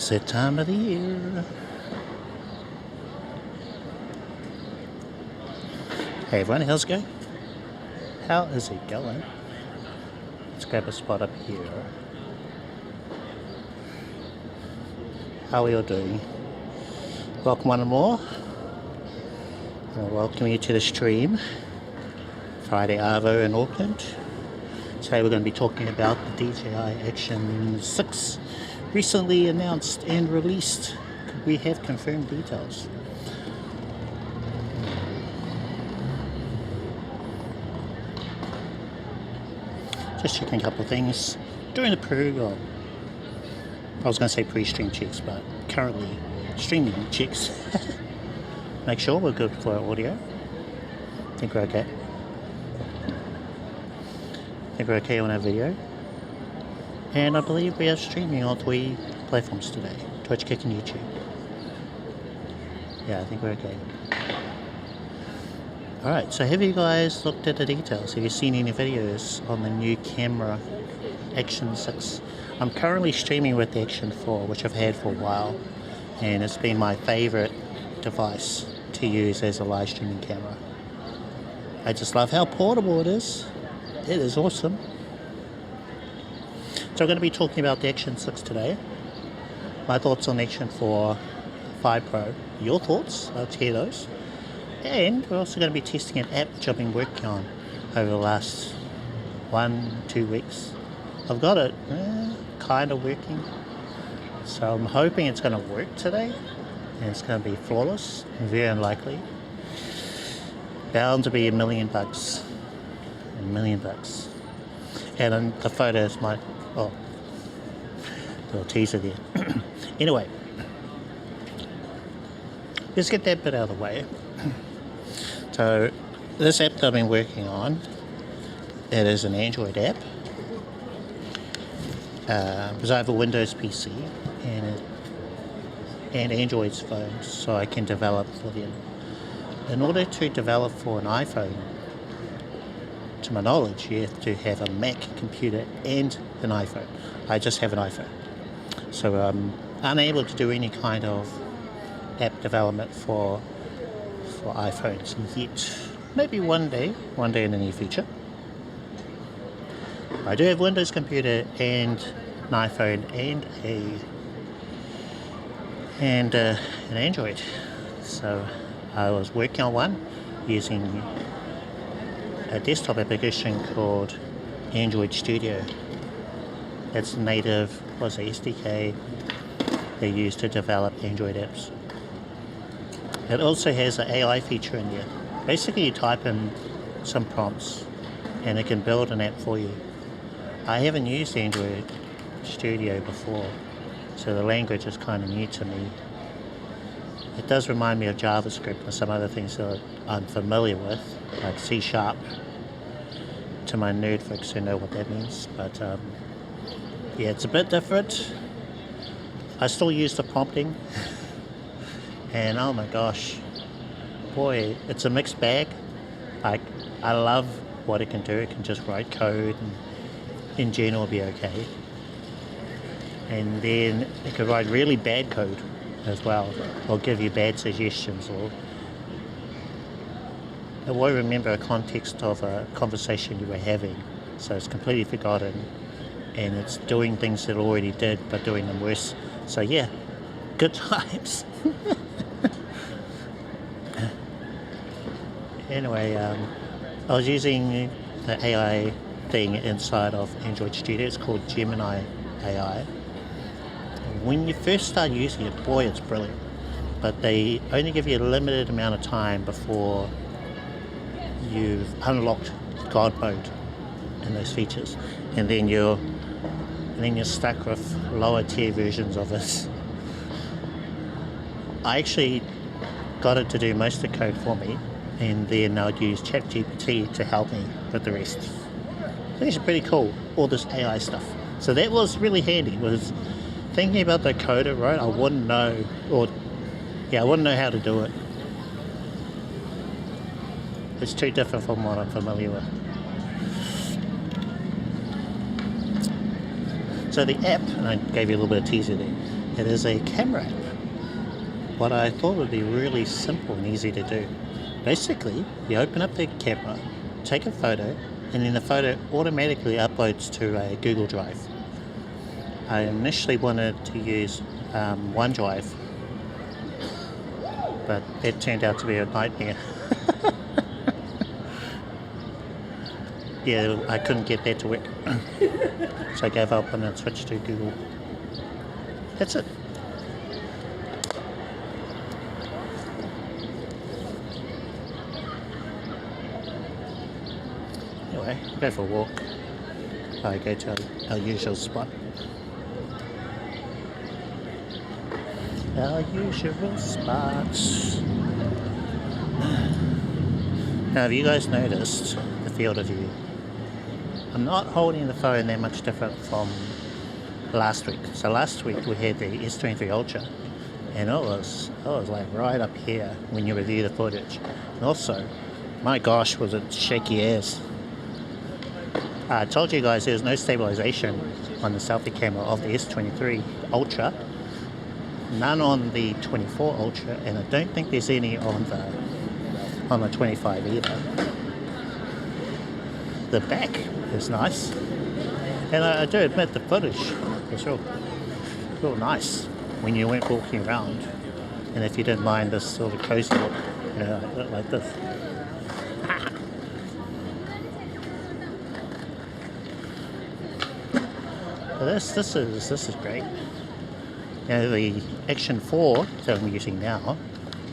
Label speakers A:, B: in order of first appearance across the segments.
A: It's that time of the year. Hey everyone, how's it going? How is it going? Let's grab a spot up here. How are we all doing? Welcome one and more. Welcome you to the stream. Friday Arvo in Auckland. Today we're going to be talking about the DJi Action 6. Recently announced and released. We have confirmed details. Just checking a couple of things. During the I was going to say pre-stream checks, but currently streaming checks. Make sure we're good for our audio. I think we're okay. I think we're okay on our video. And I believe we are streaming on 3 platforms today. Twitch, Kick and YouTube. Yeah, I think we're okay. Alright, so have you guys looked at the details? Have you seen any videos on the new camera Action 6? I'm currently streaming with the Action 4, which I've had for a while. And it's been my favorite device to use as a live streaming camera. I just love how portable it is. It is awesome. So we're going to be talking about the Action 6 today. My thoughts on Action 4, 5 Pro. Your thoughts, let's hear those. And we're also going to be testing an app which I've been working on over the last 1-2 weeks. I've got it kind of working. So I'm hoping it's going to work today. And it's going to be flawless, very unlikely. Bound to be $1 million. $1 million. And then the photos might, little teaser there. Anyway, let's get that bit out of the way. So, this app that I've been working on, it is an Android app. Because I have a Windows PC and Android's phones, so I can develop for them. In order to develop for an iPhone, to my knowledge, you have to have a Mac computer and an iPhone. I just have an iPhone. So I'm unable to do any kind of app development for iPhones yet. Maybe one day in the near future. I do have a Windows computer and an iPhone and an Android. So I was working on one using a desktop application called Android Studio. That's the native SDK they use to develop Android apps. It also has an AI feature in there. Basically you type in some prompts and it can build an app for you. I haven't used Android Studio before, so the language is kind of new to me. It does remind me of JavaScript and some other things that I'm familiar with, like C#, to my nerd folks who know what that means. But yeah, it's a bit different. I still use the prompting. And oh my gosh, boy, it's a mixed bag. Like, I love what it can do. It can just write code and in general be okay. And then it can write really bad code as well, or give you bad suggestions, or it won't remember a context of a conversation you were having, so it's completely forgotten, and it's doing things that it already did but doing them worse. So yeah, good times. Anyway, I was using the AI thing inside of Android Studio. It's called Gemini AI. When you first start using it, boy, it's brilliant. But they only give you a limited amount of time before you've unlocked God mode in those features, and then you're stuck with lower tier versions of it. I actually got it to do most of the code for me, and then I'd use ChatGPT to help me with the rest. I think it's pretty cool, all this AI stuff. So that was really handy. Was thinking about the code it wrote, I wouldn't know, I wouldn't know how to do it. It's too different from what I'm familiar with. So the app, and I gave you a little bit of teaser there, It is a camera app. What I thought would be really simple and easy to do. Basically, you open up the camera, take a photo, and then the photo automatically uploads to a Google Drive. I initially wanted to use OneDrive, but it turned out to be a nightmare. Yeah, I couldn't get that to work. So I gave up and then switched to Google. That's it. Anyway, go for a walk. I go to our usual spot. Our usual spots. Now, have you guys noticed the field of view? I'm not holding the phone that much different from last week. So last week we had the S23 Ultra, and it was like right up here when you review the footage. And also, my gosh, was it shaky as. I told you guys there's no stabilization on the selfie camera of the S23 Ultra, none on the 24 Ultra, and I don't think there's any on the 25 either. The back is nice, and I do admit the footage was real nice when you went walking around, and if you didn't mind this sort of cozy look, you know, like this. This is great. Now the Action 4 that I'm using now,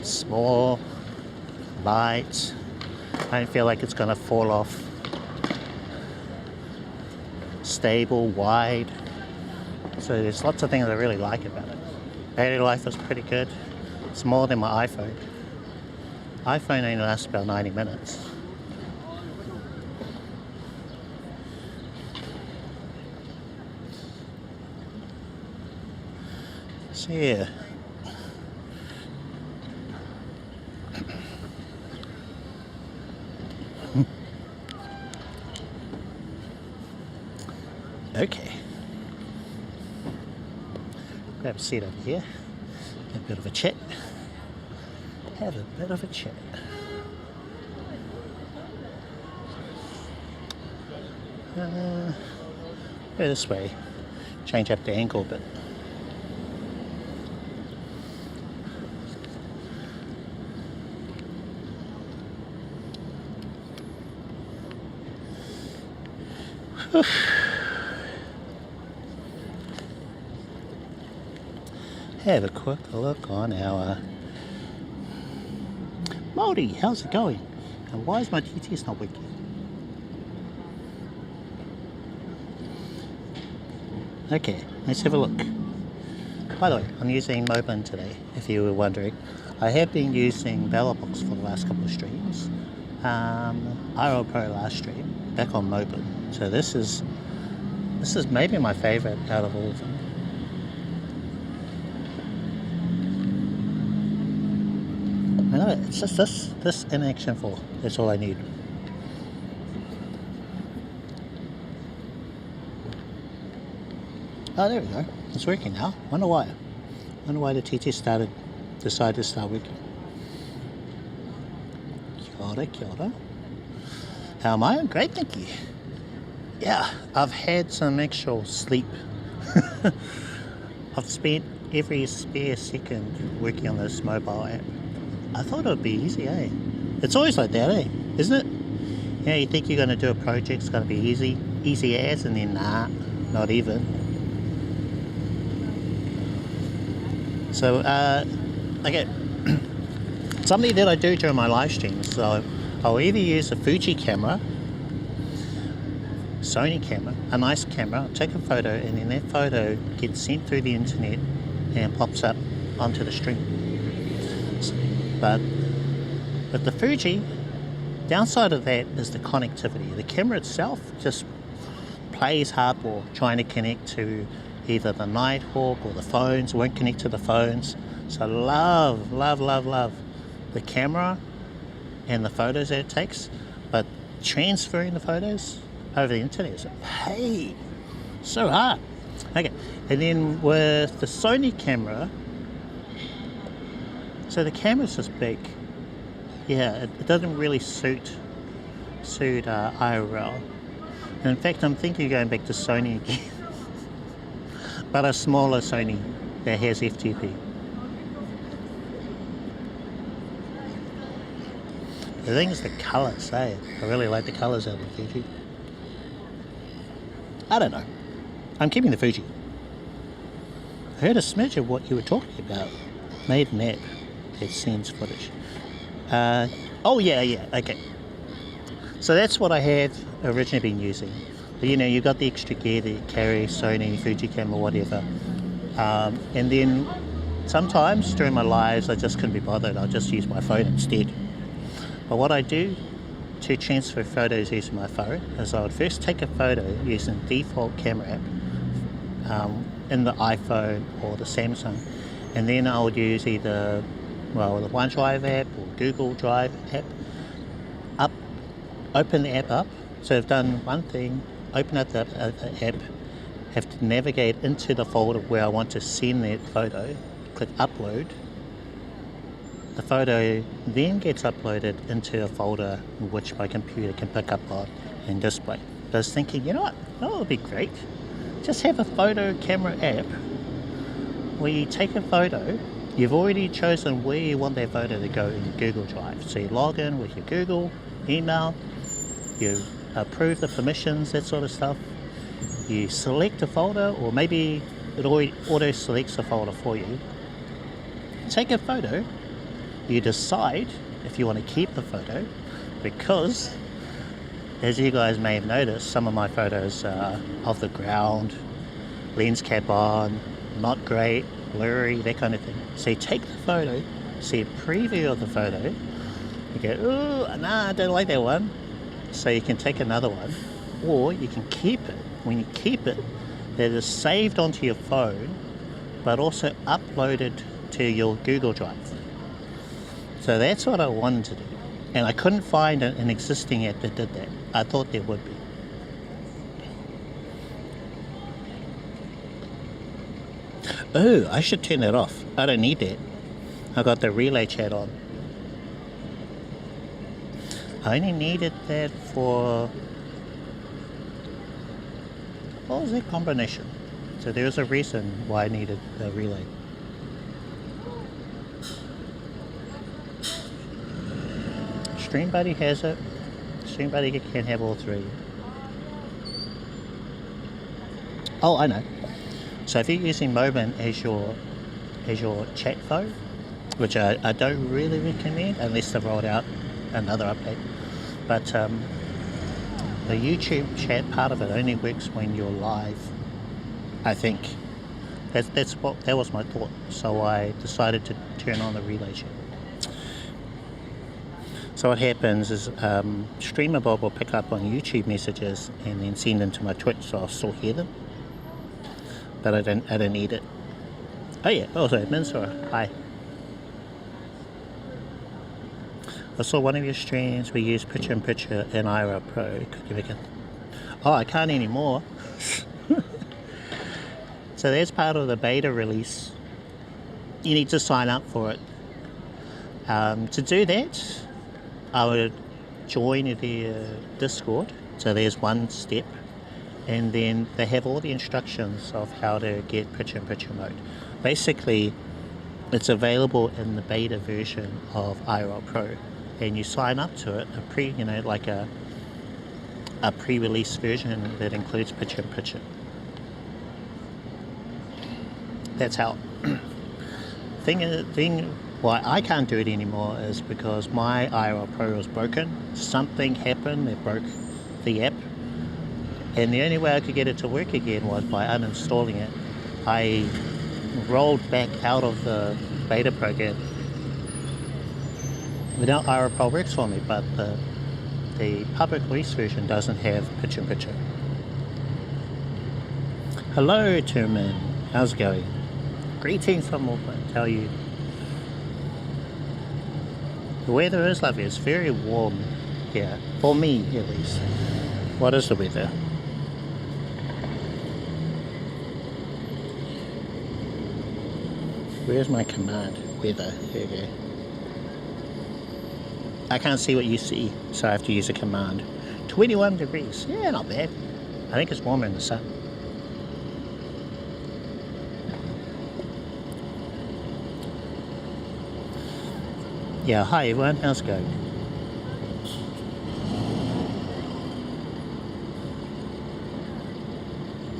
A: small, light. I don't feel like it's going to fall off. Stable, wide. So there's lots of things I really like about it. Battery life is pretty good. It's more than my iPhone. iPhone only lasts about 90 minutes. So yeah. Okay. Grab a seat over here. Have a bit of a chat. Go this way. Change up the angle a bit. Have a quick look on our Moldy. How's it going? And why is my TTS not working? Okay, let's have a look. By the way, I'm using Moblin today, if you were wondering. I have been using Box for the last couple of streams. IRL Pro last stream, back on Moblin. So this is maybe my favorite out of all of them. I know, it's just this in Action 4. That's all I need. Oh, there we go. It's working now. Wonder why the TT decided to start working. Kia ora. How am I? Great, thank you. Yeah, I've had some actual sleep. I've spent every spare second working on this mobile app. I thought it would be easy, eh? It's always like that, eh? Isn't it? You know, you think you're going to do a project, it's going to be easy as, and then nah, not even. So, okay, something that I do during my live streams, so I'll either use a Fuji camera, Sony camera, a nice camera, I'll take a photo, and then that photo gets sent through the internet and pops up onto the stream. But with the Fuji, downside of that is the connectivity. The camera itself just plays hardball trying to connect to either the Nighthawk or the phones, won't connect to the phones. So love the camera and the photos that it takes, but transferring the photos over the internet is, hey, so hard. Okay, and then with the Sony camera, so the camera's just big. Yeah, it doesn't really suit IRL. And in fact, I'm thinking of going back to Sony again, but a smaller Sony that has FTP. The thing is the colours, eh? I really like the colours out of the Fuji. I don't know. I'm keeping the Fuji. I heard a smidge of what you were talking about. Made an app that sends footage. Oh yeah, okay. So that's what I had originally been using. But, you know, you got the extra gear that you carry, Sony, Fuji camera, whatever. And then sometimes during my lives I just couldn't be bothered. I'll just use my phone instead. But what I do to transfer photos using my phone is I would first take a photo using the default camera app in the iPhone or the Samsung, and then I would use either, well, the OneDrive app or Google Drive app. Open the app up. So I've done one thing, open up the app, have to navigate into the folder where I want to send that photo, click upload. The photo then gets uploaded into a folder which my computer can pick up on and display. But I was thinking, you know what, that would be great. Just have a photo camera app where you take a photo, you've already chosen where you want that photo to go in Google Drive. So you log in with your Google email, you approve the permissions, that sort of stuff. You select a folder, or maybe it auto selects a folder for you. Take a photo. You decide if you want to keep the photo, because as you guys may have noticed, some of my photos are off the ground, lens cap on, not great, blurry, that kind of thing. So you take the photo, see a preview of the photo, you go, oh, nah, I don't like that one. So you can take another one, or you can keep it. When you keep it, it is saved onto your phone, but also uploaded to your Google Drive. So that's what I wanted to do. And I couldn't find an existing app that did that. I thought there would be. Oh, I should turn that off. I don't need that. I got the relay chat on. I only needed that for... what was that combination? So there was a reason why I needed the relay. StreamBuddy has it. StreamBuddy can have all three. Oh, I know. So if you're using Moblin as your chat phone, which I don't really recommend unless they've rolled out another update, but the YouTube chat part of it only works when you're live, I think. That was my thought. So I decided to turn on the relay chat. So what happens is Streamer Bob will pick up on YouTube messages and then send them to my Twitch, so I'll still hear them. But I don't need it. Oh yeah, also Minsora, hi. I saw one of your streams we use picture-in-picture in IRL Pro. Oh, I can't anymore. So that's part of the beta release. You need to sign up for it. To do that, I would join their Discord. So there's one step. And then they have all the instructions of how to get picture-in-picture mode. Basically, it's available in the beta version of IRL Pro. And you sign up to it, a pre-release version that includes picture-in-picture. That's how. Thing why I can't do it anymore is because my IRL Pro was broken. Something happened that broke the app, and the only way I could get it to work again was by uninstalling it. I rolled back out of the beta program. Now IRL Pro works for me, but the public release version doesn't have picture-in-picture. Hello, Turman. How's it going? Greetings from Auckland. How are you? The weather is lovely. It's very warm here, for me at least. What is the weather? Where's my command? Weather. Here we go. I can't see what you see, so I have to use a command. 21 degrees. Yeah, not bad. I think it's warmer in the sun. Yeah, hi everyone. How's it going?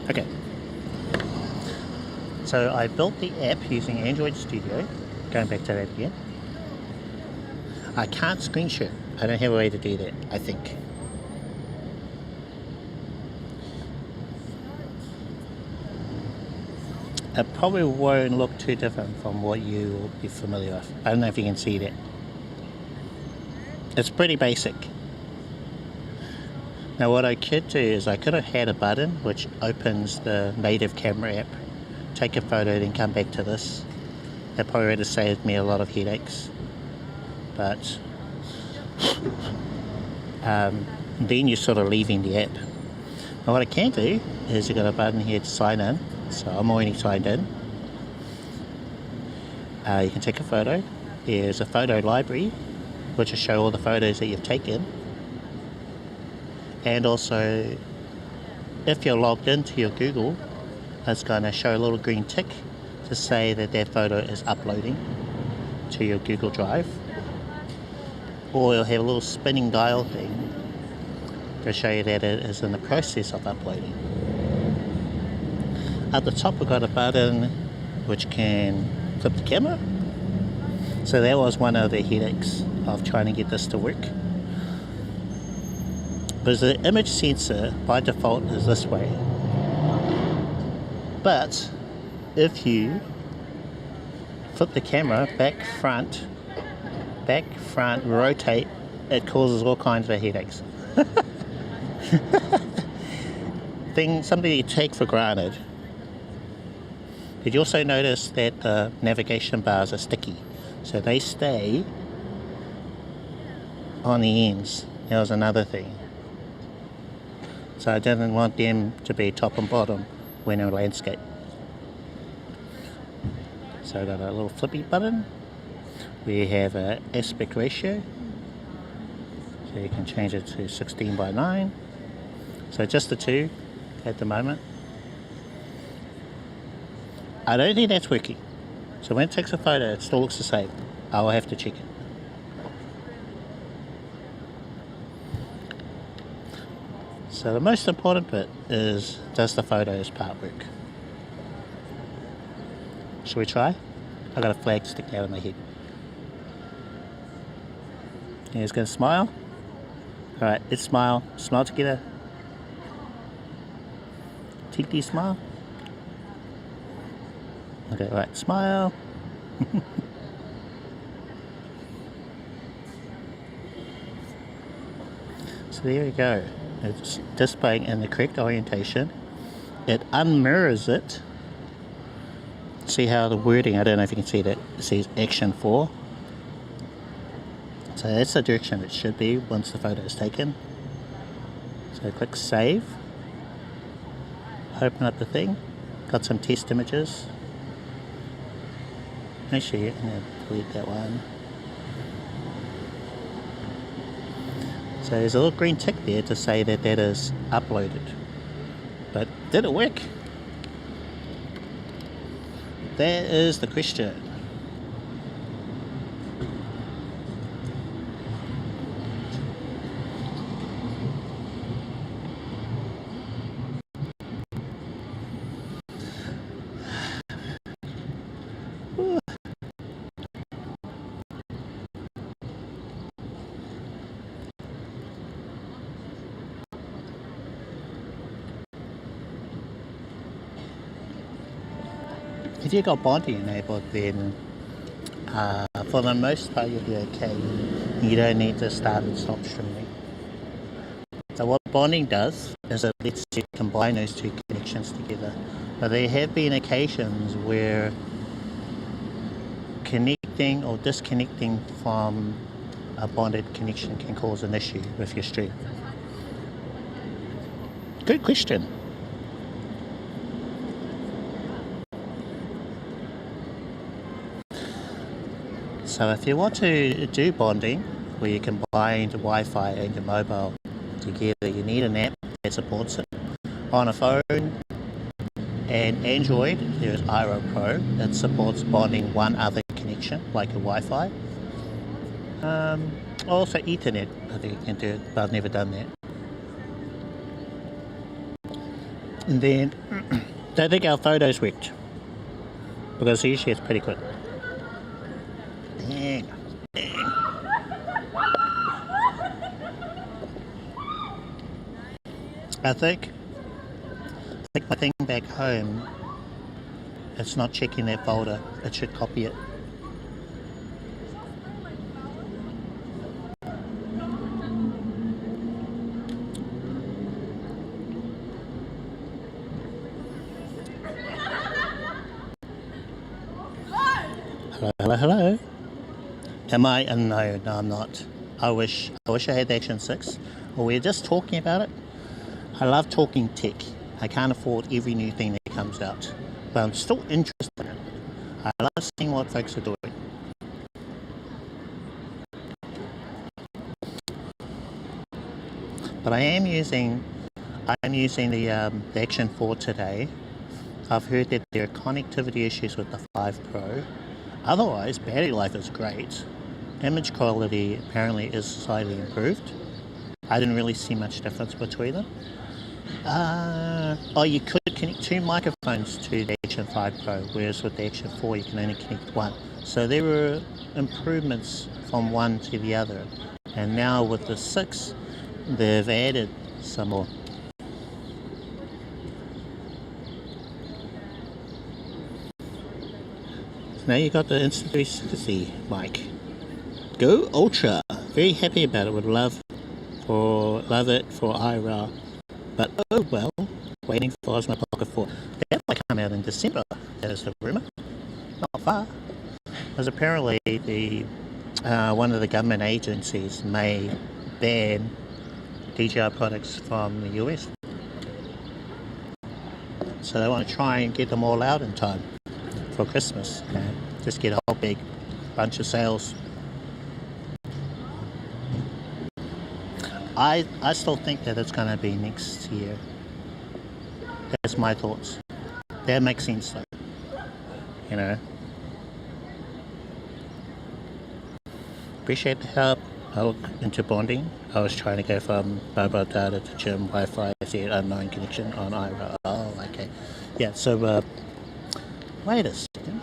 A: Okay. So I built the app using Android Studio. Going back to that again. I can't screen share. I don't have a way to do that, I think. It probably won't look too different from what you will be familiar with. I don't know if you can see that. It's pretty basic. Now what I could do is I could have had a button which opens the native camera app, take a photo, then come back to this. That probably would have saved me a lot of headaches. But then you're sort of leaving the app. Now what I can do is you've got a button here to sign in. So I'm already signed in. You can take a photo. There's a photo library which will show all the photos that you've taken. And also, if you're logged into your Google, it's going to show a little green tick to say that that photo is uploading to your Google Drive. Or you'll have a little spinning dial thing to show you that it is in the process of uploading. At the top we've got a button which can flip the camera. So that was one of the headaches of trying to get this to work. Because the image sensor by default is this way. But if you flip the camera back, front, rotate, it causes all kinds of headaches. Something you take for granted. Did you also notice that the navigation bars are sticky? So they stay on the ends. That was another thing. So I didn't want them to be top and bottom when in landscape. So I got a little flippy button. We have an aspect ratio. So you can change it to 16:9. So just the two at the moment. I don't think that's working. So when it takes a photo, it still looks the same. I'll have to check it. So the most important bit is, does the photos part work? Shall we try? I got a flag sticking out of my head. You guys gonna smile? Alright, let's smile. Smile together. TT smile. Okay, right, smile. So there we go. It's displaying in the correct orientation. It unmirrors it. See how the wording, I don't know if you can see that, it says Action 4. So that's the direction it should be once the photo is taken. So click Save. Open up the thing. Got some test images. Actually, I'm going to delete that one. So there's a little green tick there to say that that is uploaded. But did it work? That is the question. If you've got bonding enabled, then for the most part you'll be okay. You don't need to start and stop streaming. So what bonding does is it lets you combine those two connections together. But there have been occasions where connecting or disconnecting from a bonded connection can cause an issue with your stream. Good question. So if you want to do bonding, where you combine the Wi-Fi and your mobile together, you need an app that supports it. On a phone and Android, there's IRL Pro that supports bonding one other connection, like a Wi-Fi. Also Ethernet, I think you can do it, but I've never done that. And then, don't think our photos worked, because usually it's pretty good. Dang. I think my thing back home, it's not checking that folder, it should copy it. Hello. Am I? No, I'm not. I wish I had the Action 6. Well, we're just talking about it. I love talking tech. I can't afford every new thing that comes out, but I'm still interested in it. I love seeing what folks are doing. But I'm using the Action 4 today. I've heard that there are connectivity issues with the 5 Pro. Otherwise, battery life is great. Image quality apparently is slightly improved. I didn't really see much difference between them. You could connect 2 microphones to the Action 5 Pro, whereas with the Action 4 you can only connect 1. So there were improvements from one to the other. And now with the 6, they've added some more. Now you got the Insta360 mic. Go Ultra. Very happy about it. Would love it for IRL. But oh well, waiting for Osmo Pocket 4. That might come out in December. That is the rumor. Not far. Because apparently the one of the government agencies may ban DJi products from the US. So they want to try and get them all out in time for Christmas, just get a whole big bunch of sales. I still think that it's going to be next year. That's my thoughts. That makes sense though, you know. Appreciate the help. I look into bonding. I was trying to go from mobile data to gym Wi-Fi to unknown connection on IRL. Oh, okay. Yeah, so wait a second.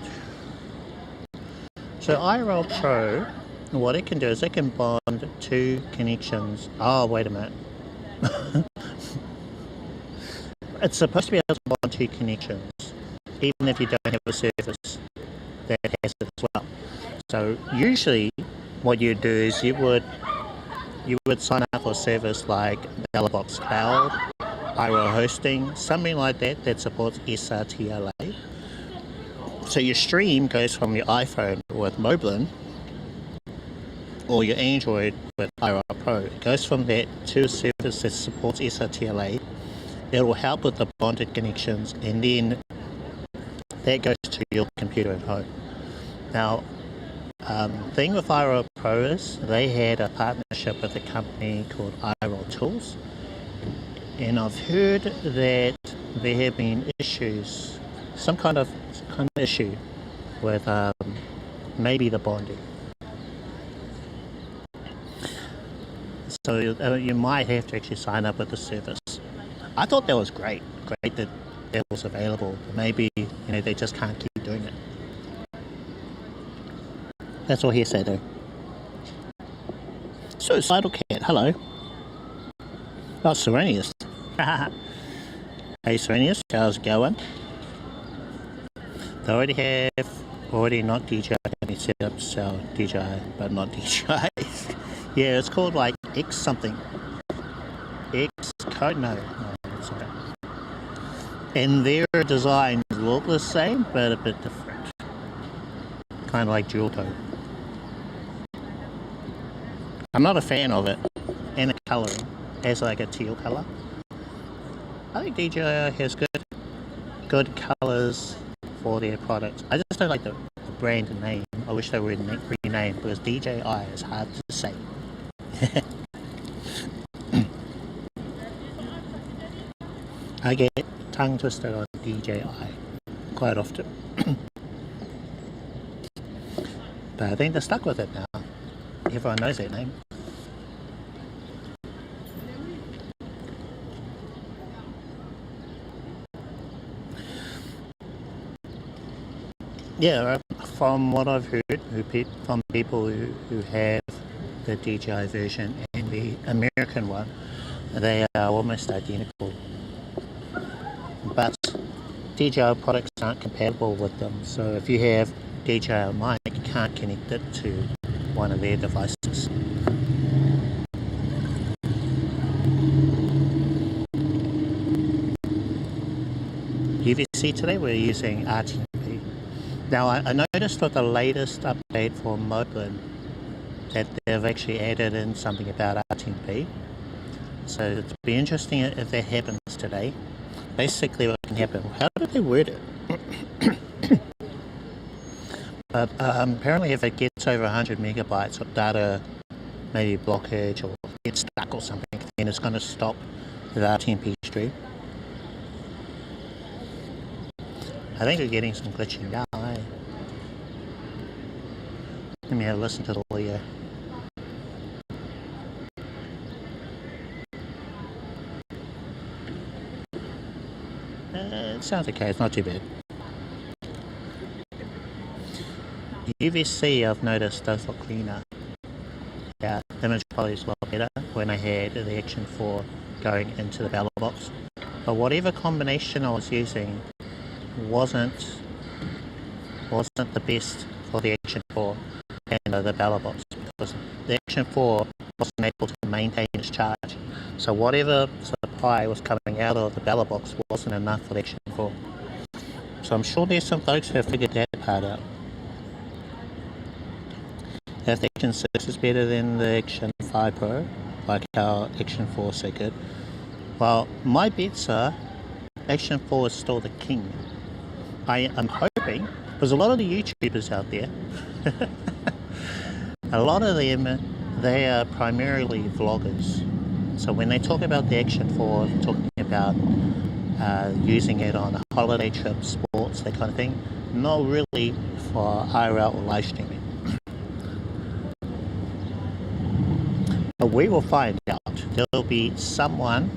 A: So IRL Pro, what it can do is it can bond 2 connections. Oh, wait a minute. It's supposed to be able to bond 2 connections, even if you don't have a service that has it as well. So usually what you do is you would sign up for a service like Box Cloud, IRL hosting, something like that supports SRTLA. So your stream goes from your iPhone with Moblin or your Android with IRL Pro. It goes from that to a service that supports SRTLA. It will help with the bonded connections, and then that goes to your computer at home. Now, thing with IRL Pro is they had a partnership with a company called IRL Tools, and I've heard that there have been issues, some kind of issue with maybe the bonding. So you might have to actually sign up with the service. I thought that was great that was available. Maybe they just can't keep doing it. That's all he said though. Suicidal Cat, hello. Oh, Serenius. Hey Serenius, how's it going? They already not DJi, they set up to sell DJi, but not DJi. Yeah, it's called like X something. X code, no, sorry. And their designs look the same, but a bit different. Kind of like dual tone. I'm not a fan of it, and the colouring has like a teal colour. I think DJi has good colours for their products. I just don't like the brand name. I wish they were renamed because DJi is hard to say. I get tongue twisted on DJi quite often. But I think they're stuck with it now. Everyone knows that name. Yeah, from what I've heard from people who have the DJi version and the American one, they are almost identical. But DJi products aren't compatible with them, so if you have DJi mic, you can't connect it to one of their devices. UVC today we're using RTMP. Now I noticed with the latest update for Moblin that they've actually added in something about RTMP. So it'll be interesting if that happens today. Basically what can happen, how did they word it? But apparently if it gets over 100 megabytes of data, maybe blockage or gets stuck or something, then it's going to stop the RTMP stream. I think we're getting some glitching now. Let me have a listen to the audio. It sounds okay, it's not too bad. UVC I've noticed does look cleaner. Yeah, the image quality is a lot better when I had the Action 4 going into the ballot box. But whatever combination I was using wasn't the best for the Action 4 and the ballot box, because the Action 4 wasn't able to maintain its charge. So whatever supply was coming out of the ballot box wasn't enough for the Action 4. So I'm sure there's some folks who have figured that part out. If the Action 6 is better than the Action 5 Pro, like how Action 4 is so good, well, my bets are Action 4 is still the king. I am hoping, because a lot of the YouTubers out there, a lot of them, they are primarily vloggers. So when they talk about the Action 4, they're talking about using it on a holiday trip, sports, that kind of thing. Not really for IRL or live streaming. But we will find out. There'll be someone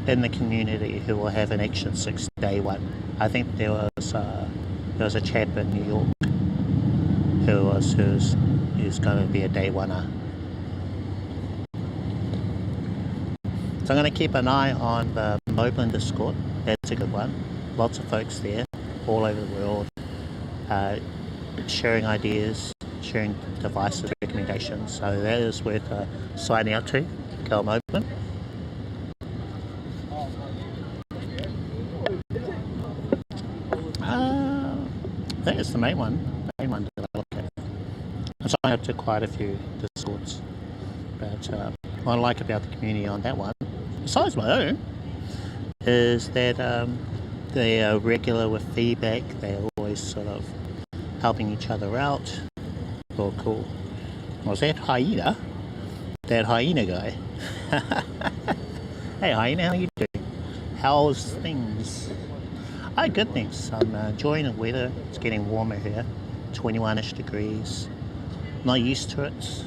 A: in the community who will have an Action 6 day one. I think there was a chap in New York who's going to be a day one-er. So I'm going to keep an eye on the Moblin Discord. That's a good one. Lots of folks there, all over the world, sharing ideas, sharing devices, recommendations. So that is worth signing up to. Go Moblin. I think it's the main one that I look at. I'm signed up to quite a few Discords, but what I like about the community on that one, besides my own, is that they are regular with feedback. They're always sort of helping each other out. Oh, cool. Was that Hyena? That Hyena guy. Hey Hyena, how you doing? How's things? Oh, good things. I'm enjoying the weather. It's getting warmer here, 21-ish degrees. Not used to it.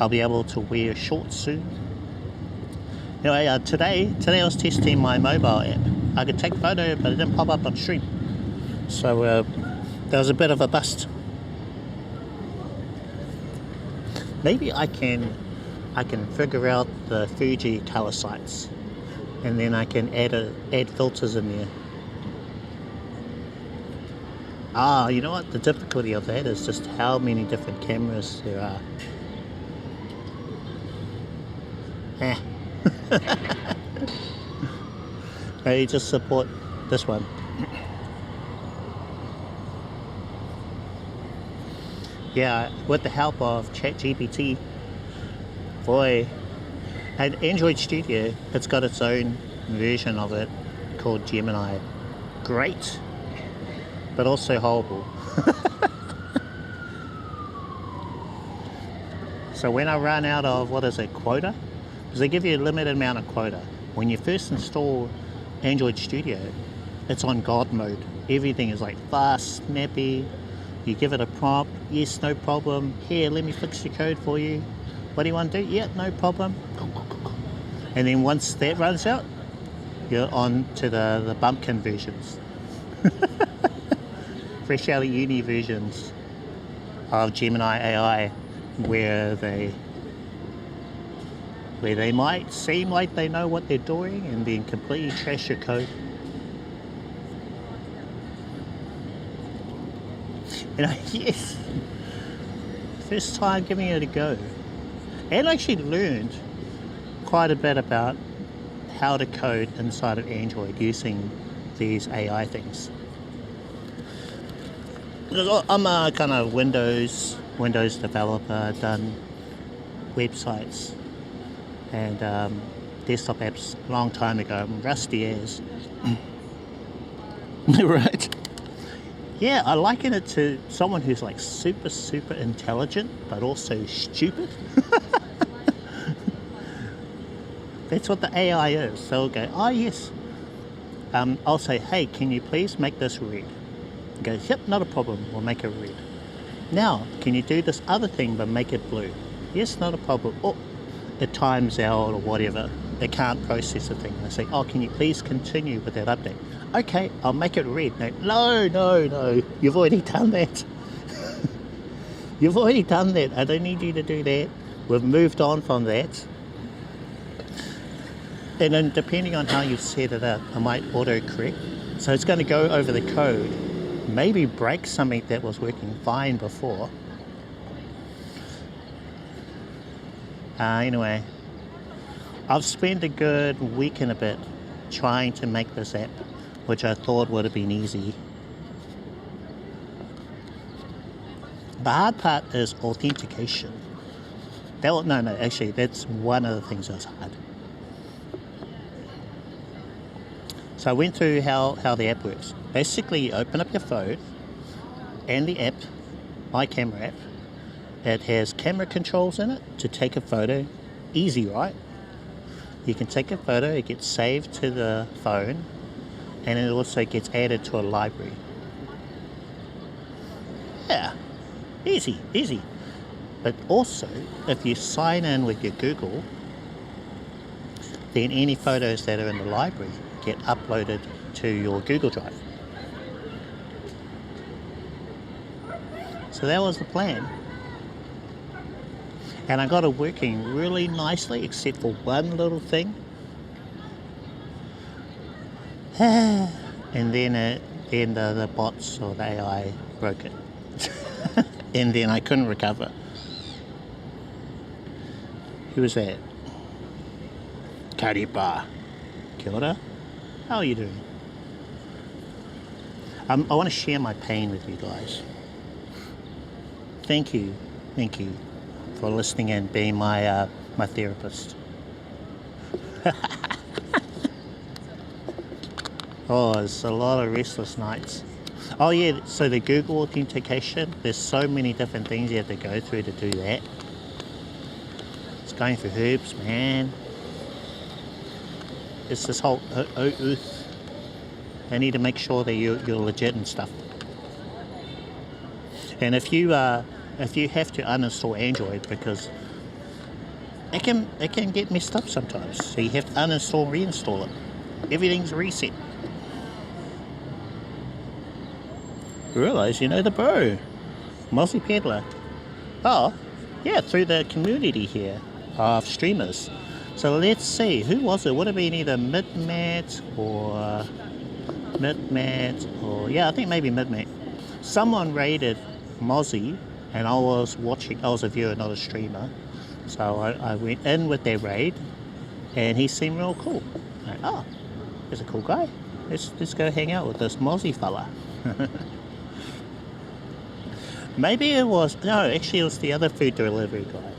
A: I'll be able to wear shorts soon. Anyway, today I was testing my mobile app. I could take photo, but it didn't pop up on stream. So there was a bit of a bust. Maybe I can figure out the Fuji color sites, and then I can add filters in there. You know what? The difficulty of that is just how many different cameras there are. Maybe just support this one. Yeah, with the help of ChatGPT, boy, and Android Studio, it's got its own version of it called Gemini. Great. but also horrible. So when I run out of, what is it, quota? Because they give you a limited amount of quota. When you first install Android Studio, it's on God mode. Everything is like fast, snappy. You give it a prompt, yes, no problem. Here, let me fix your code for you. What do you want to do? Yeah, no problem. And then once that runs out, you're on to the bumpkin versions. Fresh out of uni versions of Gemini AI, where they might seem like they know what they're doing and then completely trash your code. Yes, first time giving it a go, and I actually learned quite a bit about how to code inside of Android using these AI things. I'm a kind of Windows developer, done websites and desktop apps a long time ago. I'm rusty as. Right. Yeah, I liken it to someone who's like super intelligent, but also stupid. That's what the AI is. So they'll go, oh yes. I'll say, hey, can you please make this red? It goes, yep, not a problem, we'll make it red. Now, can you do this other thing but make it blue? Yes, not a problem. Oh, it times out or whatever. They can't process a thing. They say, oh, can you please continue with that update? Okay, I'll make it red. No, you've already done that. You've already done that. I don't need you to do that. We've moved on from that. And then depending on how you set it up, I might auto-correct. So it's going to go over the code, maybe break something that was working fine before. Anyway, I've spent a good week and a bit trying to make this app, which I thought would have been easy. The hard part is authentication. Actually, that's one of the things that's hard. So I went through how the app works. Basically, you open up your phone and the app, my camera app. It has camera controls in it to take a photo. Easy, right? You can take a photo, it gets saved to the phone, and it also gets added to a library. Yeah, easy. But also, if you sign in with your Google, then any photos that are in the library get uploaded to your Google Drive. So that was the plan. And I got it working really nicely, except for one little thing. And then the bots or the AI broke it. And then I couldn't recover. Who was that? Karipa. Kia ora. How are you doing? I want to share my pain with you guys. Thank you for listening and being my therapist. Oh, it's a lot of restless nights. Oh yeah, so the Google authentication, there's so many different things you have to go through to do that. It's going through hoops, man. It's this whole oath. They need to make sure that you're legit and stuff. And if you have to uninstall Android, because it can get messed up sometimes, so you have to uninstall and reinstall it. Everything's reset. Realise you know the bro, Mozzie Peddler. Oh, yeah, through the community here of streamers. So let's see, who was it? Would have been either Midmat or yeah, I think maybe Midmat. Someone raided Mozzie, and I was a viewer, not a streamer. So I went in with their raid, and he seemed real cool. Like, oh, he's a cool guy. Let's go hang out with this Mozzie fella. Maybe it was, no, actually it was the other food delivery guy.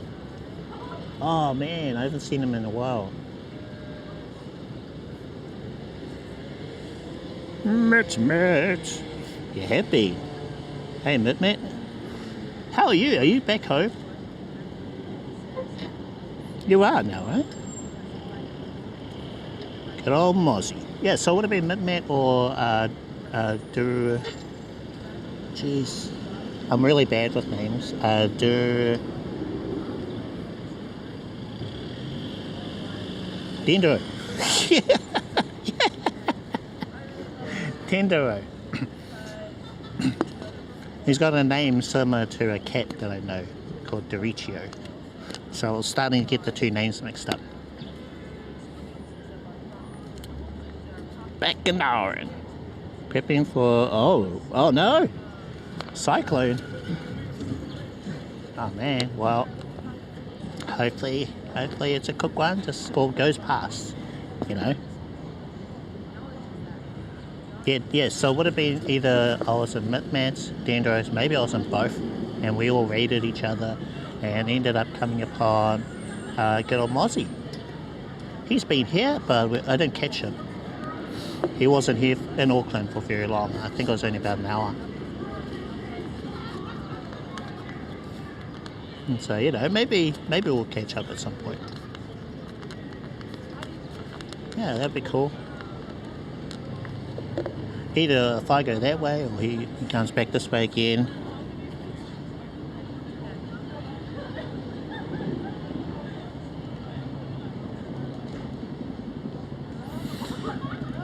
A: Oh man, I haven't seen him in a while. Mitch. You have been. Hey, Mitmet. How are you? Are you back home? You are now, eh? Good old Mozzie. Yeah, so would it be Mitmet or Jeez. I'm really bad with names. Dendro. Dendro. He's got a name similar to a cat that I know called Doricio. So I was starting to get the two names mixed up. Back in Darwin. Prepping for, oh no! Cyclone. Oh man, well, hopefully it's a quick one, just all goes past, you know. Yeah, so would it be either I was in Mitmats, Dendros, maybe I was in both, and we all raided each other and ended up coming upon good old Mozzie. He's been here, but I didn't catch him. He wasn't here in Auckland for very long. I think it was only about an hour. And so, you know, maybe we'll catch up at some point. Yeah, that'd be cool. Either if I go that way or he comes back this way again.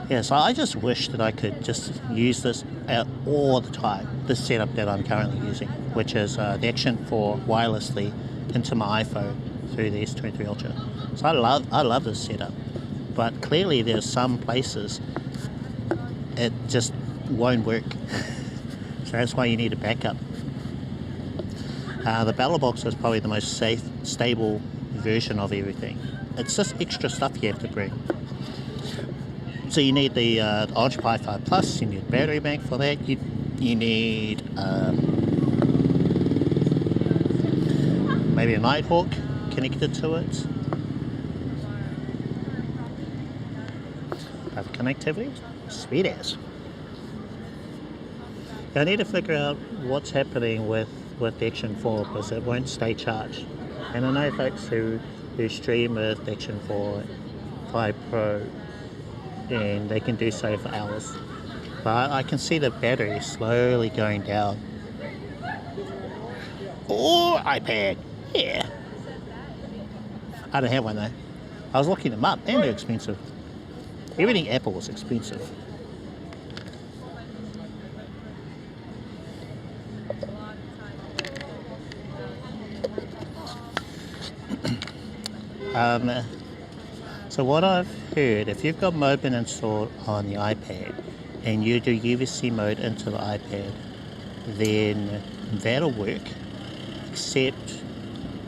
A: Yeah, so I just wish that I could just use this all the time, this setup that I'm currently using, which is the Action 4 wirelessly into my iPhone through the S23 Ultra. So I love this setup, but clearly there's some places it just won't work. So that's why you need a backup. The BattleBox is probably the most safe, stable version of everything. It's just extra stuff you have to bring. So you need the Ultra Pi 5 Plus, you need a battery bank for that, you need maybe a Nighthawk connected to it. Have connectivity? Sweet ass. I need to figure out what's happening with the Action 4 because it won't stay charged. And I know folks who stream with the Action 4 5 Pro and they can do so for hours. But I can see the battery slowly going down. Or iPad, yeah. I don't have one though. I was looking them up and they're expensive. Everything Apple was expensive. So what I've heard, if you've got Moblin installed on the iPad and you do UVC mode into the iPad, then that'll work, except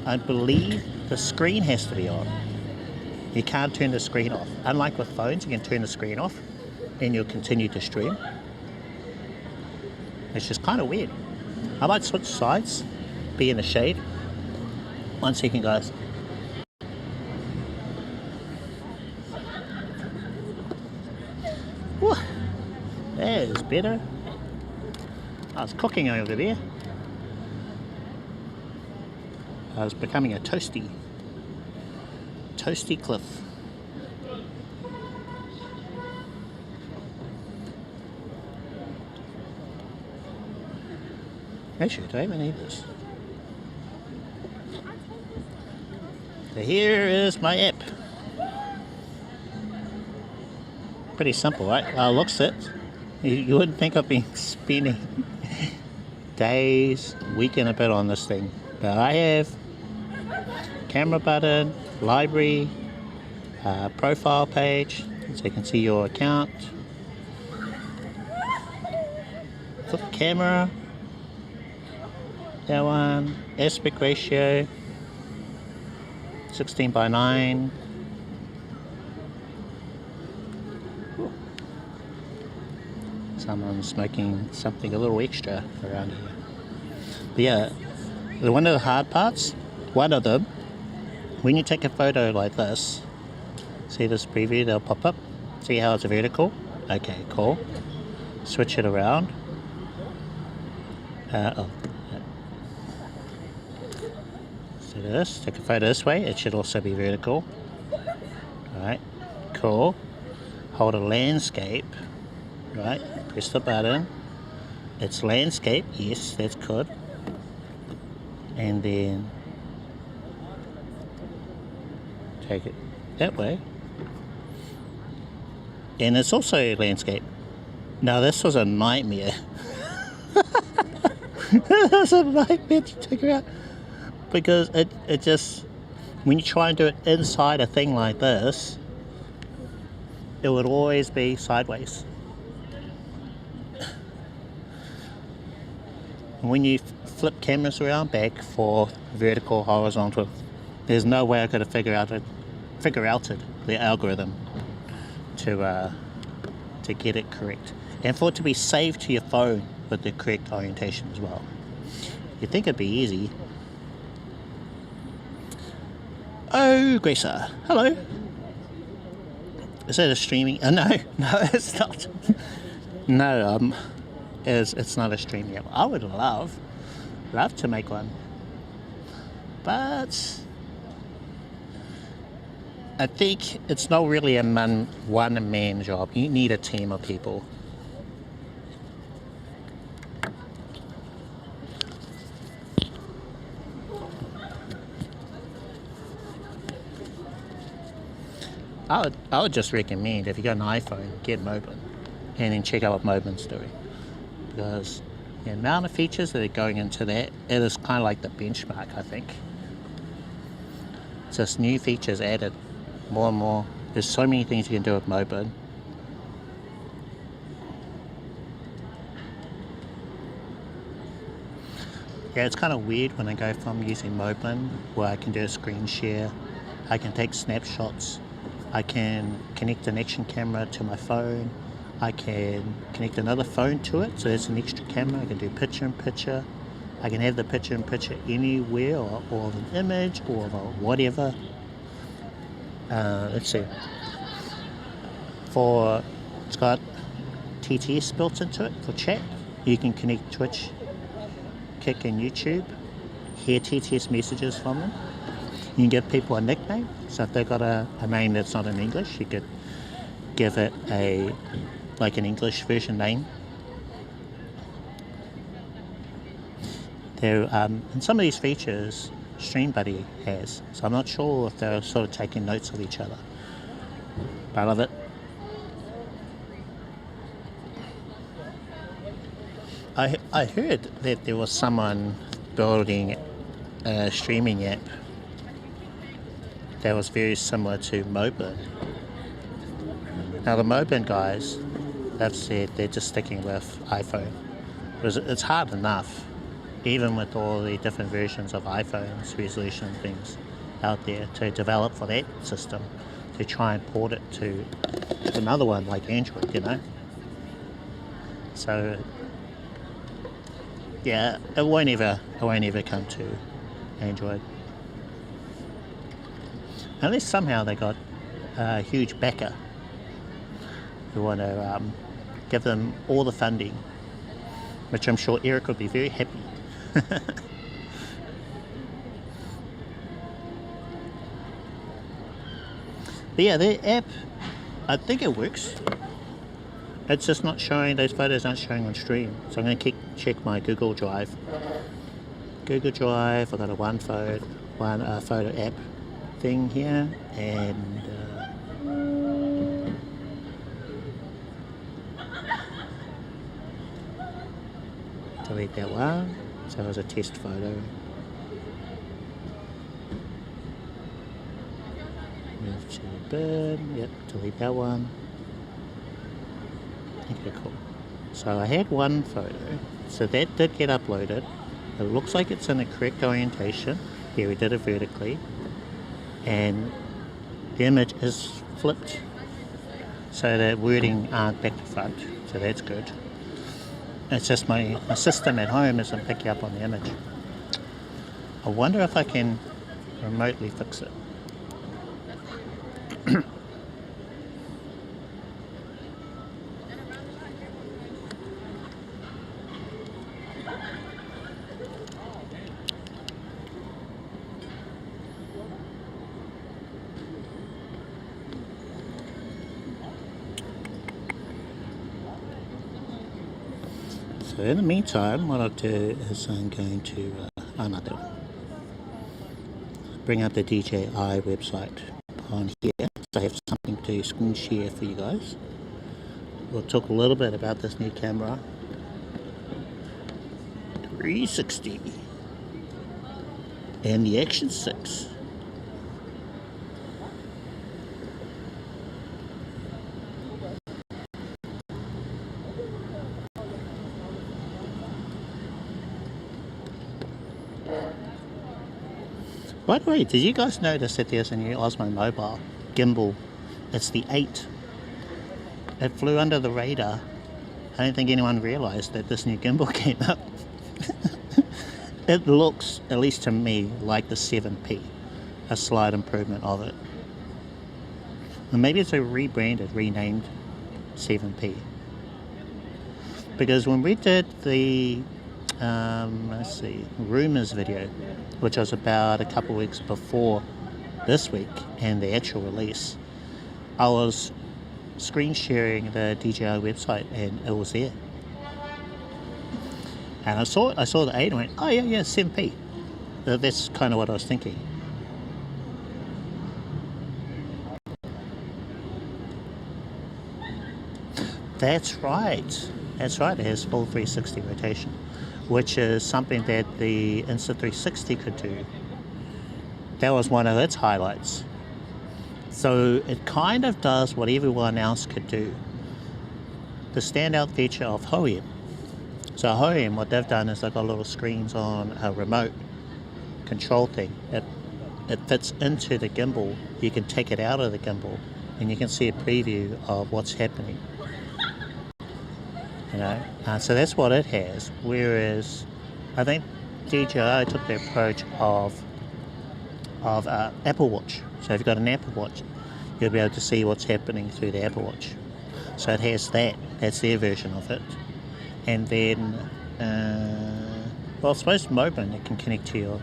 A: I believe the screen has to be on. You can't turn the screen off. Unlike with phones, you can turn the screen off and you'll continue to stream. It's just kind of weird. I might switch sides, be in the shade. 1 second, guys. Whew. That is better. I was cooking over there. I was becoming a toasty cliff. Actually, do I even need this? So here is my app. Pretty simple, right? Looks it. You wouldn't think I've been spending days, week and a bit on this thing. But I have camera button, library, profile page, so you can see your account, flip camera, that one, aspect ratio, 16:9. Someone's smoking something a little extra around here. But yeah, one of the hard parts, one of them, when you take a photo like this, see this preview, they'll pop up. See how it's vertical? Okay, cool. Switch it around. Oh. So this, take a photo this way, it should also be vertical. Alright, cool. Hold a landscape, right, press the button. It's landscape, yes, that's good. And then take it that way. And it's also landscape. Now this was a nightmare. It was a nightmare to figure out. Because it just, when you try and do it inside a thing like this, it would always be sideways. When you flip cameras around, back, forth, vertical, horizontal, there's no way I could have figured out the algorithm to get it correct, and for it to be saved to your phone with the correct orientation as well. You'd think it'd be easy. Oh, Gracer, hello. Is that a streaming? No, it's not. No, it's not a streaming app. I would love to make one, but I think it's not really a one-man job. You need a team of people. I would just recommend, if you got an iPhone, get Moblin and then check out what Moblin's doing, because the amount of features that are going into that, it is kind of like the benchmark, I think. Just new features added, more and more. There's so many things you can do with Moblin. Yeah, it's kind of weird when I go from using Moblin, where I can do a screen share, I can take snapshots, I can connect an action camera to my phone, I can connect another phone to it, so it's an extra camera. I can do picture-in-picture, I can have the picture-in-picture anywhere, or of an image, or of a whatever. Let's see, it's got TTS built into it for chat. You can connect Twitch, Kick and YouTube, hear TTS messages from them. You can give people a nickname, so if they've got a name that's not in English, you could give it like an English version name. And some of these features StreamBuddy has, so I'm not sure if they're sort of taking notes of each other, but I love it. I heard that there was someone building a streaming app that was very similar to Moblin. Now the Moblin guys have said they're just sticking with iPhone, because it's hard enough, even with all the different versions of iPhone's resolution things out there, to develop for that system, to try and port it to another one like Android, you know. So yeah, it won't ever come to Android, unless somehow they got a huge backer who want to give them all the funding, which I'm sure Eric would be very happy. But yeah, the app, I think it works. It's just not showing, those photos aren't showing on stream. So I'm going to check my Google Drive. Google Drive, I've got a one photo app thing here, and delete that one. So it was a test photo. Move to bin, yep, delete that one. Okay, cool. So I had one photo, so that did get uploaded. It looks like it's in the correct orientation. Here we did it vertically, and the image is flipped, so the wording aren't back to front, so that's good. It's just my system at home isn't picking up on the image. I wonder if I can remotely fix it. So in the meantime, what I'll do is I'm going to bring up the DJi website on here, so I have something to screen share for you guys. We'll talk a little bit about this new camera, 360, and the Action 6. By the way, did you guys notice that there's a new Osmo Mobile gimbal? It's the 8. It flew under the radar. I don't think anyone realized that this new gimbal came up. It looks, at least to me, like the 7P, a slight improvement of it. And maybe it's a rebranded, renamed 7P. Because when we did the rumors video, which was about a couple of weeks before this week and the actual release, I was screen sharing the DJi website and it was there. And I saw the 8 and went, oh yeah, 7P. That's kind of what I was thinking. That's right. It has full 360 rotation, which is something that the Insta360 could do. That was one of its highlights. So it kind of does what everyone else could do. The standout feature of HoRim. So HoRim, what they've done is they've got little screens on a remote control thing. It fits into the gimbal. You can take it out of the gimbal and you can see a preview of what's happening. You know, so that's what it has. Whereas I think DJi took the approach of Apple Watch. So if you've got an Apple Watch, you'll be able to see what's happening through the Apple Watch. So it has that. That's their version of it. And then, well, I suppose Moblin, it can connect to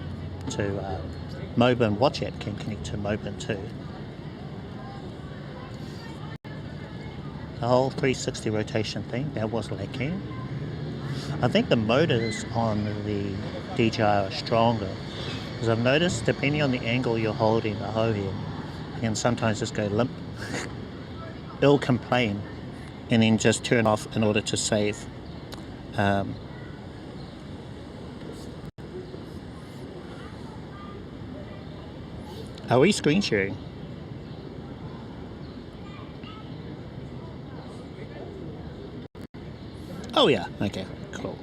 A: Moblin Watch app can connect to Moblin too. The whole 360 rotation thing, that was lacking. I think the motors on the DJi are stronger, because I've noticed depending on the angle you're holding the HoRim, you can sometimes just go limp. It'll complain and then just turn off in order to save. Are we screen sharing? Oh yeah, okay, cool.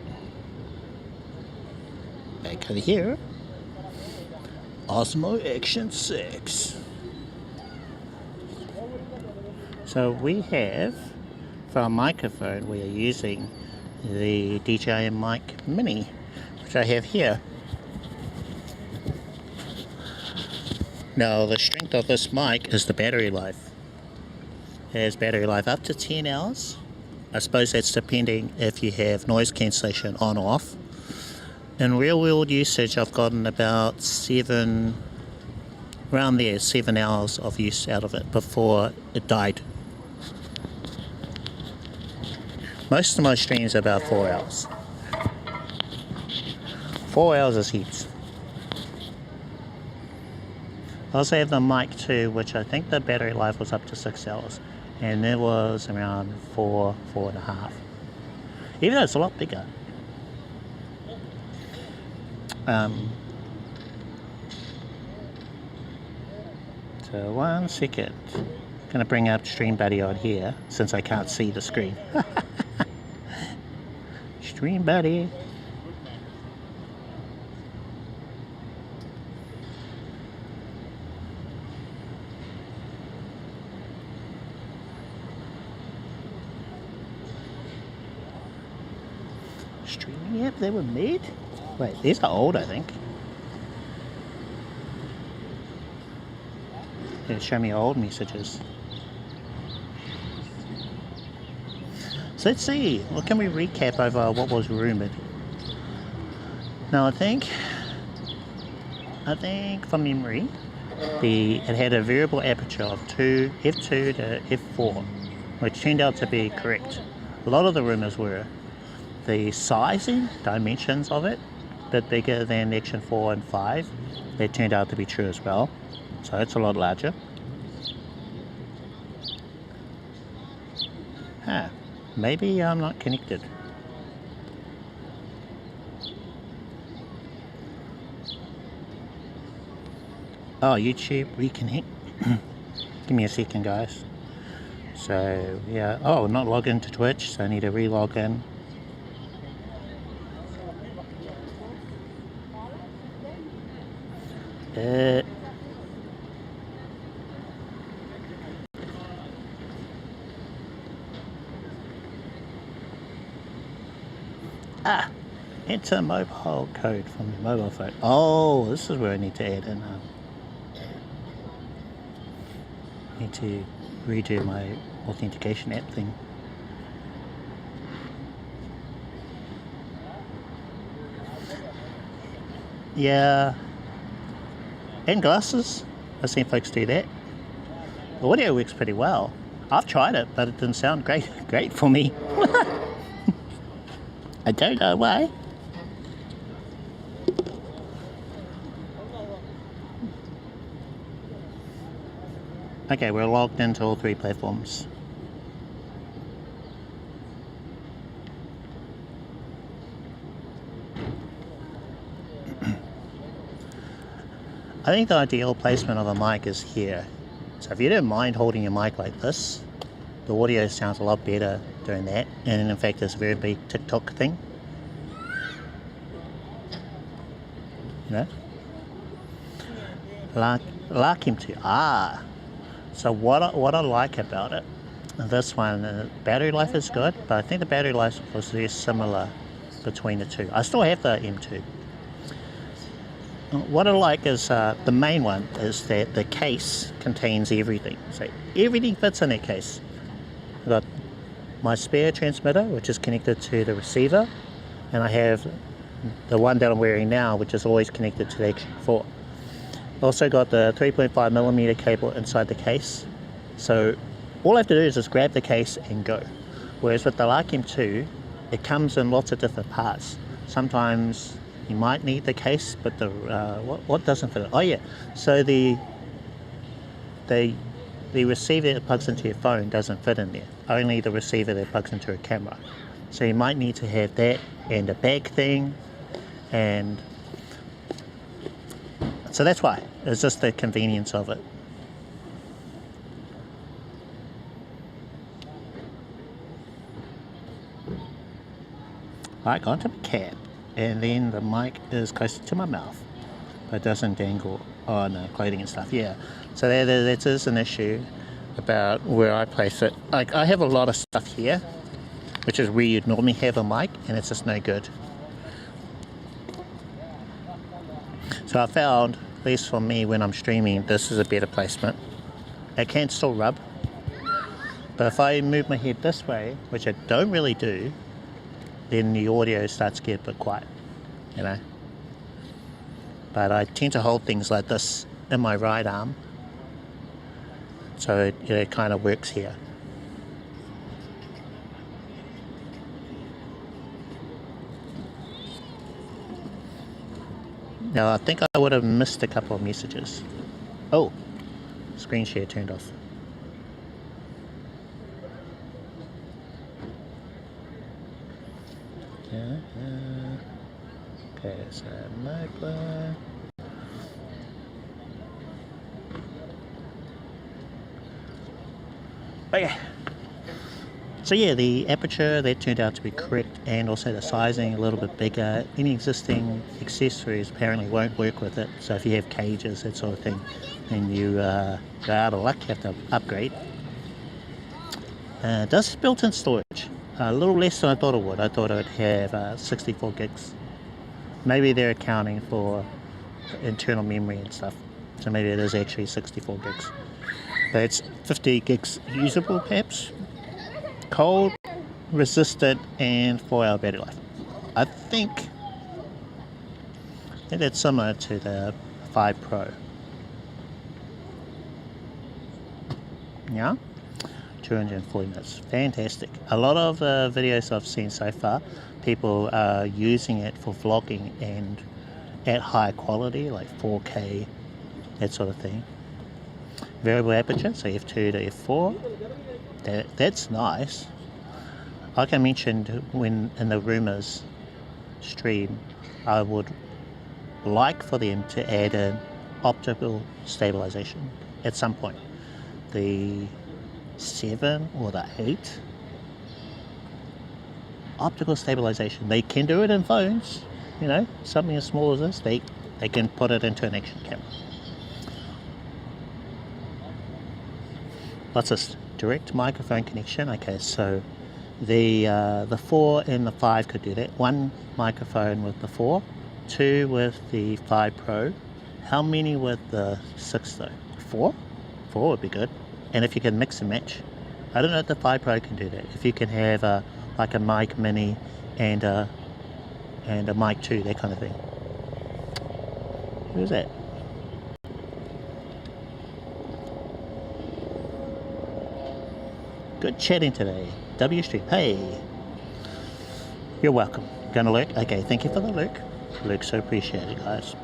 A: Back over here. Osmo Action 6. So we have, for our microphone, we are using the DJi Mic Mini, which I have here. Now the strength of this mic is the battery life. It has battery life up to 10 hours. I suppose that's depending if you have noise cancellation on or off. In real world usage, I've gotten about 7 hours of use out of it before it died. Most of my streams are about 4 hours. 4 hours is heaps. I also have the mic 2, which I think the battery life was up to 6 hours. And it was around 4.5. Even though it's a lot bigger. So 1 second. I'm going to bring up Stream Buddy on here since I can't see the screen. Stream Buddy. Streaming app they were made? Wait, these are old, I think. They show me old messages. So let's see, what can we recap over what was rumored? Now I think from memory, it had a variable aperture of f2 to f4, which turned out to be correct. A lot of the rumors were. the sizing, dimensions of it, a bit bigger than the Action 4 and 5. That turned out to be true as well. So it's a lot larger. Huh, maybe I'm not connected. Oh, YouTube, reconnect. Give me a second, guys. So, yeah. Oh, not logged into Twitch, so I need to re-log in. Enter mobile code from your mobile phone. Oh, this is where I need to add in. Need to redo my authentication app thing. Yeah. And glasses. I've seen folks do that. The audio works pretty well. I've tried it, but it didn't sound great for me. I don't know why. Okay, we're logged into all 3 platforms. I think the ideal placement of a mic is here. So if you don't mind holding your mic like this, the audio sounds a lot better doing that. And in fact, it's a very big TikTok thing. You know? Like him too. Ah. So what I like about it, this one, the battery life is good, but I think the battery life was very similar between the two. I still have the M2. What I like is the main one is that the case contains everything. So everything fits in that case. I've got my spare transmitter, which is connected to the receiver, and I have the one that I'm wearing now, which is always connected to the Action 4. Also got the 3.5mm cable inside the case, so all I have to do is just grab the case and go. Whereas with the M2, it comes in lots of different parts. Sometimes you might need the case, but the what doesn't fit? Oh yeah, so the receiver that plugs into your phone doesn't fit in there. Only the receiver that plugs into a camera. So you might need to have that and a bag thing, and so that's why. It's just the convenience of it. I got a cap, and then the mic is closer to my mouth, but it doesn't dangle on clothing and stuff. Yeah, so that is an issue about where I place it. Like, I have a lot of stuff here, which is where you'd normally have a mic, and it's just no good. So I found, at least for me when I'm streaming, this is a better placement. It can still rub, but if I move my head this way, which I don't really do, then the audio starts to get a bit quiet, you know. But I tend to hold things like this in my right arm, so it kind of works here. Now I think I would have missed a couple of messages. Oh, screen share turned off. Okay, so Moblin. Okay. So yeah, the aperture, that turned out to be correct, and also the sizing a little bit bigger. Any existing accessories apparently won't work with it, so if you have cages, that sort of thing, then you go out of luck, you have to upgrade. Does have built-in storage, a little less than I thought it would. I thought it would have 64 gigs. Maybe they're accounting for internal memory and stuff, so maybe it is actually 64 gigs. But it's 50 gigs usable perhaps. Cold, resistant, and 4-hour battery life. I think that's similar to the 5 Pro. Yeah. 240 minutes. Fantastic. A lot of the videos I've seen so far, people are using it for vlogging and at high quality, like 4K, that sort of thing. Variable aperture, so f2 to f4. That's nice. Like I mentioned when in the rumors stream, I would like for them to add in optical stabilization at some point. The 7 or the 8 optical stabilization. They can do it in phones, you know, something as small as this. They can put it into an action camera. What's this? Direct microphone connection. Okay, so the 4 and the 5 could do that. One microphone with the 4, 2 with the 5 Pro. How many with the 6 though? 4? 4 would be good. And if you can mix and match, I don't know if the 5 Pro can do that. If you can have like a mic mini and a mic 2, that kind of thing. Who's that? Good chatting today. W Street. Hey. You're welcome. Gonna lurk? Okay, thank you for the lurk. Lurk, so appreciated, guys.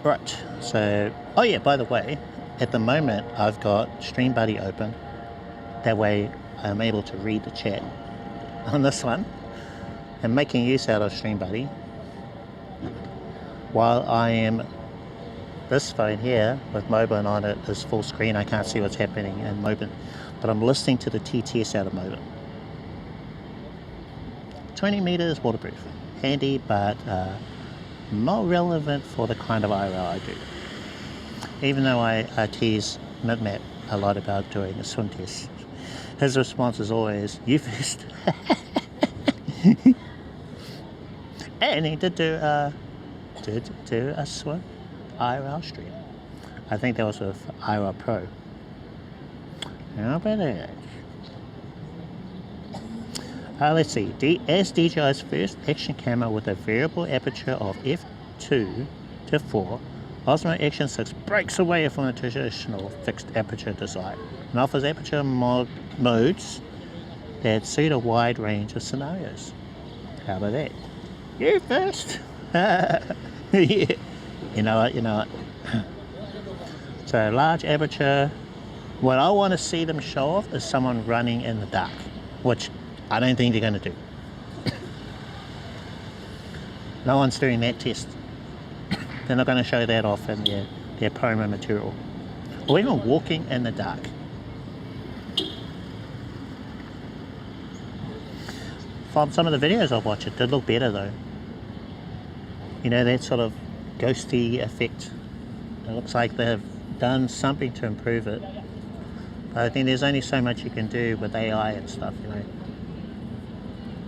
A: Right, so, oh yeah, by the way, at the moment I've got StreamBuddy open. That way I'm able to read the chat on this one. I'm making use out of StreamBuddy while I am, this phone here with Moblin on it is full screen. I can't see what's happening in Moblin, but I'm listening to the TTS out of Moblin. 20 meters waterproof, handy, but not relevant for the kind of IRL I do. Even though I tease Midmap a lot about doing a swim test, his response is always, you first. And he did do a swim IRL stream. I think that was with IRL Pro. How about that? Let's see. As DJi's first action camera with a variable aperture of f2 to 4, Osmo Action 6 breaks away from the traditional fixed aperture design and offers aperture modes that suit a wide range of scenarios. How about that? You first. Yeah. You know it. So large aperture. What I want to see them show off is someone running in the dark, which I don't think they're going to do. No one's doing that test. They're not going to show that off in their promo material. Or even walking in the dark. From some of the videos I've watched, it did look better though. You know, that sort of ghosty effect. It looks like they've done something to improve it. But I think there's only so much you can do with AI and stuff, you know.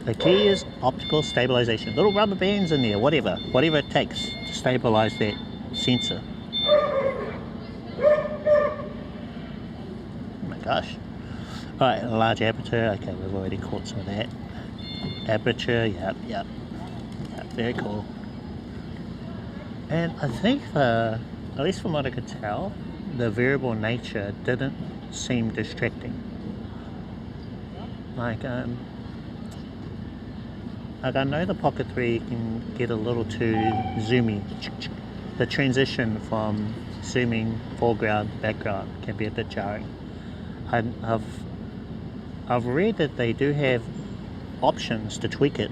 A: The key is optical stabilization. Little rubber bands in there, whatever it takes to stabilize that sensor. Oh my gosh. Alright, a large aperture. Okay, we've already caught some of that. Aperture, yep, very cool. And I think at least from what I could tell, the variable nature didn't seem distracting. Like I know the Pocket 3 can get a little too zoomy. The transition from zooming foreground, background can be a bit jarring. I've read that they do have options to tweak it.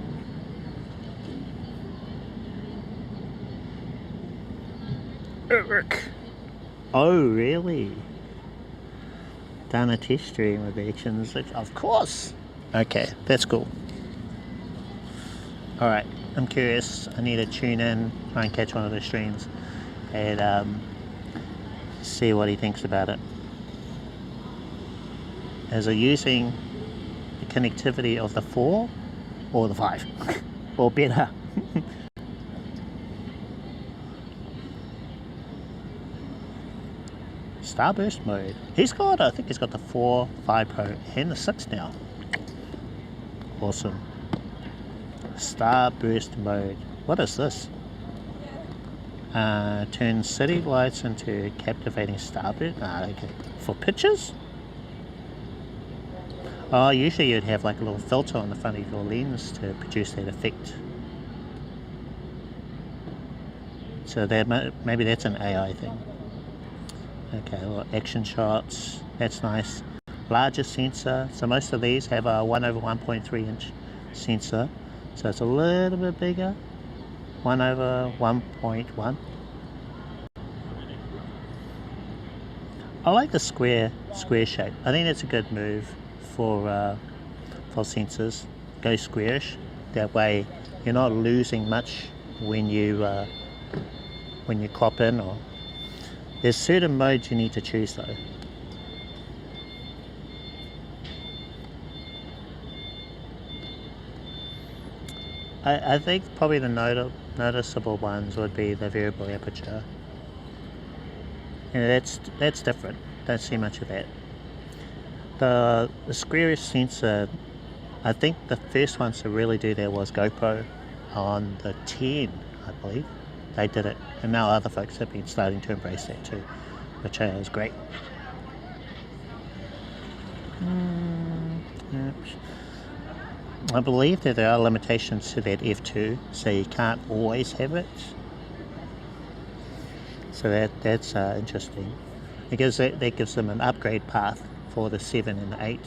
A: Oh really? Done a test stream with Action 6? Of course! Okay, that's cool. Alright, I'm curious. I need to tune in, try and catch one of the streams and see what he thinks about it. Is he using the connectivity of the 4 or the 5? Or better? Starburst mode. I think he's got the 4, 5 Pro and the 6 now. Awesome. Starburst mode. What is this? Turn city lights into captivating starburst. Okay. For pictures? Oh, usually you'd have like a little filter on the front of your lens to produce that effect. So that maybe that's an AI thing. Okay, well, action shots, that's nice. Larger sensor, so most of these have a 1/1.3 inch sensor, so it's a little bit bigger. 1/1.1. I like the square shape. I think that's a good move for sensors. Go squarish. That way you're not losing much when you crop in. Or there's certain modes you need to choose though. I think probably the noticeable ones would be the variable aperture. And that's different. Don't see much of that. The squarish sensor, I think the first ones to really do that was GoPro on the 10, I believe. They did it, and now other folks have been starting to embrace that too, which is great. I believe that there are limitations to that f2, so you can't always have it. So that's interesting. Because that gives them an upgrade path for the 7 and 8.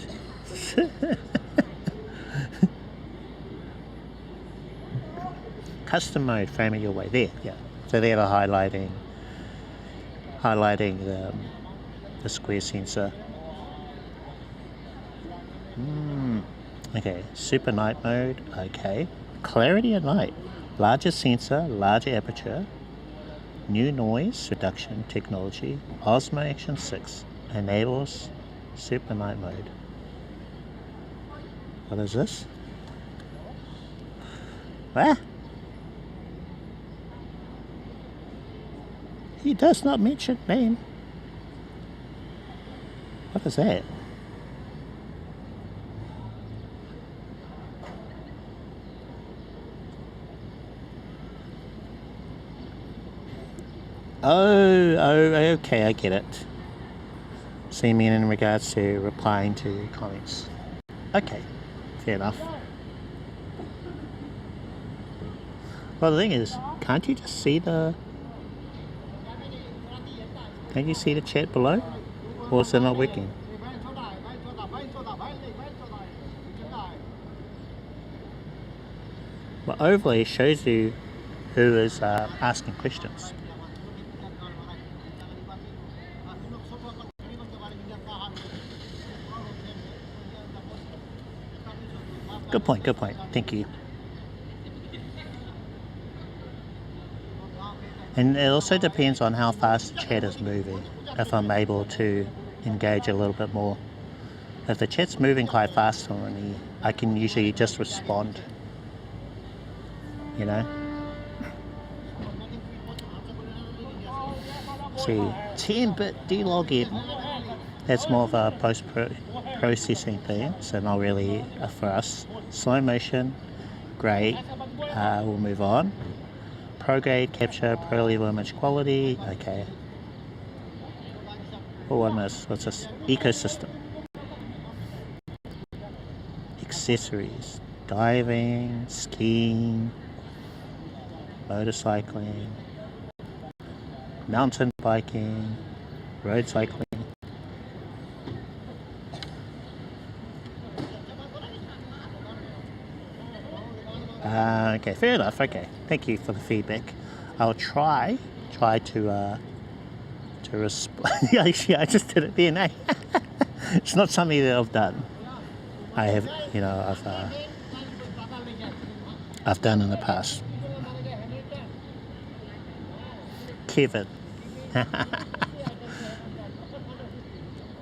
A: Custom mode, framing your way there. Yeah. So they're highlighting the square sensor. Okay, super night mode. Okay, clarity at night. Larger sensor, larger aperture. New noise reduction technology. Osmo Action 6 enables super night mode. What is this? Ah! He does not mention name. What is that? Oh, okay, I get it. So you mean in regards to replying to comments. Okay, fair enough. Well, the thing is, can't you just see the... Can't you see the chat below? Or is it not working? Well, overlay shows you who is asking questions. Good point, good point. Thank you. And it also depends on how fast the chat is moving, if I'm able to engage a little bit more. If the chat's moving quite fast on me, I can usually just respond, you know. See, 10-bit D-login. That's more of a post-processing thing, so not really for us. Slow motion, great. We'll move on. Pro-grade capture, pro-level image quality. Okay. Oh, I missed. What's this? Ecosystem. Accessories. Diving, skiing, motorcycling, mountain biking, road cycling. Okay, fair enough. Okay, thank you for the feedback. I'll try to respond. Actually, I just did it then. It's not something that I've done. I have, you know, I've done in the past. Kevin.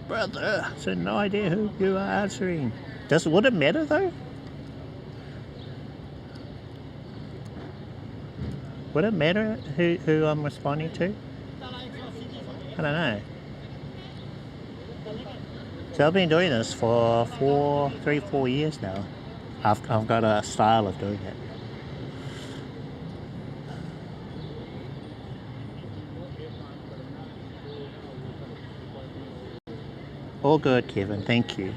A: Brother, so no idea who you are answering. Would it matter though? Would it matter who I'm responding to? I don't know. So I've been doing this for 4 years now. I've got a style of doing it. All good, Kevin. Thank you.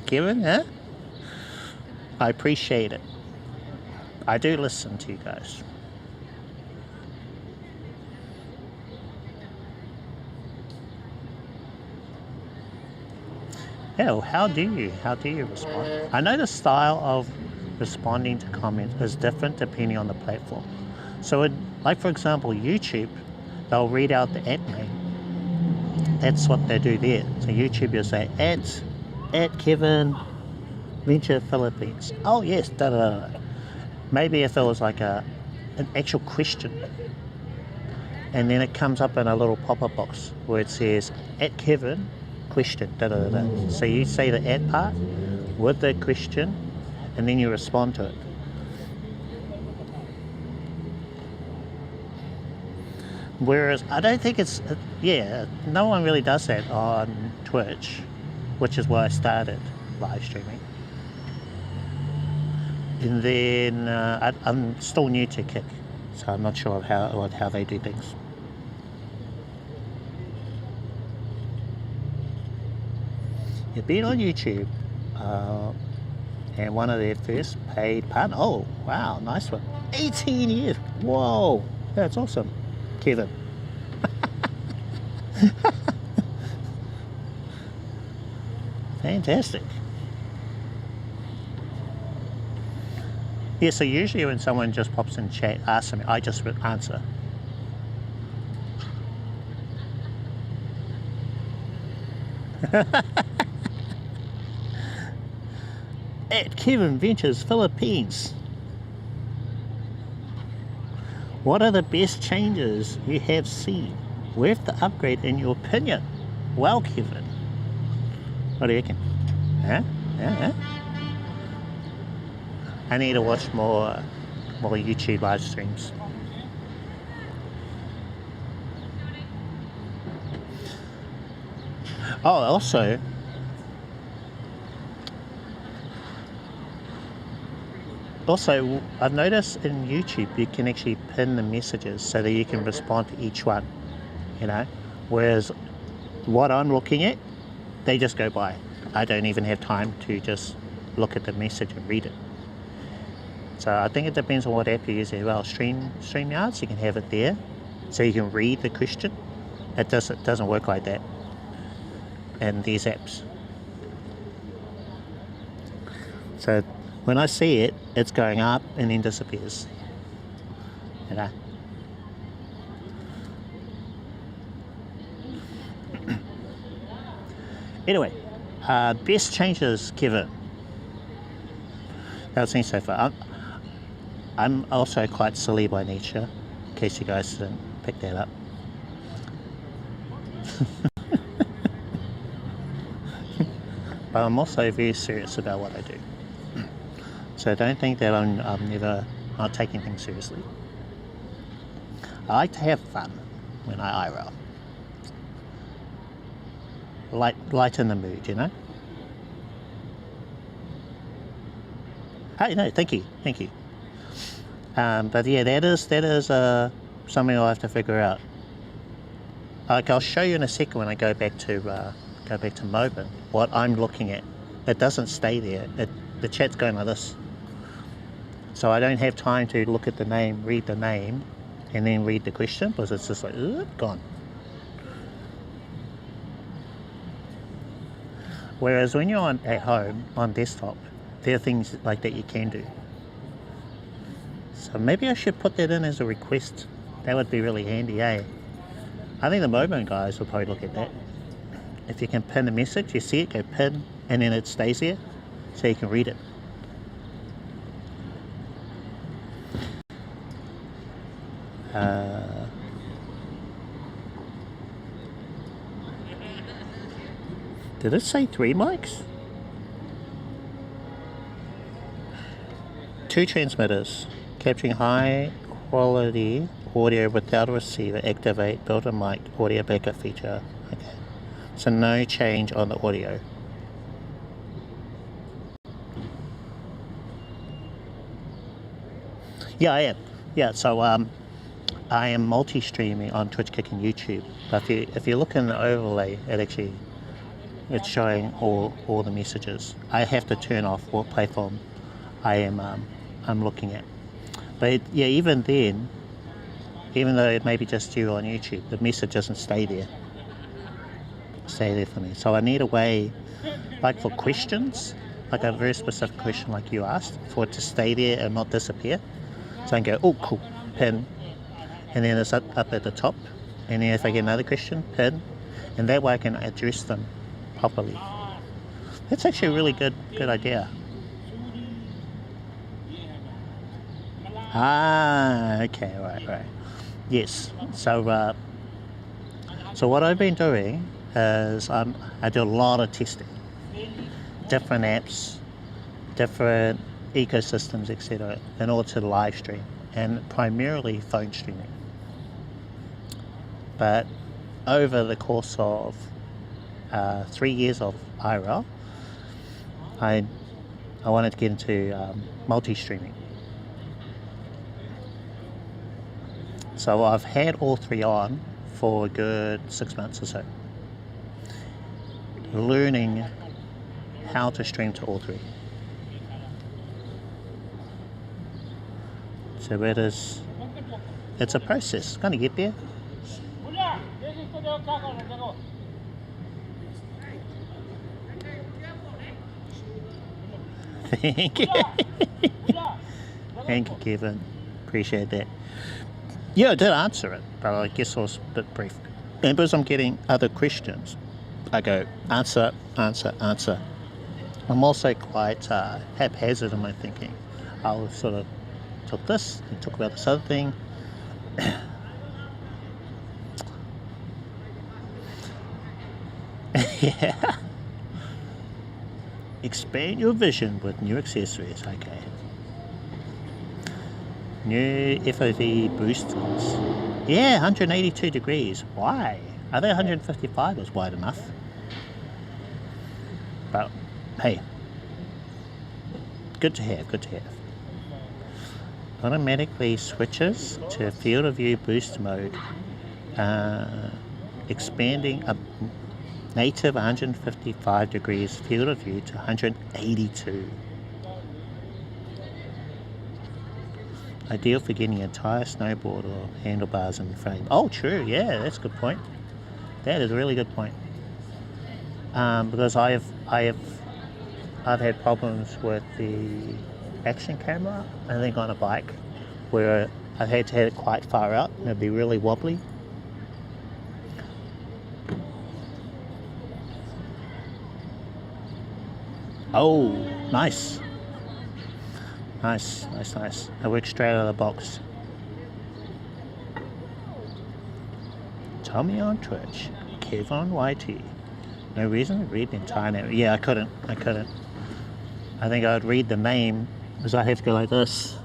A: Kevin, huh? I appreciate it. I do listen to you guys. Yeah, well, how do you respond? I know the style of responding to comments is different depending on the platform. So like for example, YouTube, they'll read out the ad name. That's what they do there. So YouTube will say, at Kevin Venture Philippines. Oh yes, da da da. Maybe if it was like an actual question, and then it comes up in a little pop-up box where it says, at Kevin, question, da da da da. So you say the at part with the question, and then you respond to it. Whereas I don't think it's, yeah, no one really does that on Twitch, which is why I started live streaming. And then I'm still new to Kick, so I'm not sure of how they do things. You've been on YouTube, and one of their first paid partner. Oh, wow, nice one. 18 years. Whoa, that's awesome, Kevin. Fantastic. Yeah, so usually when someone just pops in chat, asks me, I just answer. At Kevin Ventures Philippines. What are the best changes you have seen with the upgrade in your opinion? Well, Kevin, what do you reckon? Huh? I need to watch more YouTube live streams. Oh, also, I've noticed in YouTube you can actually pin the messages so that you can respond to each one, you know, whereas what I'm looking at, they just go by. I don't even have time to just look at the message and read it. So I think it depends on what app you're using as well. StreamYard, so you can have it there, so you can read the question. It doesn't work like that in these apps. So when I see it, it's going up and then disappears. You know. Anyway, best changes, Kevin. That I've seen so far. I'm also quite silly by nature, in case you guys didn't pick that up. But I'm also very serious about what I do. So don't think that I'm never not taking things seriously. I like to have fun when I IRL. Lighten the mood, you know? Hey, no, thank you. But yeah, that is something I'll have to figure out. Like I'll show you in a second when I go back to Moblin what I'm looking at. It doesn't stay there. The chat's going like this. So I don't have time to look at the name, read the name, and then read the question, because it's just like, gone. Whereas when you're at home, on desktop, there are things like that you can do. So maybe I should put that in as a request. That would be really handy, eh? I think the Moblin guys will probably look at that. If you can pin a message, you see it, go pin, and then it stays there, so you can read it. Did it say 3 mics? 2 transmitters, capturing high quality audio without a receiver. Activate built-in mic audio backup feature. Okay, so no change on the audio. Yeah, I am. Yeah, so I am multi-streaming on Twitch, Kick, and YouTube. But if you look in the overlay, it's showing all the messages. I have to turn off what platform I'm looking at. But yeah, even then, even though it may be just you on YouTube, the message doesn't stay there for me. So I need a way, like for questions, like a very specific question like you asked, for it to stay there and not disappear. So I can go, oh cool, pin, and then it's up at the top, and then if I get another question, pin, and that way I can address them properly. That's actually a really good idea. Okay, right. Yes, so what I've been doing is I do a lot of testing, different apps, different ecosystems, etc., in order to live stream, and primarily phone streaming. But over the course of 3 years of IRL, I wanted to get into multi-streaming. So I've had all three on for a good 6 months or so, learning how to stream to all three. So it's a process. It's going to get there. Thank you. Thank you, Kevin. Appreciate that. Yeah, I did answer it, but I guess I was a bit brief. And because I'm getting other questions, I go answer. I'm also quite haphazard in my thinking. I'll sort of talk this and talk about this other thing. Yeah. Expand your vision with new accessories. Okay. New FOV boosters. Yeah, 182 degrees. Why? Are they 155 is wide enough? But hey, good to have. Automatically switches to field of view boost mode, expanding a native 155 degrees field of view to 182. Ideal for getting an entire snowboard or handlebars in frame. Oh, true. Yeah, that's a good point. That is a really good point. Because I've had problems with the action camera, I think on a bike, where I had to have it quite far out and it'd be really wobbly. Oh, nice. Nice. I work straight out of the box. Tommy on Twitch, Kev on YT. No reason to read the entire name. Yeah, I couldn't. I think I would read the name because I have to go like this.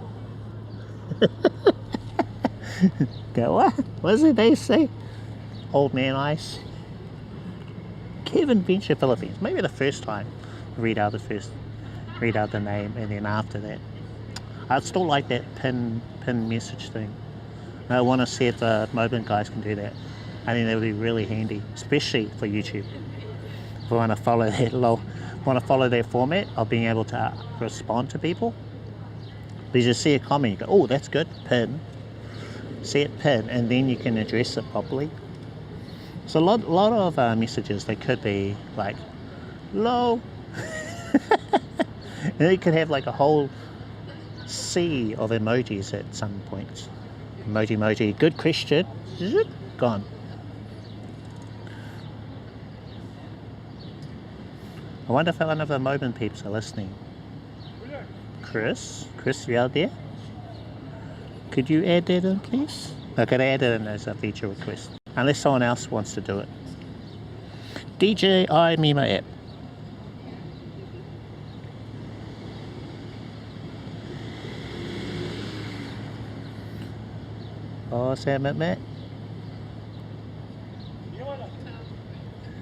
A: Go, what? What does they say? Old Man Ice. Kevin Venture Philippines. Maybe the first time. Read out the name, and then after that. I'd still like that pin message thing. I want to see if the Moblin guys can do that. I think that would be really handy, especially for YouTube. If I want to follow that format of being able to respond to people. Because you see a comment, you go, oh, that's good, pin. See it, pin, and then you can address it properly. So a lot of messages, they could be like, low. And then you could have like a whole sea of emojis at some points. Emoji, good question, gone. I wonder if one of the Moblin peeps are listening. Chris, you out there? Could you add that in, please? I could add it in as a feature request, unless someone else wants to do it. DJi Memo app. Oh, Sam Matt?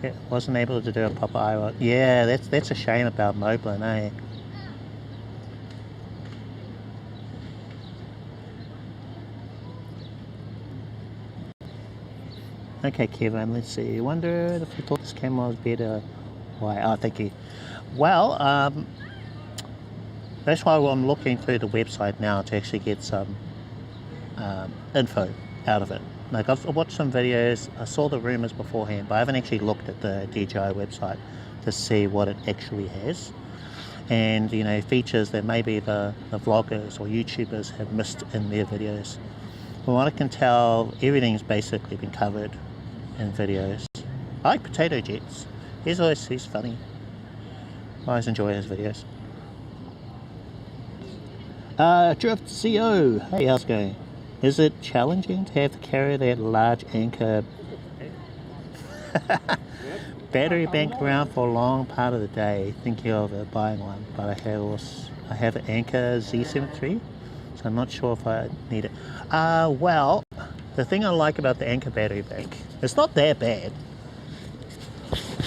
A: Yeah, wasn't able to do a proper IRL. Yeah, that's a shame about Moblin, eh? Okay, Kevin, let's see. Wonder if you thought this camera was better. Why? Oh, thank you. Well, that's why I'm looking through the website now to actually get some info out of it. Like I've watched some videos, I saw the rumors beforehand, but I haven't actually looked at the DJi website to see what it actually has. And you know, features that maybe the vloggers or YouTubers have missed in their videos. From what I can tell, everything's basically been covered in videos. I like Potato Jets. He's funny. I always enjoy his videos. Drift CO. Hey, how's it going? Is it challenging to have to carry that large Anker battery bank around for a long part of the day? Thinking of buying one, but I have an Anker Z73, so I'm not sure if I need it. Well, the thing I like about the Anker battery bank, it's not that bad.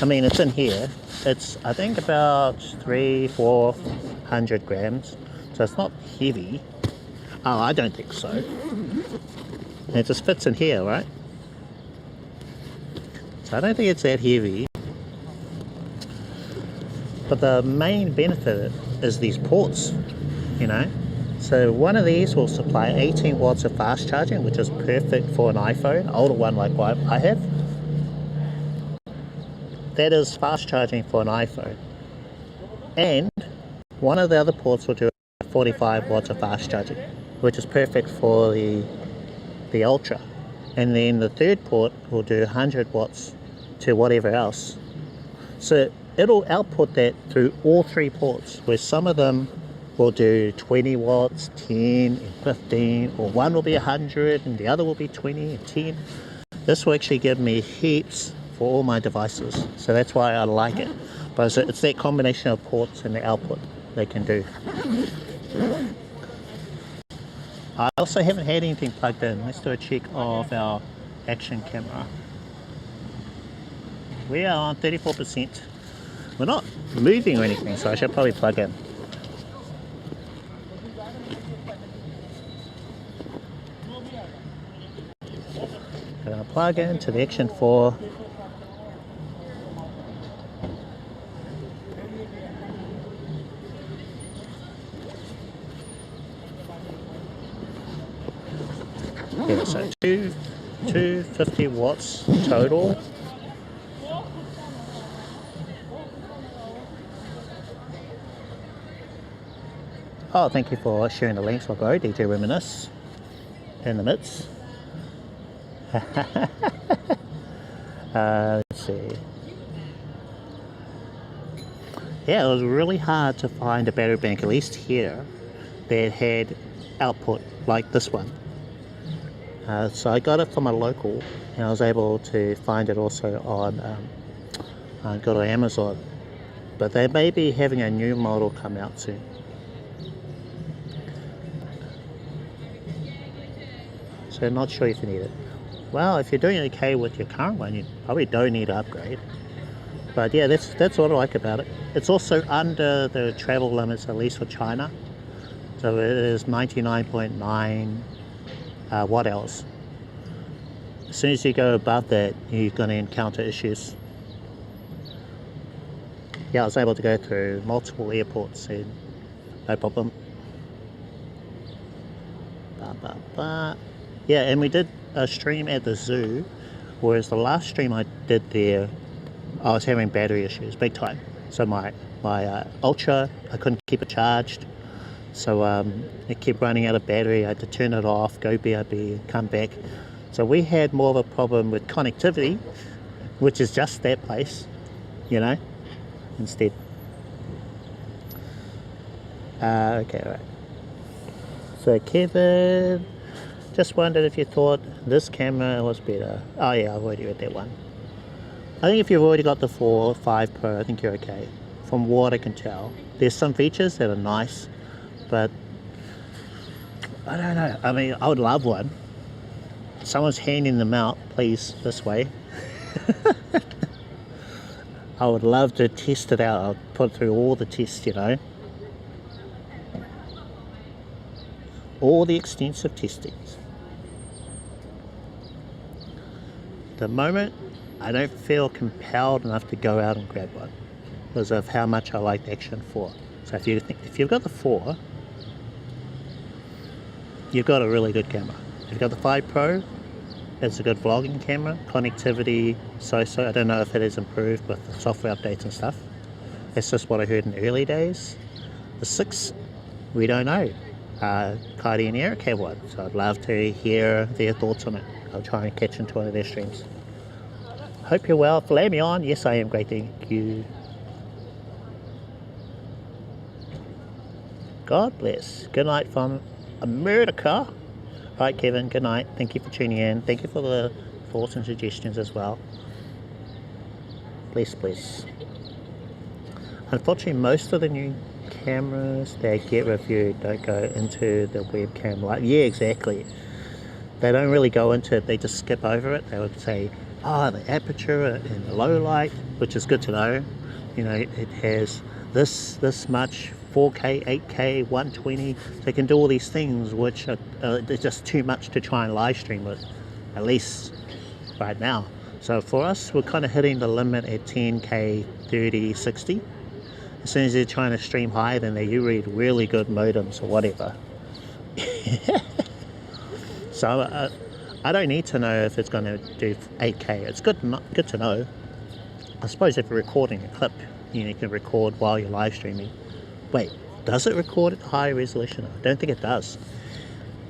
A: I mean, it's in here. It's I think about 300-400 grams, so it's not heavy. Oh, I don't think so. It just fits in here, right? So I don't think it's that heavy. But the main benefit is these ports, you know. So one of these will supply 18 watts of fast charging, which is perfect for an iPhone, older one like what I have. That is fast charging for an iPhone. And one of the other ports will do 45 watts of fast charging, which is perfect for the Ultra. And then the third port will do 100 watts to whatever else. So it'll output that through all three ports, where some of them will do 20 watts, 10 and 15, or one will be 100 and the other will be 20 and 10. This will actually give me heaps for all my devices, so that's why I like it. But it's that combination of ports and the output they can do. I also haven't had anything plugged in. Let's do a check of our action camera. We are on 34%. We're not moving or anything, so I should probably plug in. I'm going to plug into the Action 4. Yeah, so 250 watts total. Oh, thank you for sharing the links. I'll go DJ Reminisce in the midst. Let's see. Yeah, it was really hard to find a battery bank, at least here, that had output like this one. So I got it from a local, and I was able to find it also on go to Amazon. But they may be having a new model come out soon. So not sure if you need it. Well, if you're doing okay with your current one, you probably don't need to upgrade. But yeah, that's what I like about it. It's also under the travel limits, at least for China. So it is 99.9 watt hours. As soon as you go above that, you're going to encounter issues. Yeah, I was able to go through multiple airports and no problem. Yeah, and we did a stream at the zoo, whereas the last stream I did there, I was having battery issues big time. So my Ultra, I couldn't keep it charged, so it kept running out of battery. I had to turn it off, go BRB, come back. So we had more of a problem with connectivity, which is just that place, you know, instead. Okay, all right. So Kevin, just wondered if you thought this camera was better. Oh yeah, I've already read that one. I think if you've already got the 4 or 5 Pro, I think you're okay. From what I can tell. There's some features that are nice, but I don't know. I mean, I would love one. Someone's handing them out, please, this way. I would love to test it out. I'll put through all the tests, you know. All the extensive testings. the moment, I don't feel compelled enough to go out and grab one because of how much I like the Action 4. So if you've got the 4, you've got a really good camera. If you've got the 5 Pro, it's a good vlogging camera. Connectivity, so-so. I don't know if it is improved with the software updates and stuff. That's just what I heard in the early days. The 6, we don't know. Kylie and Eric have one, so I'd love to hear their thoughts on it. I'll try and catch into one of their streams. Hope you're well. Filet me on. Yes, I am great. Thank you. God bless. Good night from America. Right, Kevin. Good night. Thank you for tuning in. Thank you for the thoughts and suggestions as well. Bless, bless. Unfortunately, most of the new cameras that get reviewed don't go into the webcam light. Yeah, exactly. They don't really go into it. They just skip over it. They would say, oh, the aperture in the low light, which is good to know. You know, it has this much 4K, 8K, 120. They can do all these things which are they're just too much to try and live stream with, at least right now. So for us, we're kind of hitting the limit at 10K, 30, 60. As soon as they're trying to stream higher than that, you read really good modems or whatever. So I don't need to know if it's going to do 8K. It's good to know. I suppose if you're recording a clip, you can record while you're live streaming. Wait, does it record at high resolution? I don't think it does.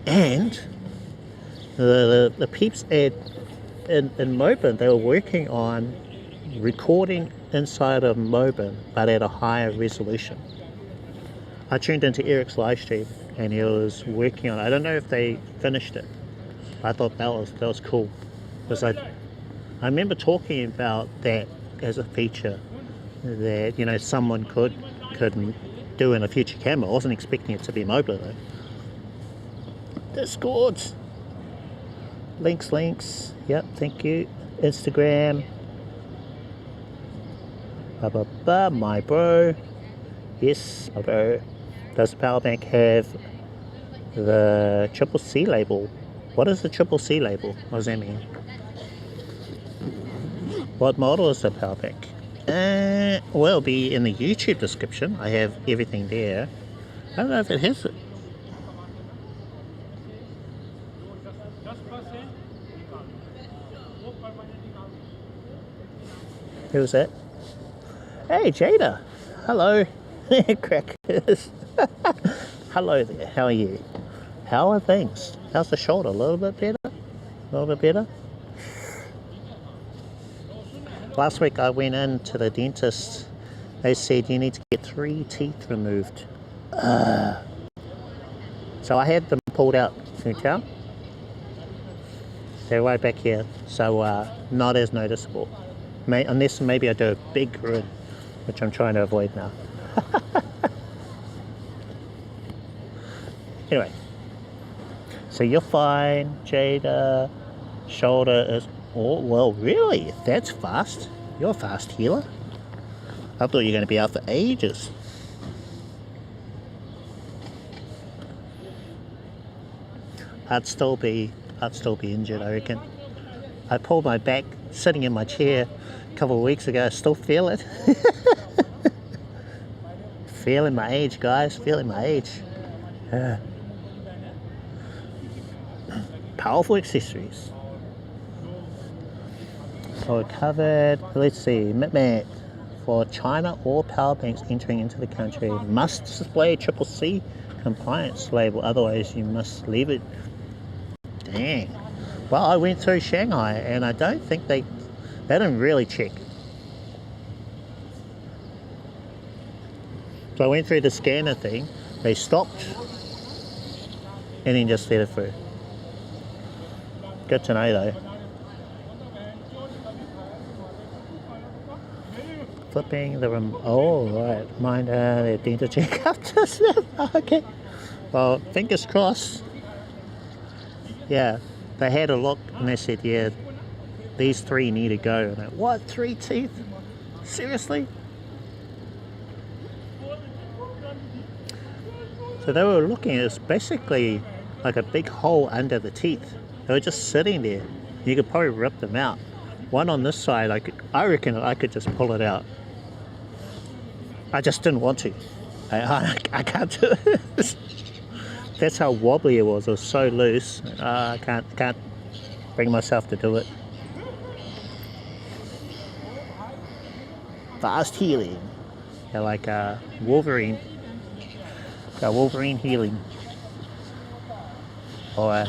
A: And the peeps in Moblin, they were working on recording inside of Moblin, but at a higher resolution. I tuned into Eric's live stream, and he was working on it. I don't know if they finished it. I thought that was cool, because I remember talking about that as a feature that, you know, someone could do in a future camera. I wasn't expecting it to be Moblin though. Discord links. Yep, thank you. Instagram. My bro. Yes, my bro. Does the power bank have the CCC label? What is the CCC label? What does that mean? What model is the power bank? Well, it'll be in the YouTube description. I have everything there. I don't know if it has it. Who's that? Hey, Jada. Hello. Crackers. Hello there. How are you? How are things? How's the shoulder? A little bit better? A little bit better? Last week I went in to the dentist. They said you need to get 3 teeth removed. So I had them pulled out. Can you tell? They're right back here. So not as noticeable. Unless maybe I do a big grin, which I'm trying to avoid now. Anyway. So you're fine, Jada. Shoulder is... Oh, well, really? That's fast. You're a fast healer. I thought you were going to be out for ages. I'd still be injured, I reckon. I pulled my back sitting in my chair a couple of weeks ago. I still feel it. Feeling my age, guys. Feeling my age. Powerful accessories. So we're covered. Let's see. Mitmat. For China, all power banks entering into the country must display CCC compliance label. Otherwise, you must leave it. Dang. Well, I went through Shanghai, and I don't think they didn't really check. So I went through the scanner thing. They stopped, and then just let it through. Good to know, though. Flipping the room. Oh, right. Mind the dental checkup. Okay. Well, fingers crossed. Yeah. They had a look and they said, yeah, these 3 need to go. And I, what? 3 teeth? Seriously? So they were looking, it's basically like a big hole under the teeth. They were just sitting there. You could probably rip them out. One on this side, I reckon I could just pull it out. I just didn't want to. I can't do it. That's how wobbly it was. It was so loose. I can't bring myself to do it. Fast healing. They're like Wolverine. Wolverine healing. Or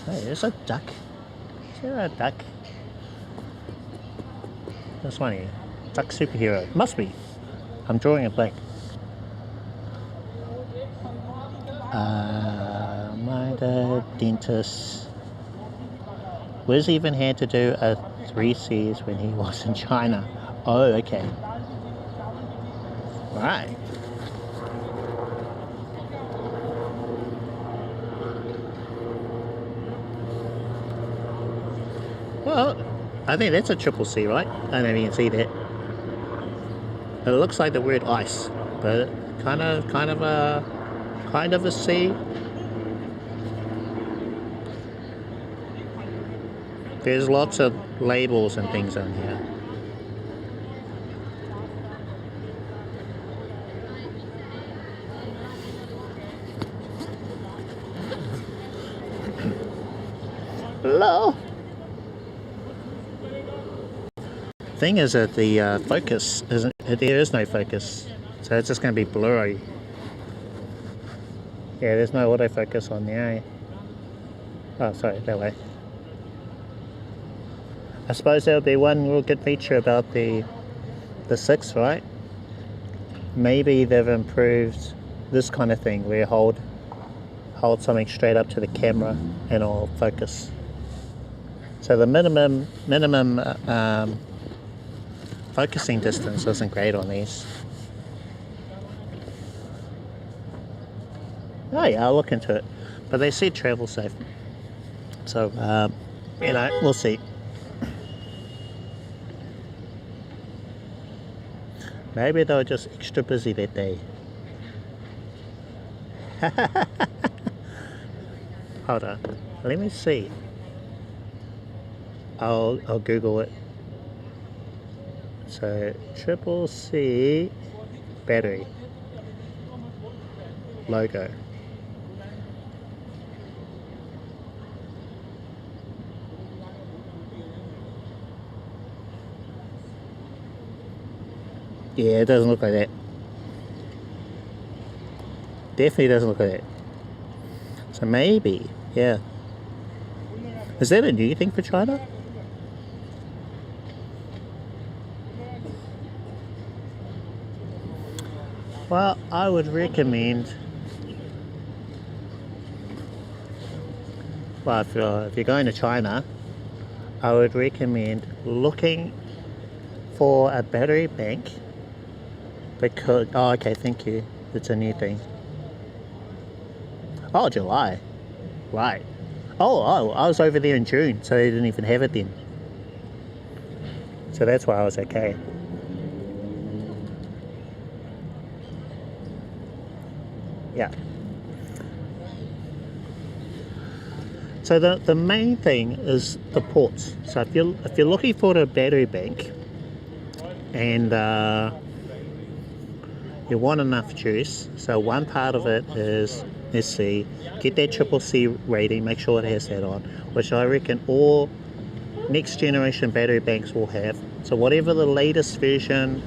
A: hey, there's a duck. Is there a duck? There's one here. Duck superhero. Must be. I'm drawing a blank. My dentist. Wiz even had to do a 3Cs when he was in China. Oh, okay. Right. Well, I think that's a triple C, right? I don't know if you can see that. It looks like the word ice, but kind of a C. There's lots of labels and things on here. Hello. Thing is that the focus isn't. There is no focus, so it's just going to be blurry. Yeah, there's no autofocus on there. Oh, sorry, that way. I suppose there would be one real good feature about the 6, right? Maybe they've improved this kind of thing where you hold something straight up to the camera and it'll focus. So the minimum focusing distance isn't great on these. Oh yeah, I'll look into it. But they said travel safe. So, you know, we'll see. Maybe they were just extra busy that day. Hold on, let me see. I'll Google it. So triple C battery logo. Yeah, it doesn't look like that. Definitely doesn't look like that. So maybe, yeah. Is that a new thing for China? Well, I would recommend, well, if you're going to China, I would recommend looking for a battery bank because, oh, okay, thank you. It's a new thing. Oh, July. Right. Oh, I was over there in June, so they didn't even have it then. So that's why I was okay. Yeah. So the main thing is the ports. So if you're looking for a battery bank and you want enough juice, so one part of it is, let's see, get that triple C rating, make sure it has that on, which I reckon all next generation battery banks will have. So whatever the latest version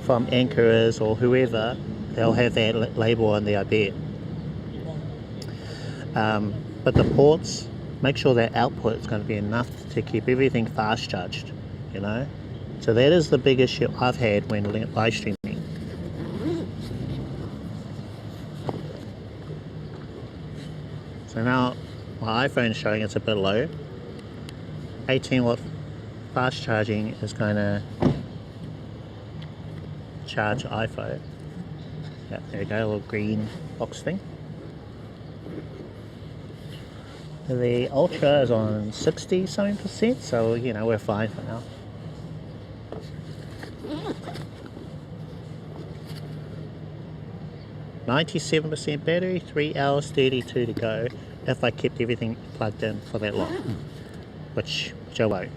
A: from Anker is or whoever, they'll have that label on there, I bet. But the ports, make sure that output is going to be enough to keep everything fast charged, you know. So that is the big issue I've had when live streaming. So now my iPhone is showing it's a bit low. 18 watt fast charging is going to charge iPhone. Yeah, there we go, a little green box thing. The Ultra is on 60-something%, so you know we're fine for now. %, battery, 3 hours 32 to go if I kept everything plugged in for that long, which I won't.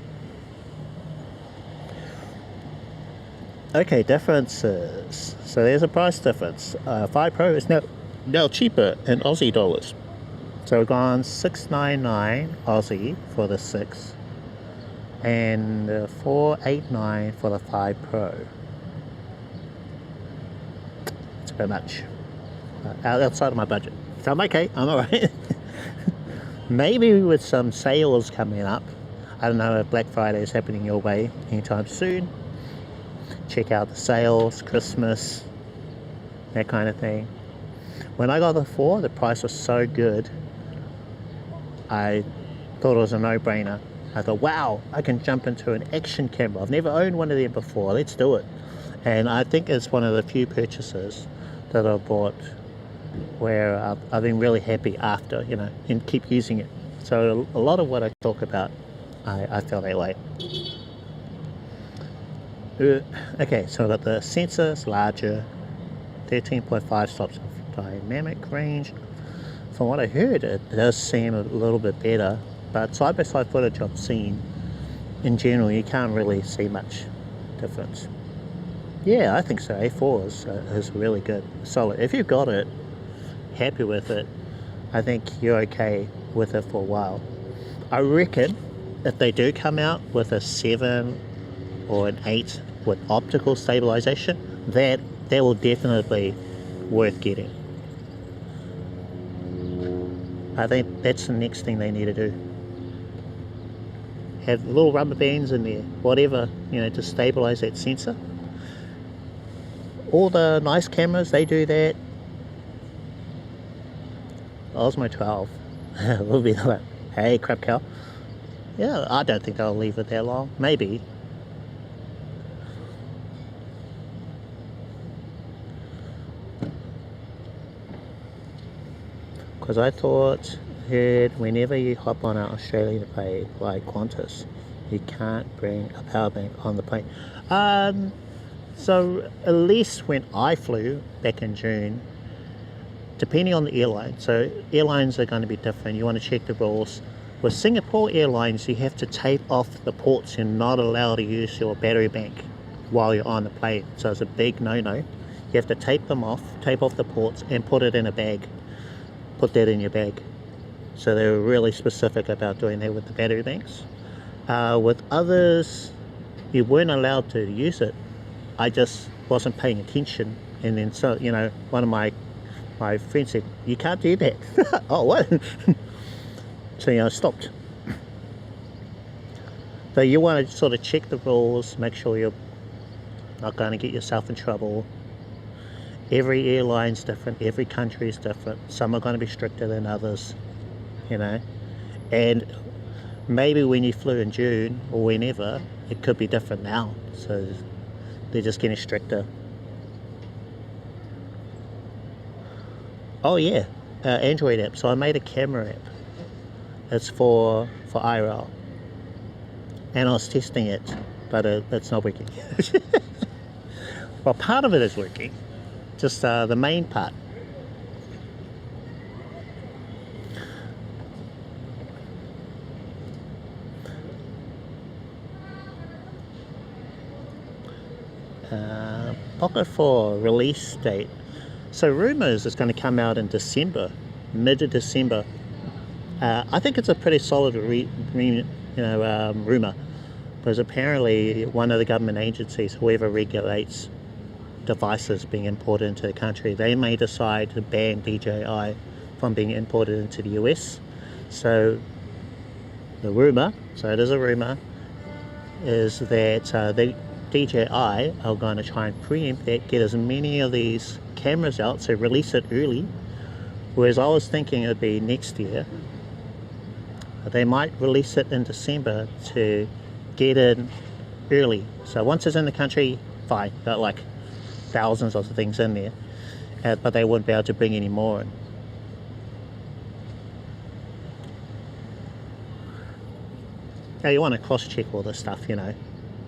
A: Okay, differences. So there's a price difference. 5 Pro is now cheaper in Aussie dollars. So we've gone 699 Aussie for the 6 and 489 for the 5 Pro. It's a bit much. Outside of my budget. So I'm okay, I'm alright. Maybe with some sales coming up. I don't know if Black Friday is happening your way anytime soon. Check out the sales, Christmas, that kind of thing. When I got the 4, the price was so good, I thought it was a no-brainer. I thought, wow, I can jump into an action camera. I've never owned one of them before, let's do it. And I think it's one of the few purchases that I bought where I've been really happy after, you know, and keep using it. So a lot of what I talk about, I feel that way. Okay, so I've got the sensors larger, 13.5 stops of dynamic range. From what I heard, it does seem a little bit better, but side-by-side footage I've seen, in general, you can't really see much difference. Yeah, I think so. A4 is really good, solid. If you've got it, happy with it, I think you're okay with it for a while. I reckon if they do come out with a 7 or an 8 with optical stabilization, that will definitely worth getting. I think that's the next thing they need to do. Have little rubber bands in there, whatever, you know, to stabilize that sensor. All the nice cameras, they do that. Osmo 12 will be like, hey, crap cow. Yeah, I don't think they'll leave it that long. Maybe. Because I heard whenever you hop on an Australian plane like Qantas, you can't bring a power bank on the plane. So at least when I flew back in June, depending on the airline, so airlines are going to be different. You want to check the rules. With Singapore Airlines, you have to tape off the ports. You're not allowed to use your battery bank while you're on the plane. So it's a big no-no. You have to tape off the ports and put it in a bag. Put that in your bag. So they were really specific about doing that with the battery banks. With others, you weren't allowed to use it. I just wasn't paying attention, and then so, you know, one of my friends said, you can't do that. Oh, what? So, you know, I stopped. So you want to sort of check the rules, make sure you're not going to get yourself in trouble. Every airline's different, every country is different. Some are going to be stricter than others, you know. And maybe when you flew in June or whenever, it could be different now. So they're just getting stricter. Oh yeah, Android app. So I made a camera app. It's for IRL. And I was testing it, but it's not working. Well, part of it is working. Just the main part. Pocket 4 release date. So rumors it's going to come out in December, mid of December. I think it's a pretty solid rumor, because apparently one of the government agencies, whoever regulates devices being imported into the country, they may decide to ban DJi from being imported into the US. So the rumor, so it is a rumor, is that the DJi are going to try and preempt that, get as many of these cameras out, so release it early. Whereas I was thinking it would be next year. They might release it in December to get in early. So once it's in the country, fine, got like thousands of things in there, but they wouldn't be able to bring any more in. Now you want to cross-check all this stuff, you know.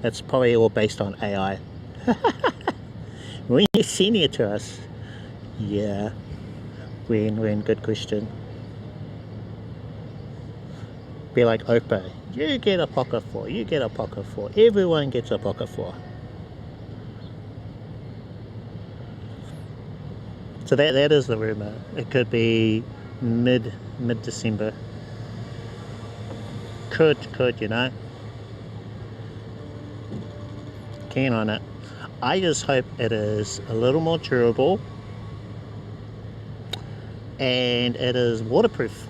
A: It's probably all based on AI. When you're sending it to us, yeah, when, good question. Be like Oprah, you get a Pocket 4, you get a Pocket 4, everyone gets a Pocket 4. So that is the rumor. It could be mid December. Could, you know. Keen on it. I just hope it is a little more durable and it is waterproof.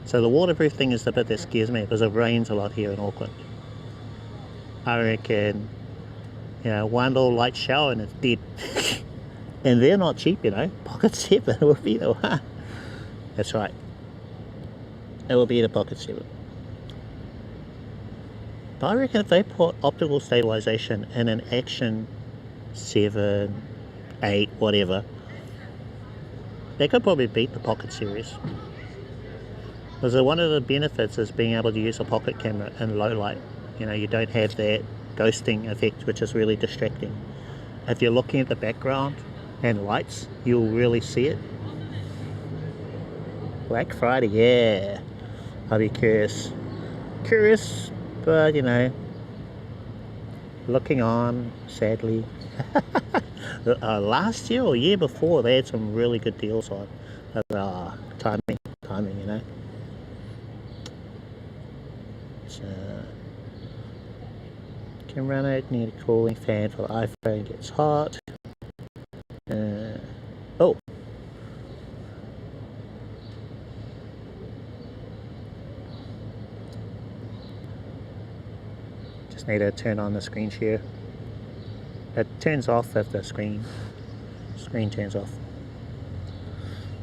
A: So the waterproof thing is the bit that scares me because it rains a lot here in Auckland. I reckon, you know, one little light shower and it's dead. And they're not cheap, you know. Pocket 7 will be the one. That's right. It will be the Pocket 7. But I reckon if they put optical stabilization in an Action 7, 8, whatever, they could probably beat the Pocket series. Because one of the benefits is being able to use a pocket camera in low light. You know, you don't have that ghosting effect, which is really distracting. If you're looking at the background and lights, you'll really see it. Black Friday, yeah. I'll be curious. But you know, looking on, sadly. Last year or year before, they had some really good deals on. Timing, you know. So, can run it, need a cooling fan for the iPhone, gets hot. Oh! Just need to turn on the screen share. It turns off if the screen turns off.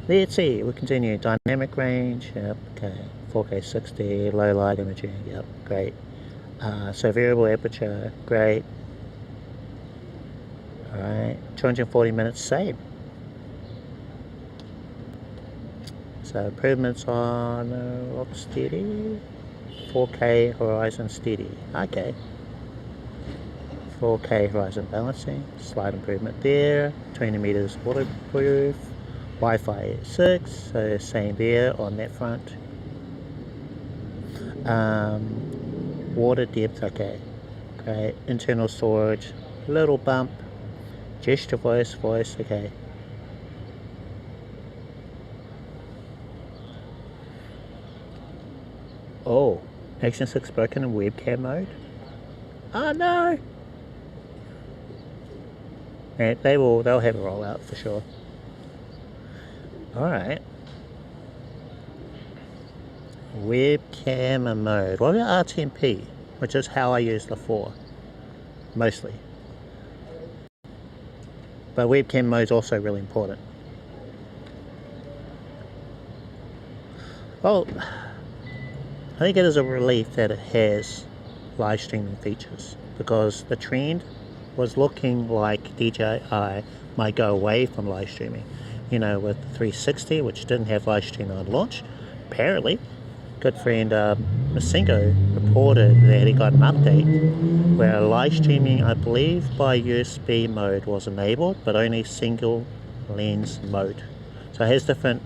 A: Let's see, we'll continue. Dynamic range, yep, okay. 4K 60, low light imaging, yep, great. So variable aperture, great. Alright, 240 minutes saved. So improvements on Rocksteady, 4K Horizon Steady, okay. 4K HorizonBalancing, slight improvement there, 20 meters waterproof, Wi-Fi 6, so same there on that front. Water depth, okay, great. Internal storage, little bump, gesture voice, okay. Oh, Action 6 broken in webcam mode. Oh no! And they'll have a rollout for sure. Alright. Webcam mode. What about RTMP? Which is how I use the 4. Mostly. But webcam mode is also really important. Well, I think it is a relief that it has live streaming features, because the trend was looking like DJi might go away from live streaming. You know, with the 360, which didn't have live streaming on launch. Apparently, good friend Masingo reported that he got an update where live streaming, I believe by USB mode, was enabled, but only single lens mode. So it has different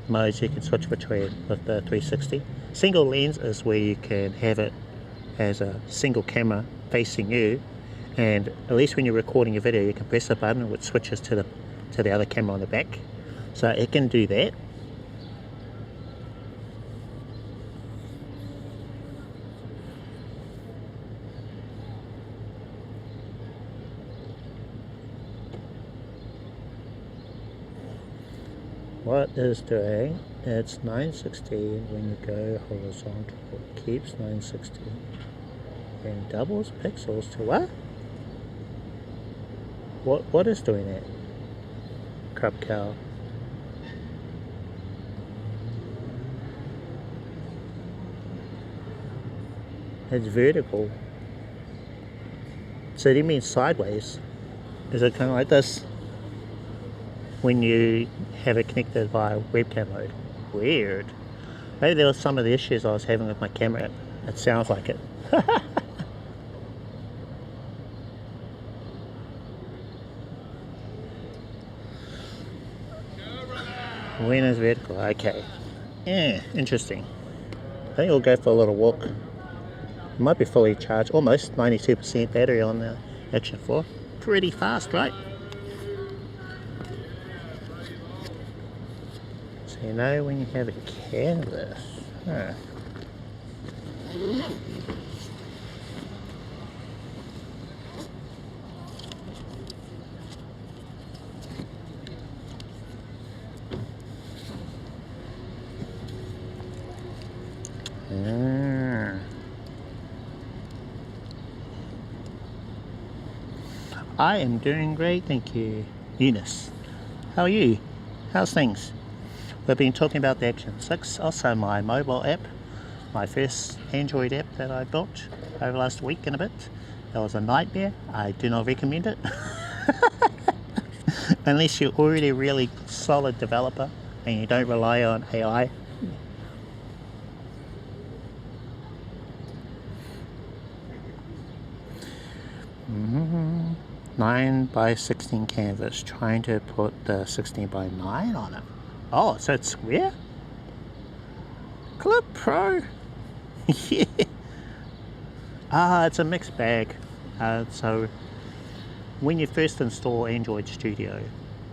A: modes you can switch between with the 360. Single lens is where you can have it as a single camera facing you, and at least when you're recording your video, you can press a button which switches to the other camera on the back. So it can do that. What is doing, it's 960 when you go horizontal, it keeps 960 and doubles pixels to what? What is doing that? Crab cow. It's vertical. So do you mean sideways? Is it kind of like this when you have it connected via webcam mode? Weird. Maybe there was some of the issues I was having with my camera app. It sounds like it. When is vertical? Okay. Yeah, interesting. I think we'll go for a little walk. It might be fully charged, almost 92% battery on the Action 4. Pretty fast, right? You know when you have a canvas. Huh. I am doing great, thank you. Eunice, how are you? How's things? We've been talking about the Action 6, also my mobile app, my first Android app that I built over the last week and a bit. That was a nightmare. I do not recommend it. Unless you're already a really solid developer and you don't rely on AI. 9x16 canvas, trying to put the 16x9 on it. Oh, so it's square? Clip Pro. Yeah. It's a mixed bag. So when you first install Android Studio,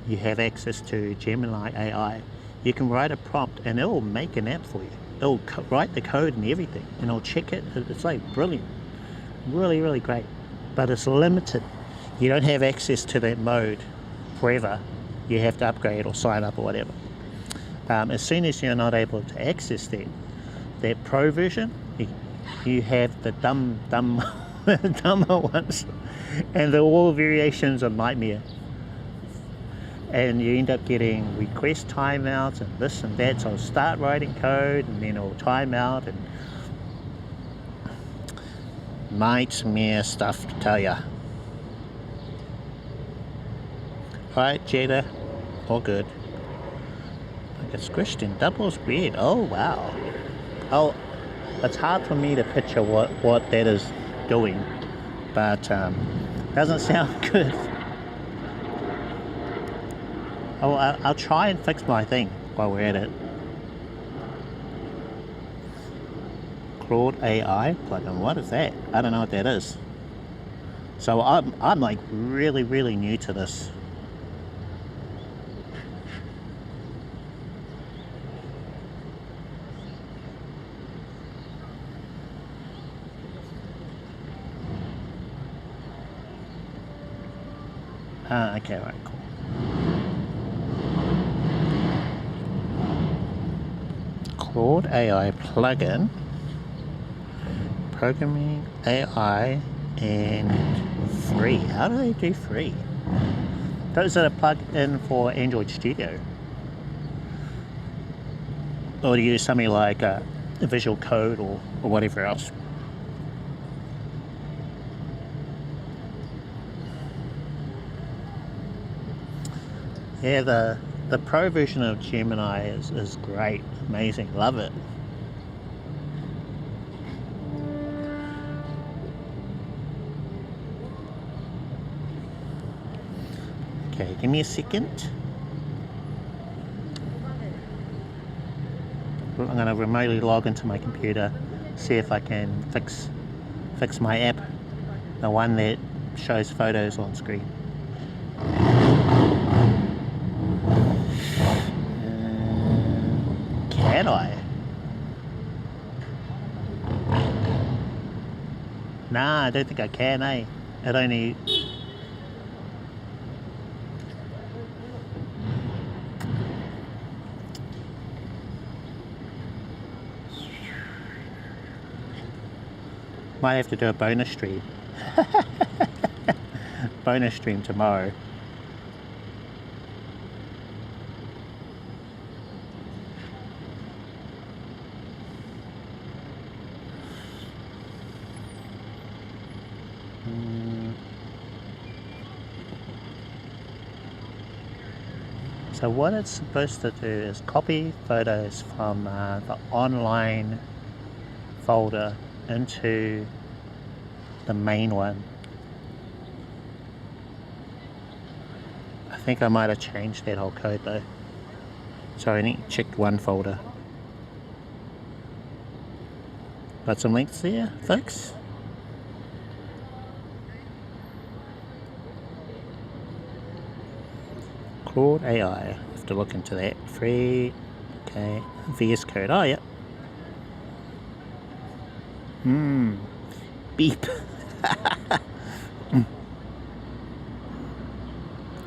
A: you have access to Gemini AI. You can write a prompt and it'll make an app for you. It'll write the code and everything, and it'll check it. It's like brilliant, really, really great. But it's limited. You don't have access to that mode forever. You have to upgrade or sign up or whatever. As soon as you're not able to access that pro version, you have the dumber ones, and they're all variations of nightmare. And you end up getting request timeouts and this and that. So I'll start writing code and then it'll time out, and nightmare stuff to tell ya. Alright, Jada, all good. I get squished in doubles, weird. Oh wow. Oh, it's hard for me to picture what that is doing, but doesn't sound good. Oh, I'll try and fix my thing while we're at it. Claude AI plugin, what is that? I don't know what that is. So I'm like really new to this. Okay, right, cool. Claude AI plugin, programming AI, and free. How do they do free? Those are a plug-in for Android Studio. Or to use something like Visual Code or whatever else. Yeah, the pro version of Gemini is great, amazing, love it. Okay, give me a second. I'm going to remotely log into my computer, see if I can fix my app, the one that shows photos on screen. Can I? Nah, I don't think I can, eh? It only... Might have to do a bonus stream. Bonus stream tomorrow. So what it's supposed to do is copy photos from the online folder into the main one. I think I might have changed that whole code though. So I only checked one folder. Got some links there, folks. Claude AI, have to look into that. Free Okay, VS Code. Oh, yeah. Beep.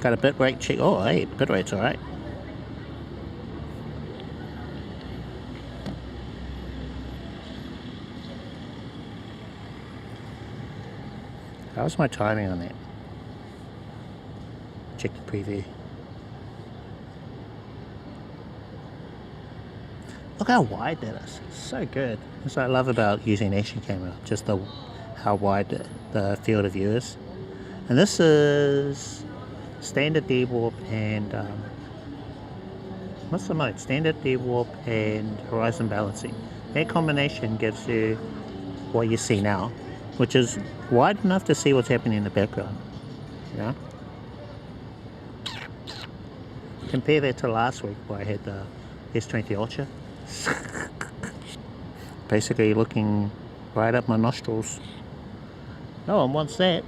A: Got a bitrate check. Oh, hey, bitrate's alright. How's my timing on that? Check the preview. Look how wide that is. So good. That's what I love about using Action Camera. Just how wide the field of view is. And this is standard Dewarp and what's the mode? Standard Dewarp and HorizonBalancing. That combination gives you what you see now, which is wide enough to see what's happening in the background. Yeah. Compare that to last week where I had the S20 Ultra. Basically looking right up my nostrils. No one wants that.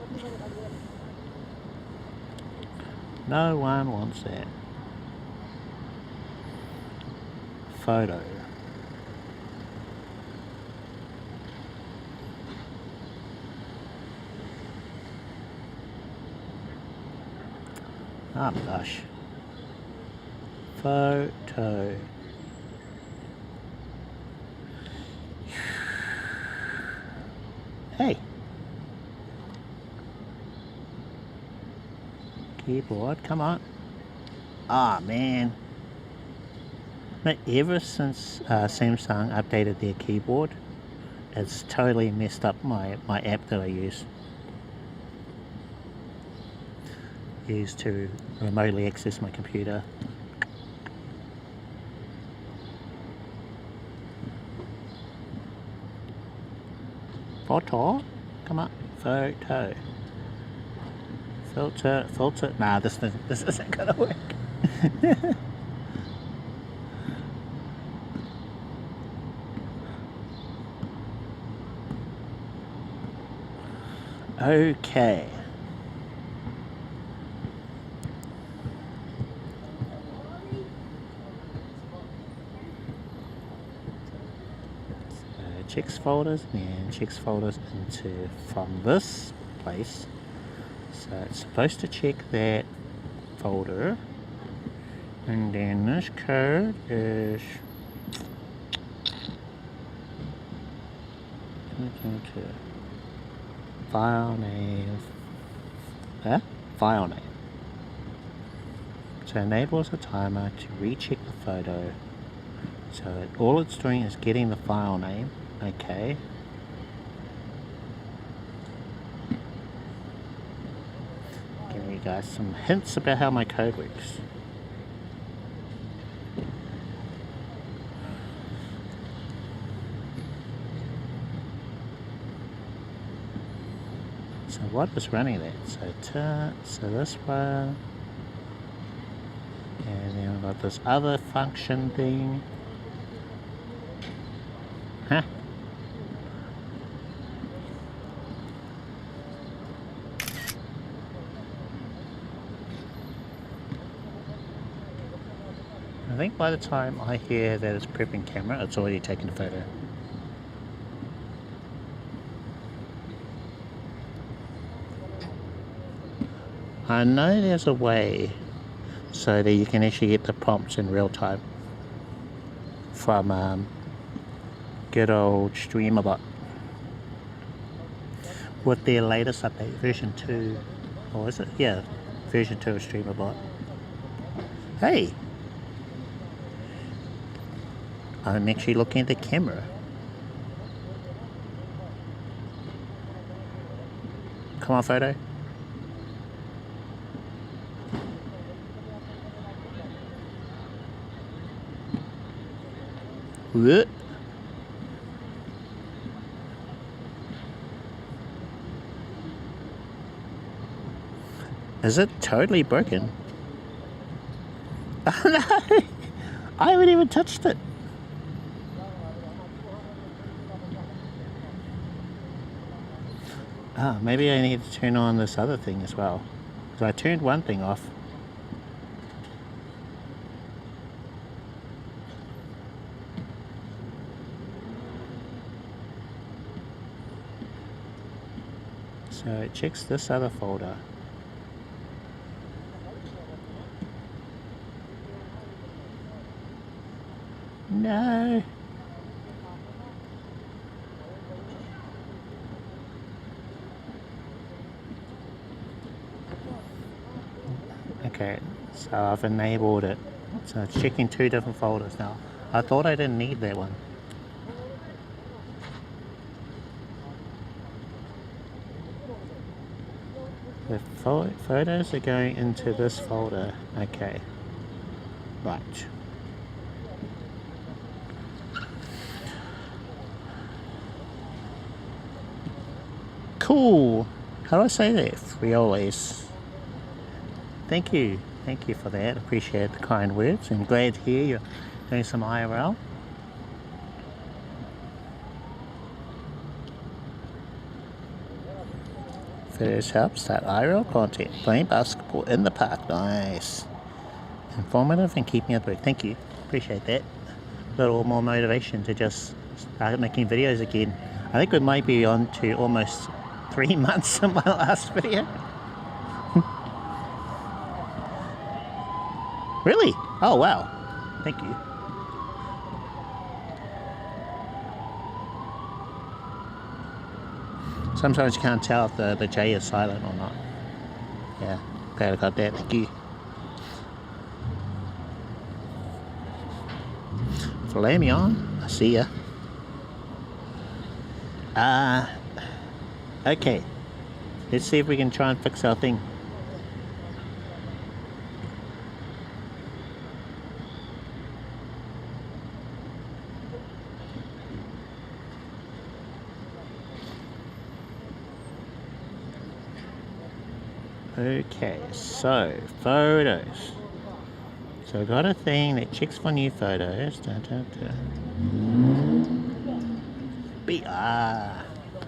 A: No one wants that. Photo. Ah, gosh. Photo. Hey. Keyboard, come on. Ah, man. But ever since Samsung updated their keyboard, it's totally messed up my app that I use to remotely access my computer. Photo? Come on. Photo. Filter. Nah, this isn't gonna work. Okay. Checks folders and checks folders into from this place. So it's supposed to check that folder, and then this code is file name. File name. So it enables a timer to recheck the photo. So all it's doing is getting the file name. Okay. Giving you guys some hints about how my code works. So what was running that? So this one, and then we've got this other function thing. Huh? I think by the time I hear that it's prepping camera, it's already taken a photo. I know there's a way so that you can actually get the prompts in real time from good old StreamerBot with their latest update, version 2, or is it? Yeah, version 2 of StreamerBot. Hey! I'm actually looking at the camera. Come on, photo. What? Is it totally broken? Oh no! I haven't even touched it. Ah, maybe I need to turn on this other thing as well. So I turned one thing off. So it checks this other folder. No. Okay, so I've enabled it. So it's checking two different folders now. I thought I didn't need that one. The photos are going into this folder. Okay. Right. Cool. How do I say that? Frioles. Thank you for that. Appreciate the kind words. I'm glad to hear you're doing some IRL. First help, start IRL content. Playing basketball in the park. Nice. Informative and keep me up. Thank you. Appreciate that. A little more motivation to just start making videos again. I think we might be on to almost 3 months since my last video. Really? Oh wow. Thank you. Sometimes you can't tell if the J is silent or not. Yeah, glad I got that. Thank you. Fillet me on. I see ya. Okay. Let's see if we can try and fix our thing. Okay, so photos. So I got a thing that checks for new photos.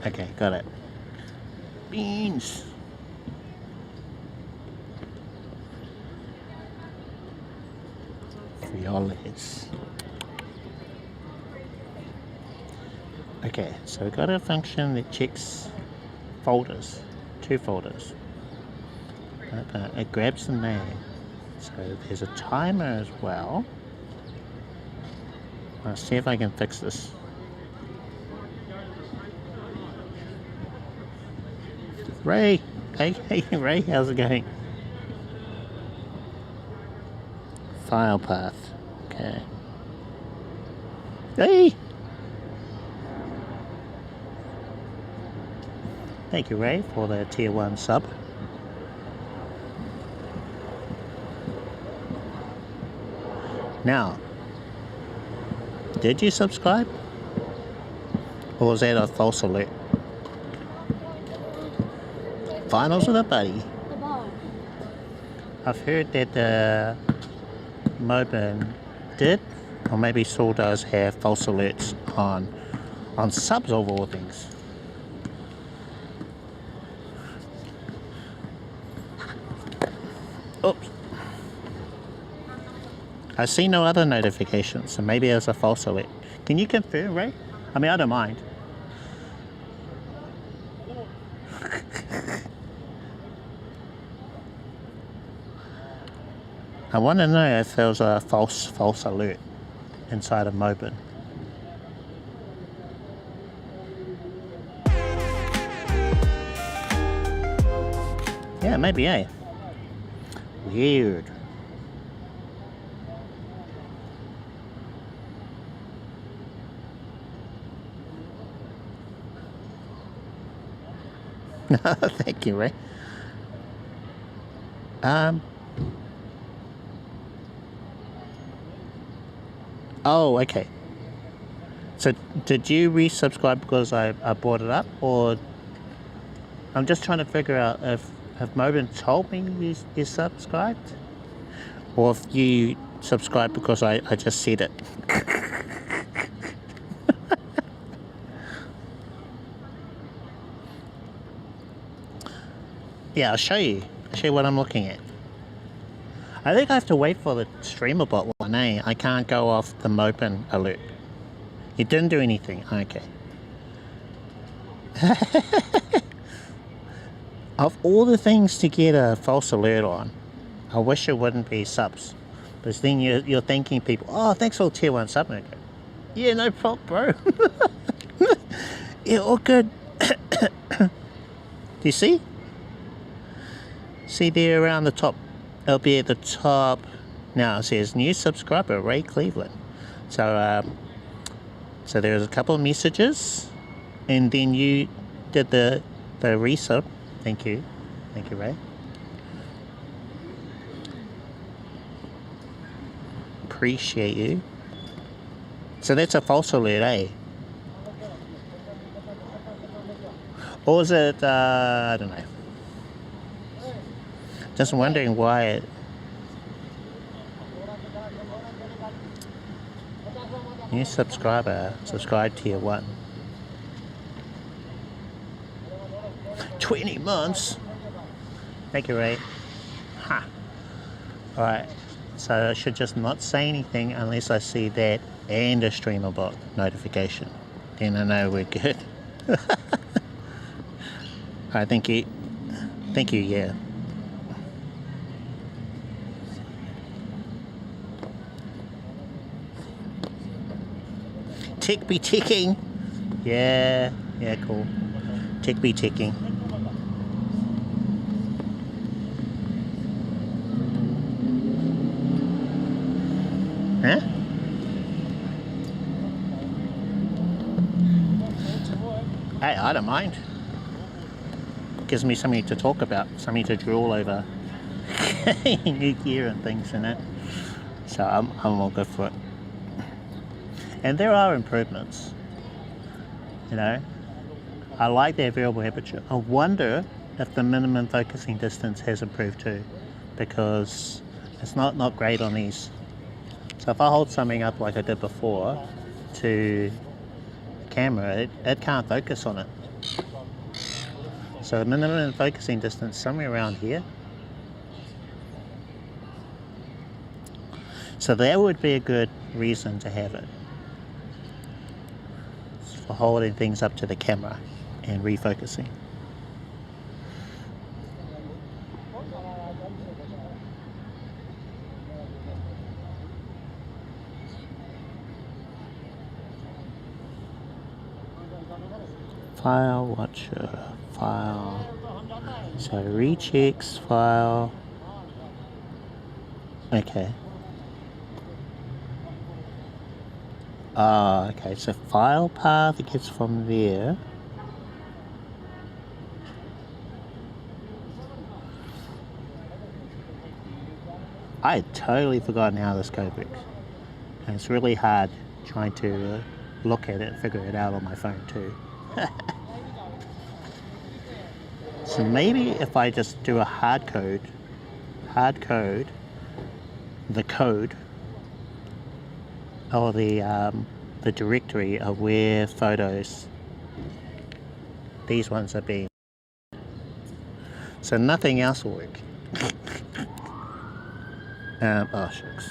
A: Okay, got it. Beans. Frioles. Okay, so we got a function that checks folders, 2 folders. It grabs the name. So there's a timer as well. Let's see if I can fix this. Ray! Hey, Ray, how's it going? File path. Okay. Hey! Thank you, Ray, for the tier 1 sub. Now, did you subscribe? Or was that a false alert? Finals with a buddy. I've heard that Moblin did, or maybe still does, have false alerts on subs of all things. Oops. I see no other notifications, so maybe it's a false alert. Can you confirm, Ray? I mean, I don't mind. I want to know if there was a false alert inside of Moblin. Yeah, maybe, eh? Weird. Thank you, Ray. Oh, okay. So, did you resubscribe because I brought it up, or I'm just trying to figure out if Moblin told me you subscribed, or if you subscribed because I just said it. Yeah, I'll show you what I'm looking at. I think I have to wait for the StreamerBot one, eh? I can't go off the Moblin alert. It didn't do anything. Okay. Of all the things to get a false alert on, I wish it wouldn't be subs. Because then you're thanking people, oh, thanks for the tier 1 sub. Yeah, no problem, bro. Yeah, all good. Do you see? See there around the top? It'll be at the top. Now it says new subscriber, Ray Cleveland. So, so there's a couple of messages, and then you did the resub. Thank you, Ray. Appreciate you. So that's a false alert, eh? Or is it, I don't know. Just wondering why it... New subscriber, subscribe tier 1. 20 months? Thank you, Ray. Ha! Alright, so I should just not say anything unless I see that and a streamer bot notification. Then I know we're good. Alright, thank you. Thank you, yeah. Tick be ticking. Yeah, cool. Tick be ticking. Huh? Hey, I don't mind. Gives me something to talk about, something to drool over. New gear and things in it. So I'm all good for it. And there are improvements. You know, I like that variable aperture. I wonder if the minimum focusing distance has improved too, because it's not great on these. So if I hold something up like I did before to the camera, it can't focus on it. So minimum focusing distance somewhere around here. So that would be a good reason to have it, for holding things up to the camera and refocusing. File, watcher, file. So rechecks, file. Okay. Okay, so file path gets from there. I had totally forgotten how this code works. And it's really hard trying to look at it and figure it out on my phone too. So maybe if I just do a hard code, the code, or the directory of where photos, these ones are being. So nothing else will work. Oh shucks.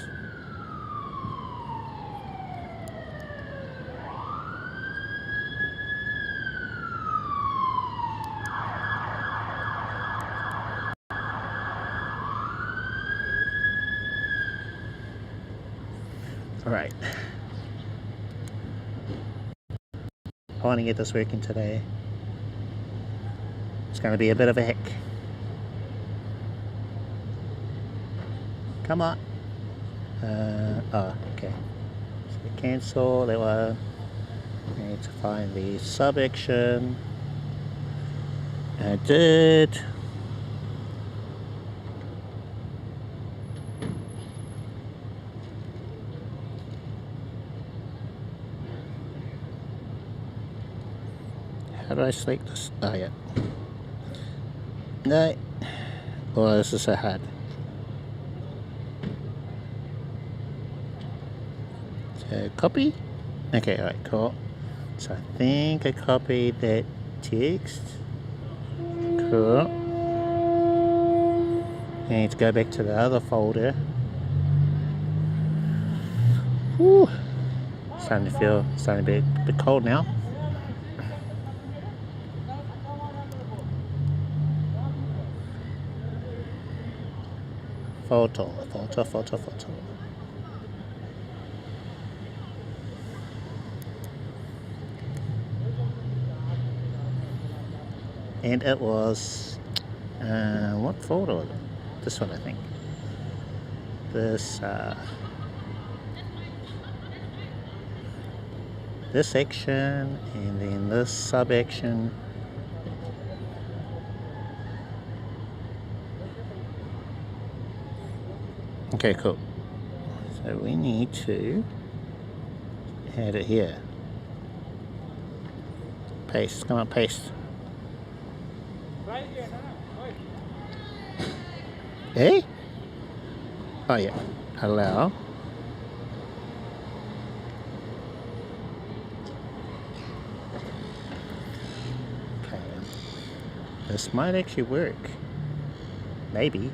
A: Alright. I want to get this working today. It's going to be a bit of a heck. Come on. Oh, okay. So cancel that one. I need to find the sub action. I did. How do I select this? Oh yeah. No. Oh, this is so hard. So copy. Okay, alright, cool. So I think I copied that text. Cool. I need to go back to the other folder. Whew. Starting to be a bit cold now. Photo. And it was, what folder was it? This one, I think. This action, and then this sub action. Okay, cool. So we need to add it here. Paste, come on, paste. Eh? Oh yeah, allow. Okay, this might actually work. Maybe.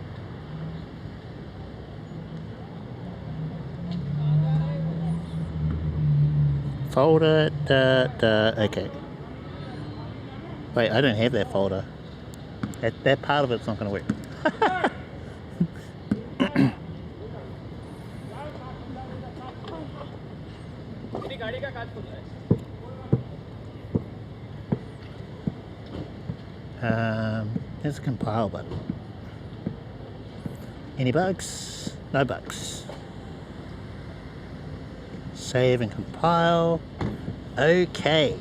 A: Folder, okay. Wait, I don't have that folder. That part of it's not going to work. There's a compile button. Any bugs? No bugs. Save and compile. Okay.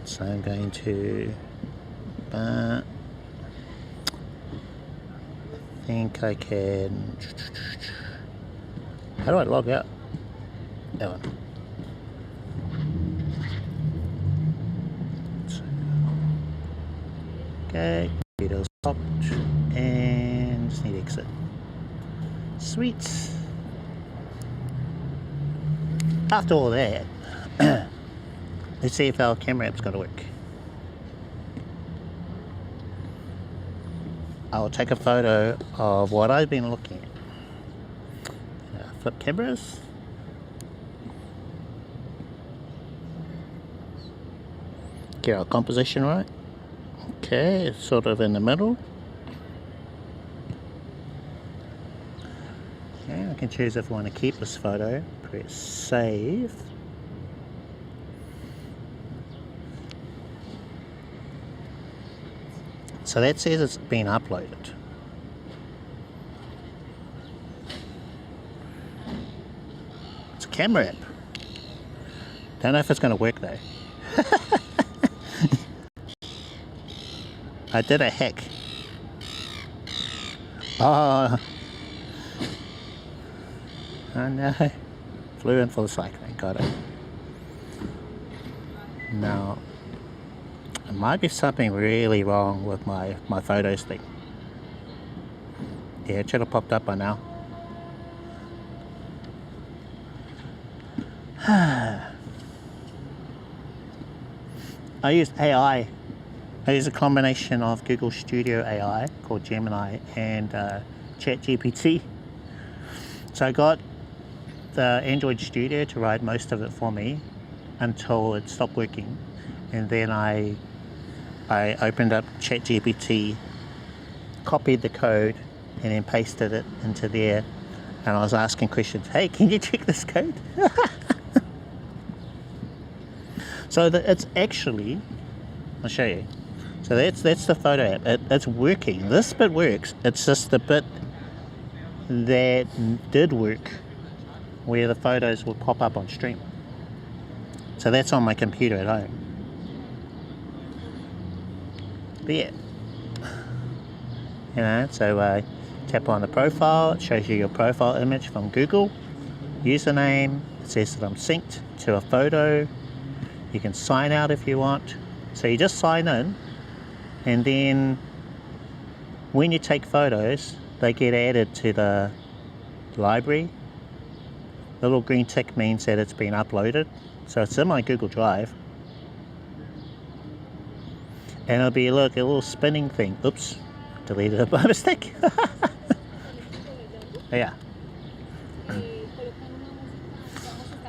A: So I'm going to, I think I can, how do I log out? That one. Okay, computer's stopped, and just need to exit. Sweet. After all that, let's see if our camera app's got to work. I'll take a photo of what I've been looking at. Flip cameras. Get our composition right. Okay, it's sort of in the middle. Okay, I can choose if I want to keep this photo. Press save. So that says it's been uploaded. It's a camera app. Don't know if it's going to work though. I did a hack. Oh no. Flew in for the cycling, got it. Now, there might be something really wrong with my photos thing. Yeah, it should have popped up by now. I used AI. I use a combination of Google Studio AI called Gemini and ChatGPT. So I got the Android Studio to write most of it for me until it stopped working, and then I opened up ChatGPT, copied the code, and then pasted it into there, and I was asking questions. Hey, can you check this code? So it's actually, I'll show you. So that's the photo app. It's working. This bit works. It's just the bit that did work where the photos would pop up on stream. So that's on my computer at home. But yeah, you know, so tap on the profile. It shows you your profile image from Google. Username. It says that I'm synced to a photo. You can sign out if you want. So you just sign in, and then when you take photos, they get added to the library. The little green tick means that it's been uploaded. So it's in my Google Drive. And it'll be, look, a little spinning thing. Oops, deleted it by mistake. Yeah.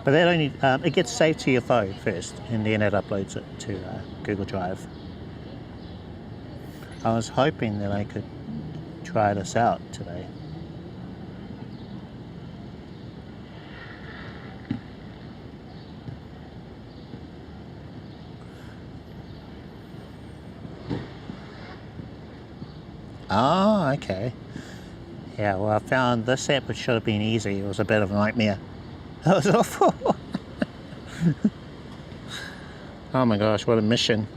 A: But that only, it gets saved to your phone first, and then it uploads it to Google Drive. I was hoping that I could try this out today. Oh, okay. Yeah, well, I found this app, which should have been easy. It was a bit of a nightmare. That was awful. Oh my gosh, what a mission.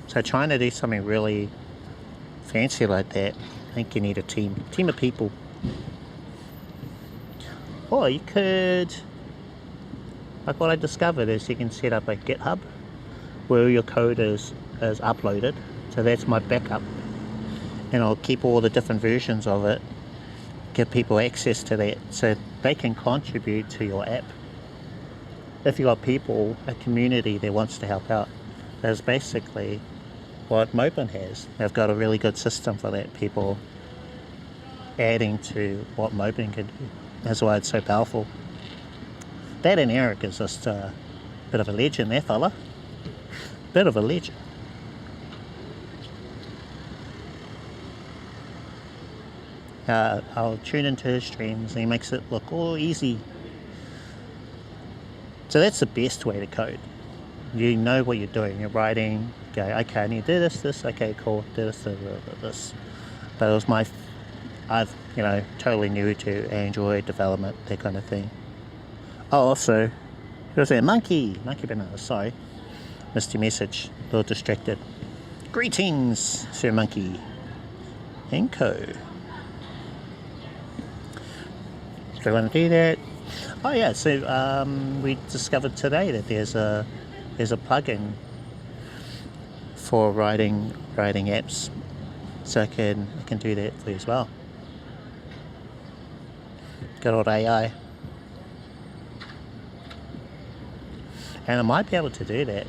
A: So trying to do something really fancy like that, I think you need a team of people. Or you could, like what I discovered is you can set up a GitHub where your code is uploaded. So that's my backup. And I'll keep all the different versions of it, give people access to that so they can contribute to your app. If you've got people, a community that wants to help out, that's basically what Moblin has. They've got a really good system for that, people adding to what Moblin can do. That's why it's so powerful. That and Eric is just a bit of a legend, that fella. Bit of a legend. I'll tune into his streams and he makes it look all easy. So that's the best way to code. You know what you're doing. You're writing, go, okay, I need to do this, okay, cool, do this. But it was I've, totally new to Android development, that kind of thing. Oh, also, there's that monkey banana, sorry. Missed your message, a little distracted. Greetings, Sir Monkey. Enco. So I want to do that. Oh yeah, so we discovered today that there's a plugin for writing apps, so I can do that for you as well. Good old AI, and I might be able to do that.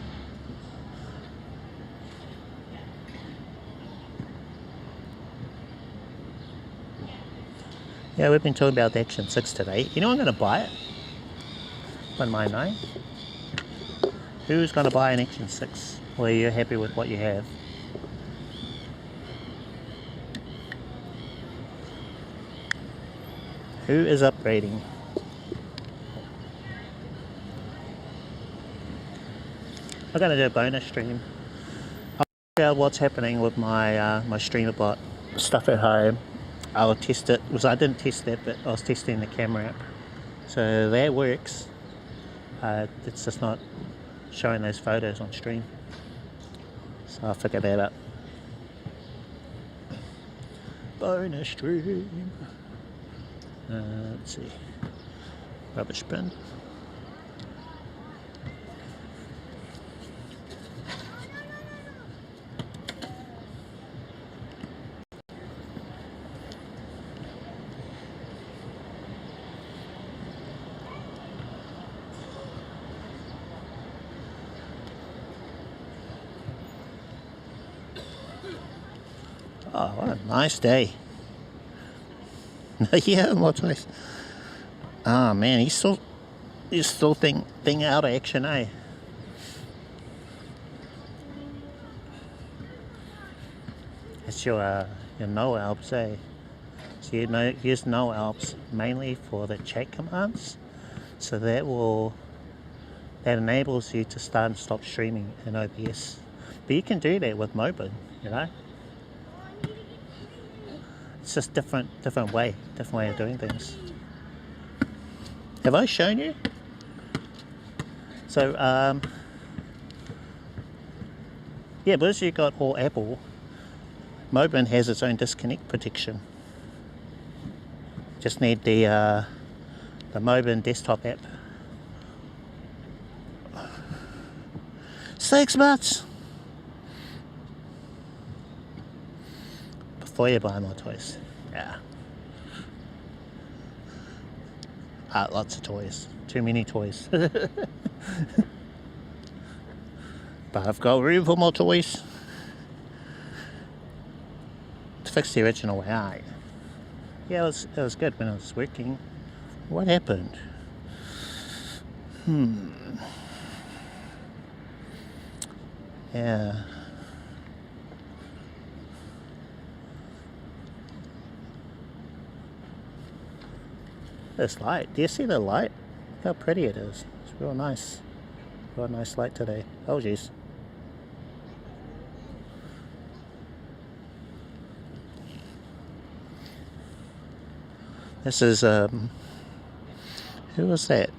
A: Yeah, we've been talking about the Action 6 today. You know I'm going to buy it? Wouldn't mind knowing. Who's going to buy an Action 6? Or are you happy with what you have? Who is upgrading? I'm going to do a bonus stream. I'll figure out what's happening with my my streamer bot stuff at home. I'll test it, because I didn't test that, but I was testing the camera app. So that works. It's just not showing those photos on stream. So I'll figure that out. Bonus stream. Let's see. Rubbish bin. Oh, what a nice day. Yeah, more nice. Oh man, he's still thing out of action, eh? It's your no Alps, eh? So you use no Alps mainly for the chat commands. So that enables you to start and stop streaming in OBS. But you can do that with Moblin, It's just different way of doing things. Have I shown you? So yeah, because you got all Apple, Moblin has its own disconnect protection. Just need the Moblin desktop app. $6 before you buy more toys. Yeah. Lots of toys. Too many toys. But I've got room for more toys. To fix the original way. Yeah, it was good when I was working. What happened? Yeah. this light. Do you see the light? Look how pretty it is. It's real nice. Real nice light today. Oh geez. This is who was that?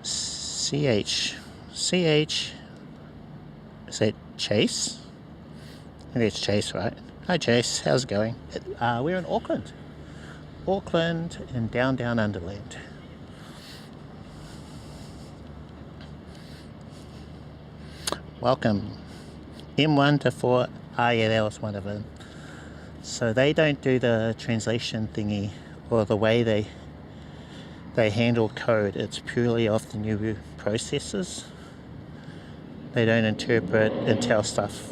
A: CH. Is that Chase? I think it's Chase, right? Hi Chase, how's it going? We're in Auckland. Auckland and down Underland. Welcome. M1 to 4. Yeah, that was one of them. So they don't do the translation thingy or the way they handle code. It's purely off the new processors. They don't interpret Intel stuff.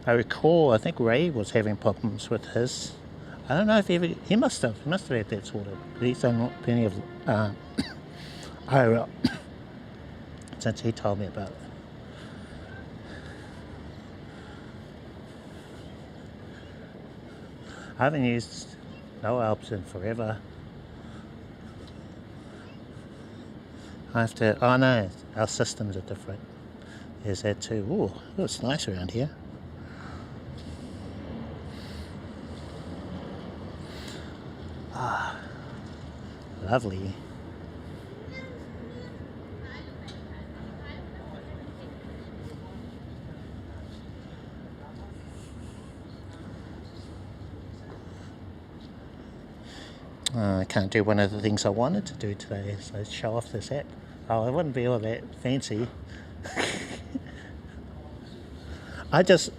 A: I recall, I think Ray was having problems with his. I don't know if he must have had that sorted. He's done plenty of IRL since he told me about it. I haven't used no Alps in forever. I have to, oh no, our systems are different. There's that too. Ooh, it's nice around here. Ah, lovely. I can't do one of the things I wanted to do today, so show off this app. Oh, it wouldn't be all that fancy. I just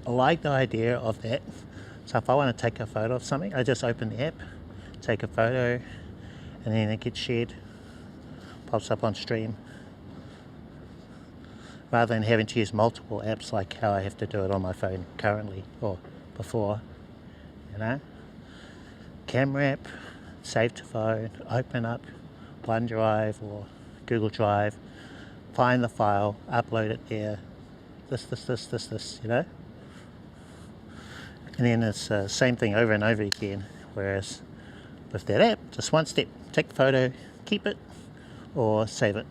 A: like the idea of that. So if I want to take a photo of something, I just open the app, take a photo, and then it gets shared, pops up on stream, rather than having to use multiple apps like how I have to do it on my phone currently, or before, you know. Camera app, save to phone, open up OneDrive or Google Drive, find the file, upload it there, this, you know. And then it's the same thing over and over again, whereas with that app, just one step, take the photo, keep it, or save it.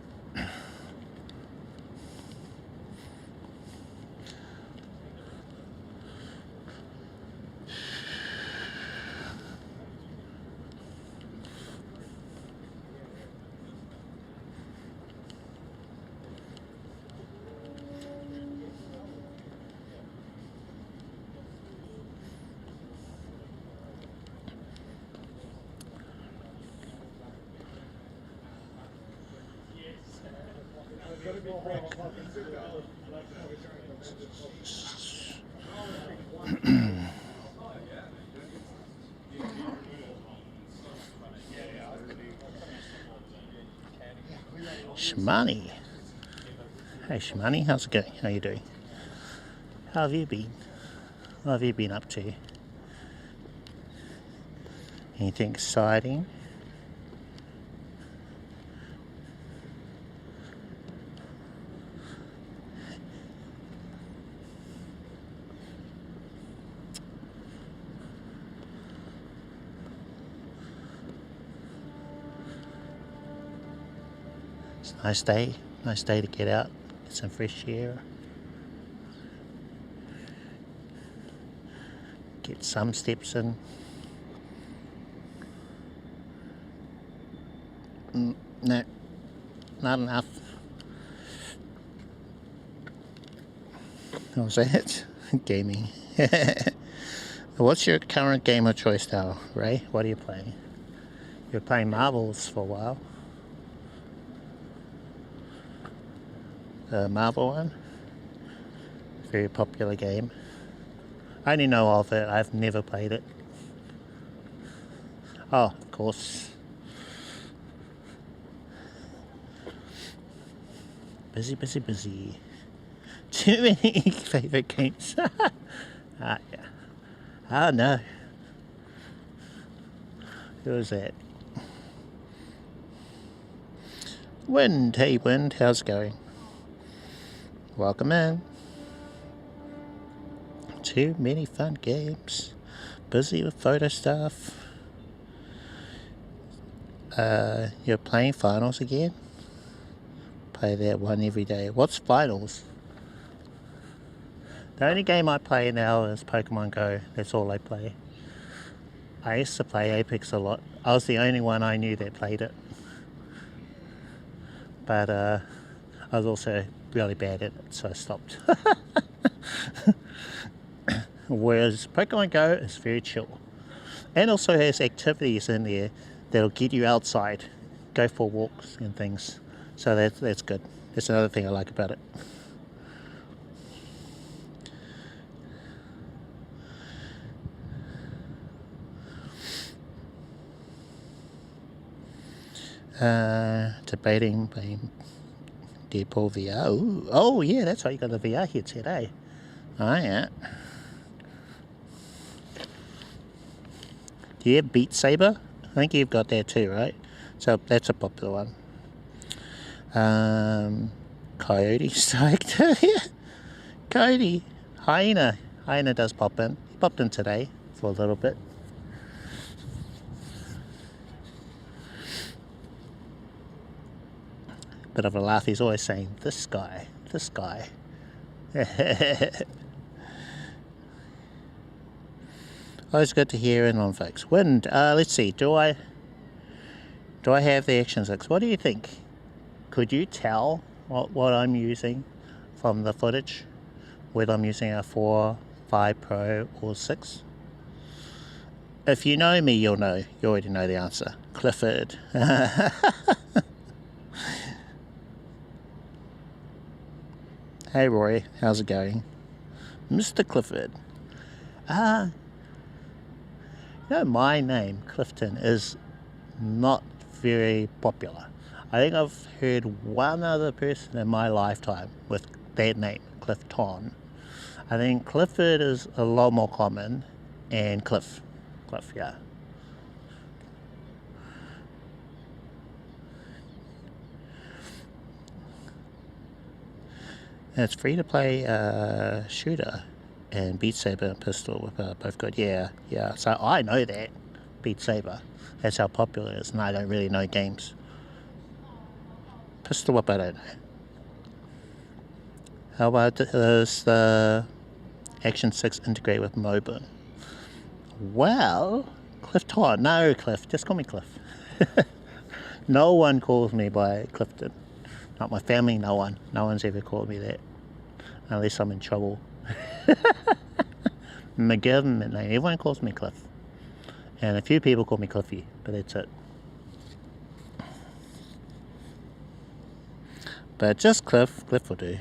A: Shimani. Hey Shimani, how's it going? How you doing? How have you been? What have you been up to? Anything exciting? It's a nice day to get out, get some fresh air, get some steps in. No, not enough. What was that? Gaming. What's your current game of choice now, Ray? What are you playing? You're playing Marvels for a while. The Marvel one. Very popular game. I only know of it, I've never played it. Oh, of course. Busy. Too many favourite games. Yeah. Oh no. Who was that? Wind, hey Wind, how's it going? Welcome in. too many fun games. Busy with photo stuff. You're playing finals again? Play that one every day. What's finals? The only game I play now is Pokemon Go. That's all I play. I used to play Apex a lot. I was the only one I knew that played it. But I was also really bad at it, so I stopped. Whereas Pokemon Go is very chill. And also has activities in there that'll get you outside. Go for walks and things. So that's good. That's another thing I like about it. Debating playing Deadpool VR. Ooh. Oh yeah, that's why you got the VR headset, eh? Oh yeah. Do you have Beat Saber? I think you've got that too, right? So that's a popular one. Coyote Strike. Yeah. Coyote. Hyena. Hyena does pop in. He popped in today for a little bit. Bit of a laugh, he's always saying, this guy. Always good to hear in on folks. Wind, let's see, do I have the Action 6? What do you think? Could you tell what I'm using from the footage? Whether I'm using a 4, 5 Pro or 6? If you know me, you'll know. You already know the answer. Clifford. Hey Roy, how's it going? Mr. Clifford. My name, Clifton, is not very popular. I think I've heard one other person in my lifetime with that name, Clifton. I think Clifford is a lot more common, and Cliff, yeah. And it's free to play shooter and Beat Saber and pistol with both good. Yeah. So I know that Beat Saber. That's how popular it is, and I don't really know games. Pistol whip, I don't know. How about does the Action 6 integrate with Moblin? Well, Clifton. No, Cliff. Just call me Cliff. No one calls me by Clifton. Not my family, no one. No one's ever called me that. Unless I'm in trouble. My government name. Everyone calls me Cliff. And a few people call me Cliffy, but that's it. But just Cliff will do.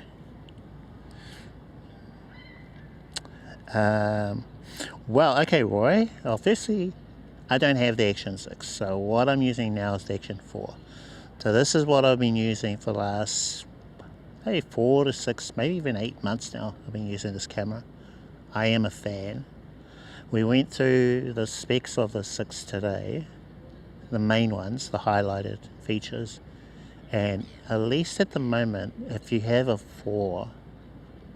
A: Well, okay, Roy. Well, firstly, I don't have the Action 6. So what I'm using now is the Action 4. So this is what I've been using for the last maybe 4 to 6, maybe even 8 months now. I've been using this camera. I am a fan. We went through the specs of the 6 today, the main ones, the highlighted features, and at least at the moment, if you have a 4,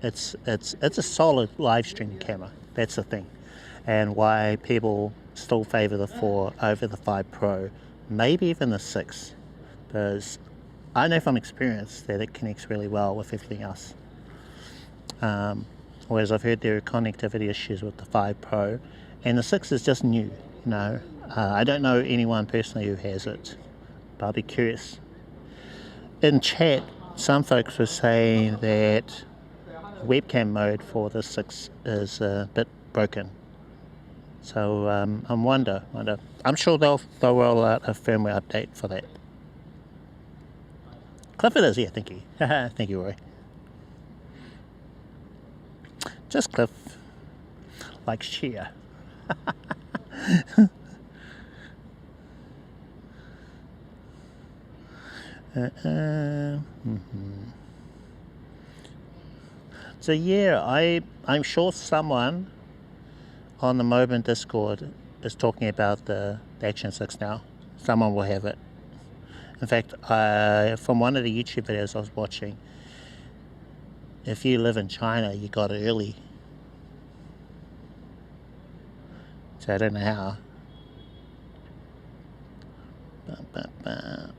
A: it's a solid live streaming camera. That's the thing, and why people still favor the 4 over the 5 Pro, maybe even the 6, because I know from experience that it connects really well with everything else. Whereas I've heard there are connectivity issues with the 5 Pro, and the 6 is just new, you know. I don't know anyone personally who has it, but I'll be curious. In chat, some folks were saying that webcam mode for the 6 is a bit broken. So I'm wonder. I'm sure they'll roll out a firmware update for that. Clifford is, yeah, thank you. Thank you, Roy. Just Cliff. Like sheer. So yeah, I'm sure someone on the Moblin Discord is talking about the Action 6 now. Someone will have it. In fact, from one of the YouTube videos I was watching, if you live in China, you got it early. So I don't know how. Let's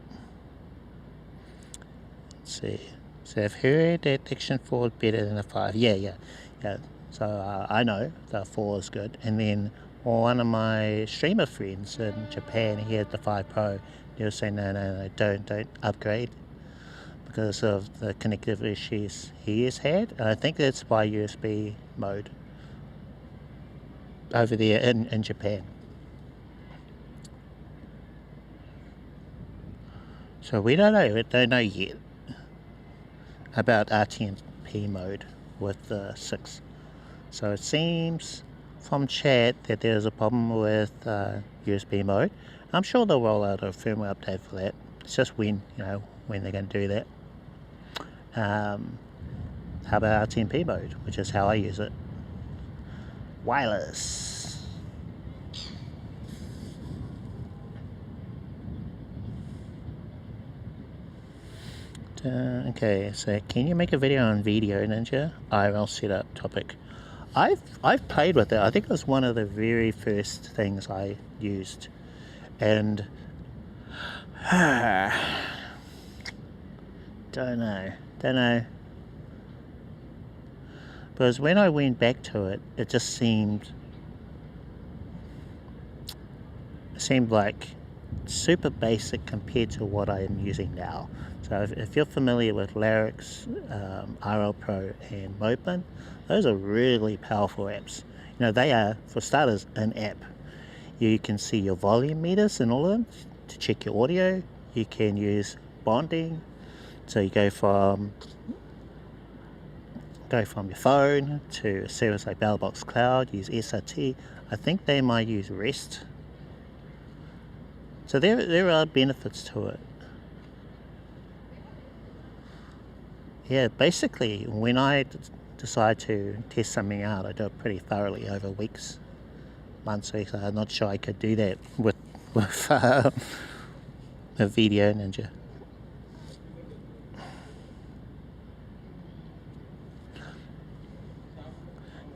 A: see. So I've heard that Action 4 is better than the 5. Yeah. So I know the 4 is good. And then one of my streamer friends in Japan, he had the 5 Pro. They were saying, no, don't upgrade because of the connectivity issues he has had. And I think that's by USB mode over there in Japan. So we don't know yet about RTMP mode with the 6. So it seems from chat that there's a problem with USB mode. I'm sure they'll roll out a firmware update for that. It's just when they're going to do that. How about RTMP mode, which is how I use it? Wireless. Okay, so can you make a video on Video Ninja IRL setup topic? I've played with it. I think it was one of the very first things I used, and don't know. Because when I went back to it, it just seemed like super basic compared to what I am using now. So if you're familiar with Larix, IRL Pro and Moblin, those are really powerful apps. They are, for starters, an app. You can see your volume meters and all of them to check your audio. You can use bonding, so you go from your phone to a service like BellBox Cloud, use SRT. I think they might use REST. So there are benefits to it. Yeah, basically, when I decide to test something out, I do it pretty thoroughly over weeks, months. I'm not sure I could do that with a Video Ninja.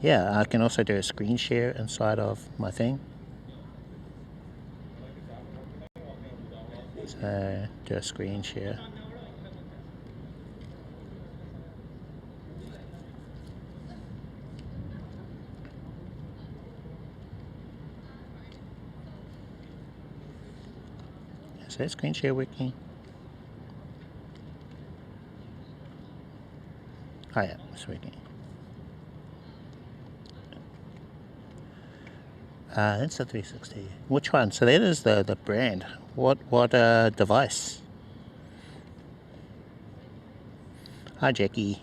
A: Yeah, I can also do a screen share inside of my thing. So do a screen share. Is that screen share working? Oh yeah, it's working. That's a 360. Which one? So that is the brand. What device? Hi Jackie.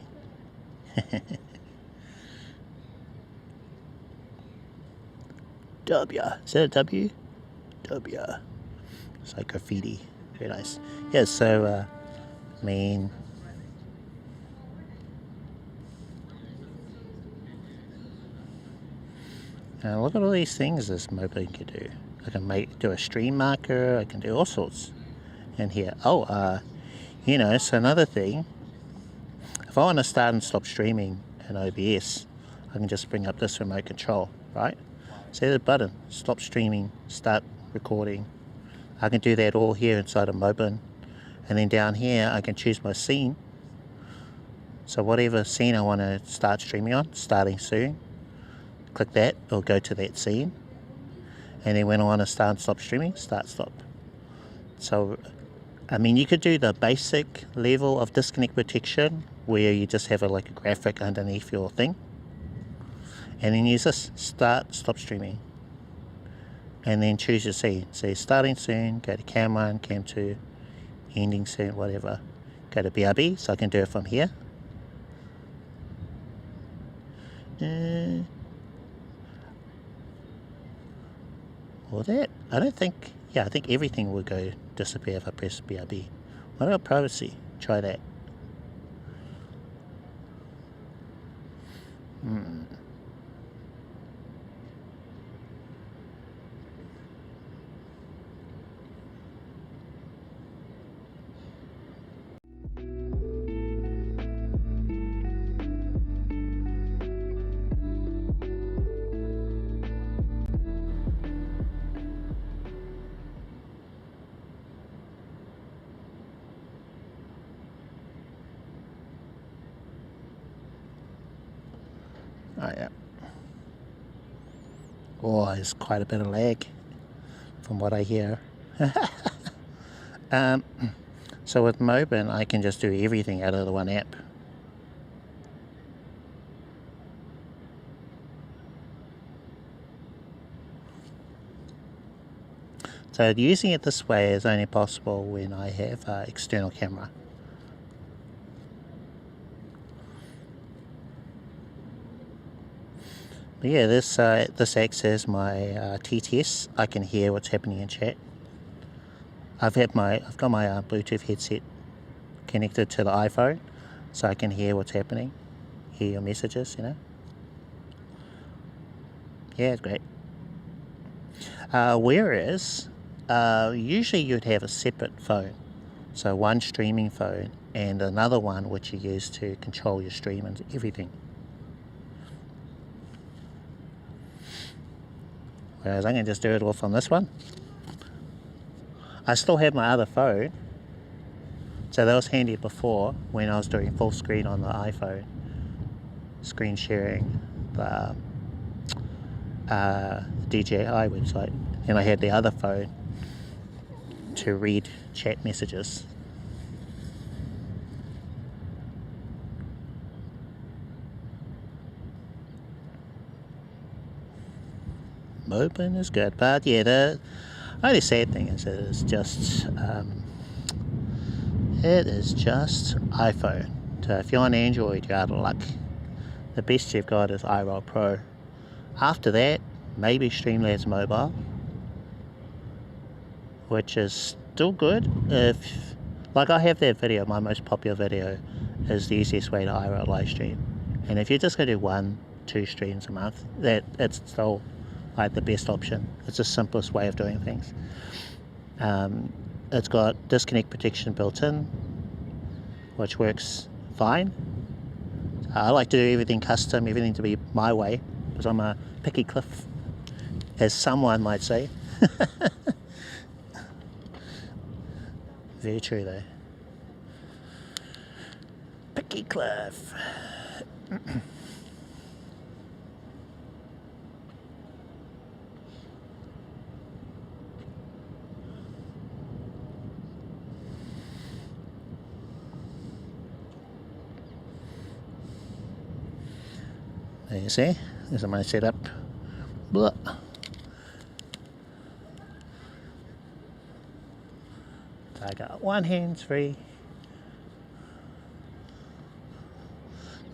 A: W. Is that a W? W. It's like graffiti. Very nice. Yeah, so look at all these things this Moblin can do. I can do a stream marker. I can do all sorts in here. So another thing, if I want to start and stop streaming in OBS, I can just bring up this remote control, right? See the button, stop streaming, start recording. I can do that all here inside of Moblin. And then down here, I can choose my scene. So whatever scene I want to start streaming on, starting soon, click that, it'll go to that scene. And then when I want to start and stop streaming, start, stop. So, you could do the basic level of disconnect protection where you just have a graphic underneath your thing. And then use this, start, stop streaming. And then choose your scene. Say starting soon, go to cam 1, cam 2, ending soon, whatever. Go to BRB, so I can do it from here. Or that. I think everything will go disappear if I press BRB. What about privacy? Try that. Oh yeah. Oh, there's quite a bit of lag from what I hear. So with Moblin, I can just do everything out of the one app. So using it this way is only possible when I have external camera. But yeah, this acts as my TTS. I can hear what's happening in chat. I've got my Bluetooth headset connected to the iPhone, so I can hear what's happening, hear your messages, you know. Yeah, it's great. Whereas usually you'd have a separate phone, so one streaming phone and another one which you use to control your stream and everything. Whereas I can just do it all from this one. I still have my other phone, so that was handy before when I was doing full screen on the iPhone, screen sharing the DJi website, and I had the other phone to read chat messages. Moblin is good, but yeah, the only sad thing is it is just iPhone. So if you're on Android, you're out of luck. The best you've got is IRL Pro. After that, maybe Streamlabs Mobile, which is still good. If, like, I have that video, my most popular video is the easiest way to IRL live stream. And if you're just going to do 1-2 streams a month, it's still like the best option. It's the simplest way of doing things. It's got disconnect protection built in, which works fine. I like to do everything custom, everything to be my way, because I'm a picky cliff, as someone might say. Very true though. Picky cliff. There you see, there's my setup. Blah. So I got one hands free.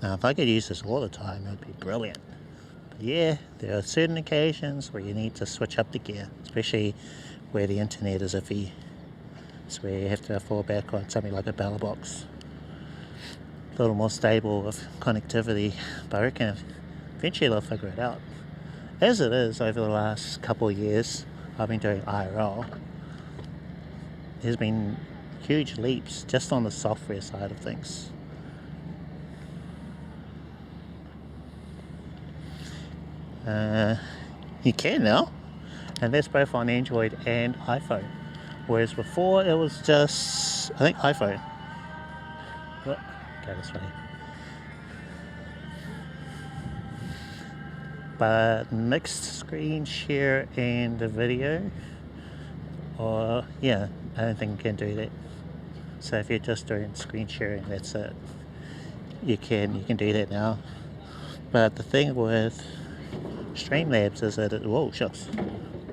A: Now if I could use this all the time, it would be brilliant. But yeah, there are certain occasions where you need to switch up the gear, especially where the internet is iffy. It's where you have to fall back on something like a bell box. A little more stable with connectivity, but I reckon eventually they'll figure it out. As it is, over the last couple of years, I've been doing IRL. There's been huge leaps just on the software side of things. You can now, and that's both on Android and iPhone. Whereas before it was just, I think, iPhone. Oh, okay, this way. But mixed screen share and the video, or yeah, I don't think you can do that. So if you're just doing screen sharing, that's it. You can do that now. But the thing with Streamlabs is that whoa, shucks,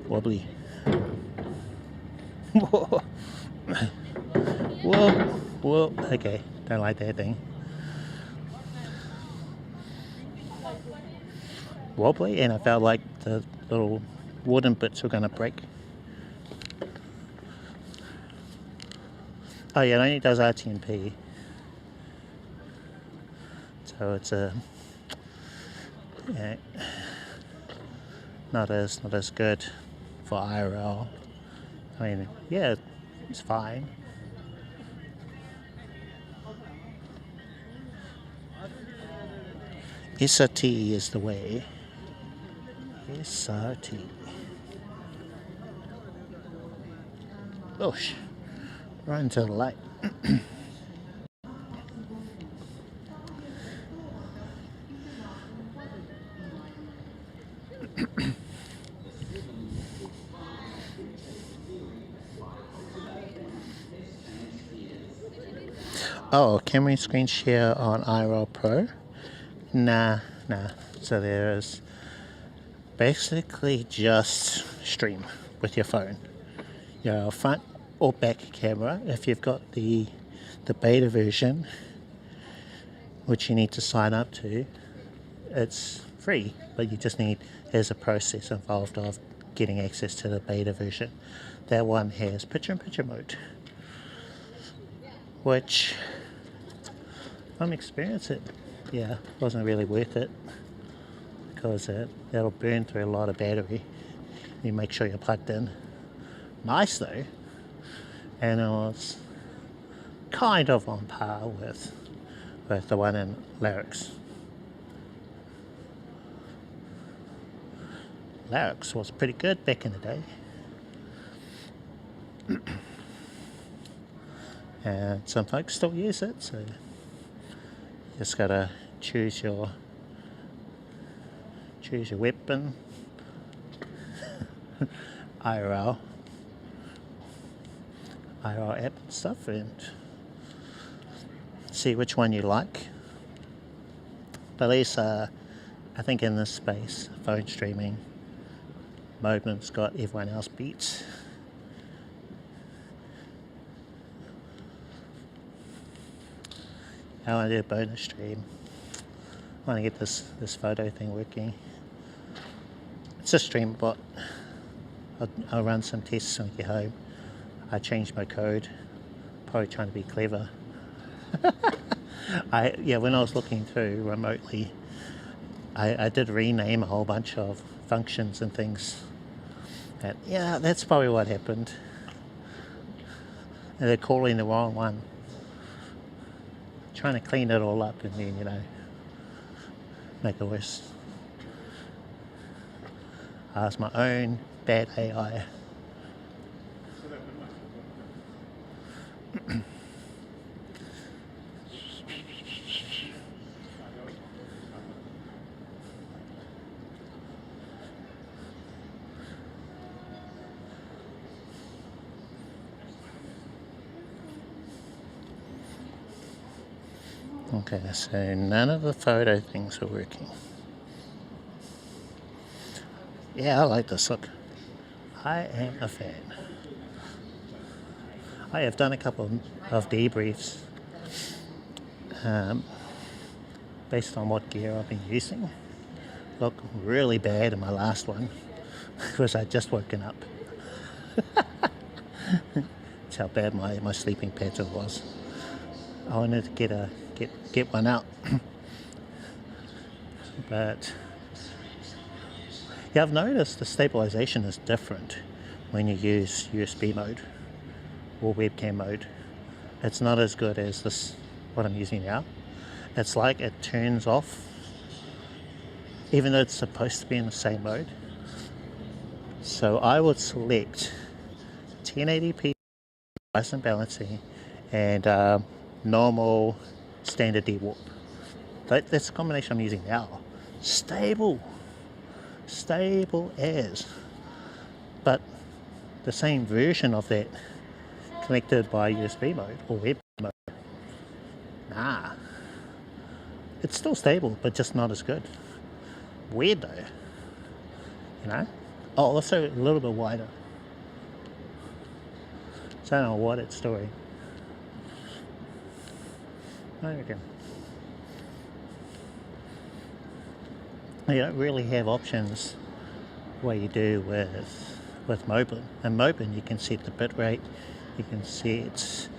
A: wobbly. Whoa, whoa, whoa. Okay, don't like that thing. Wobbly, and I felt like the little wooden bits were going to break. Oh yeah, it only does RTMP, so it's yeah, not as good for IRL. I mean, yeah, it's fine. SRT is the way. SRT. Oh, right into the light. Oh, camera screen share on IRL Pro? Nah. So there's basically just stream with your phone. Your front or back camera, if you've got the beta version, which you need to sign up to, it's free, but you just need, there's a process involved of getting access to the beta version. That one has picture-in-picture mode, which from experience, it wasn't really worth it, because that'll burn through a lot of battery. You make sure you're plugged in. Nice though, and it was kind of on par with the one in Larix. Larix was pretty good back in the day. And some folks still use it, so you just gotta choose your weapon. IRL app and stuff, and see which one you like. But at least I think in this space, phone streaming, Moblin's got everyone else beat. I want to do a bonus stream. I want to get this photo thing working. It's a stream bot. I'll run some tests when I get home. I changed my code, probably trying to be clever. When I was looking through remotely, I did rename a whole bunch of functions and things. And that's probably what happened. And they're calling the wrong one. Trying to clean it all up and then, make it worse. It's my own bad AI. Okay, so none of the photo things are working. Yeah, I like this look. I am a fan. I have done a couple of debriefs based on what gear I've been using. Look really bad in my last one because I'd just woken up. That's how bad my sleeping pattern was. I wanted to get one out. But I've noticed the stabilization is different when you use USB mode or webcam mode. It's not as good as this, what I'm using now. It's like it turns off, even though it's supposed to be in the same mode. So I would select 1080p HorizonBalancing and normal standard Dewarp. That's the combination I'm using now. Stable as, but the same version of that connected by USB mode or web mode. Nah, it's still stable, but just not as good. Weird though, Oh, also a little bit wider. So I don't know what it's doing. There we go. You don't really have options where you do with Moblin. In Moblin you can set the bitrate, you can set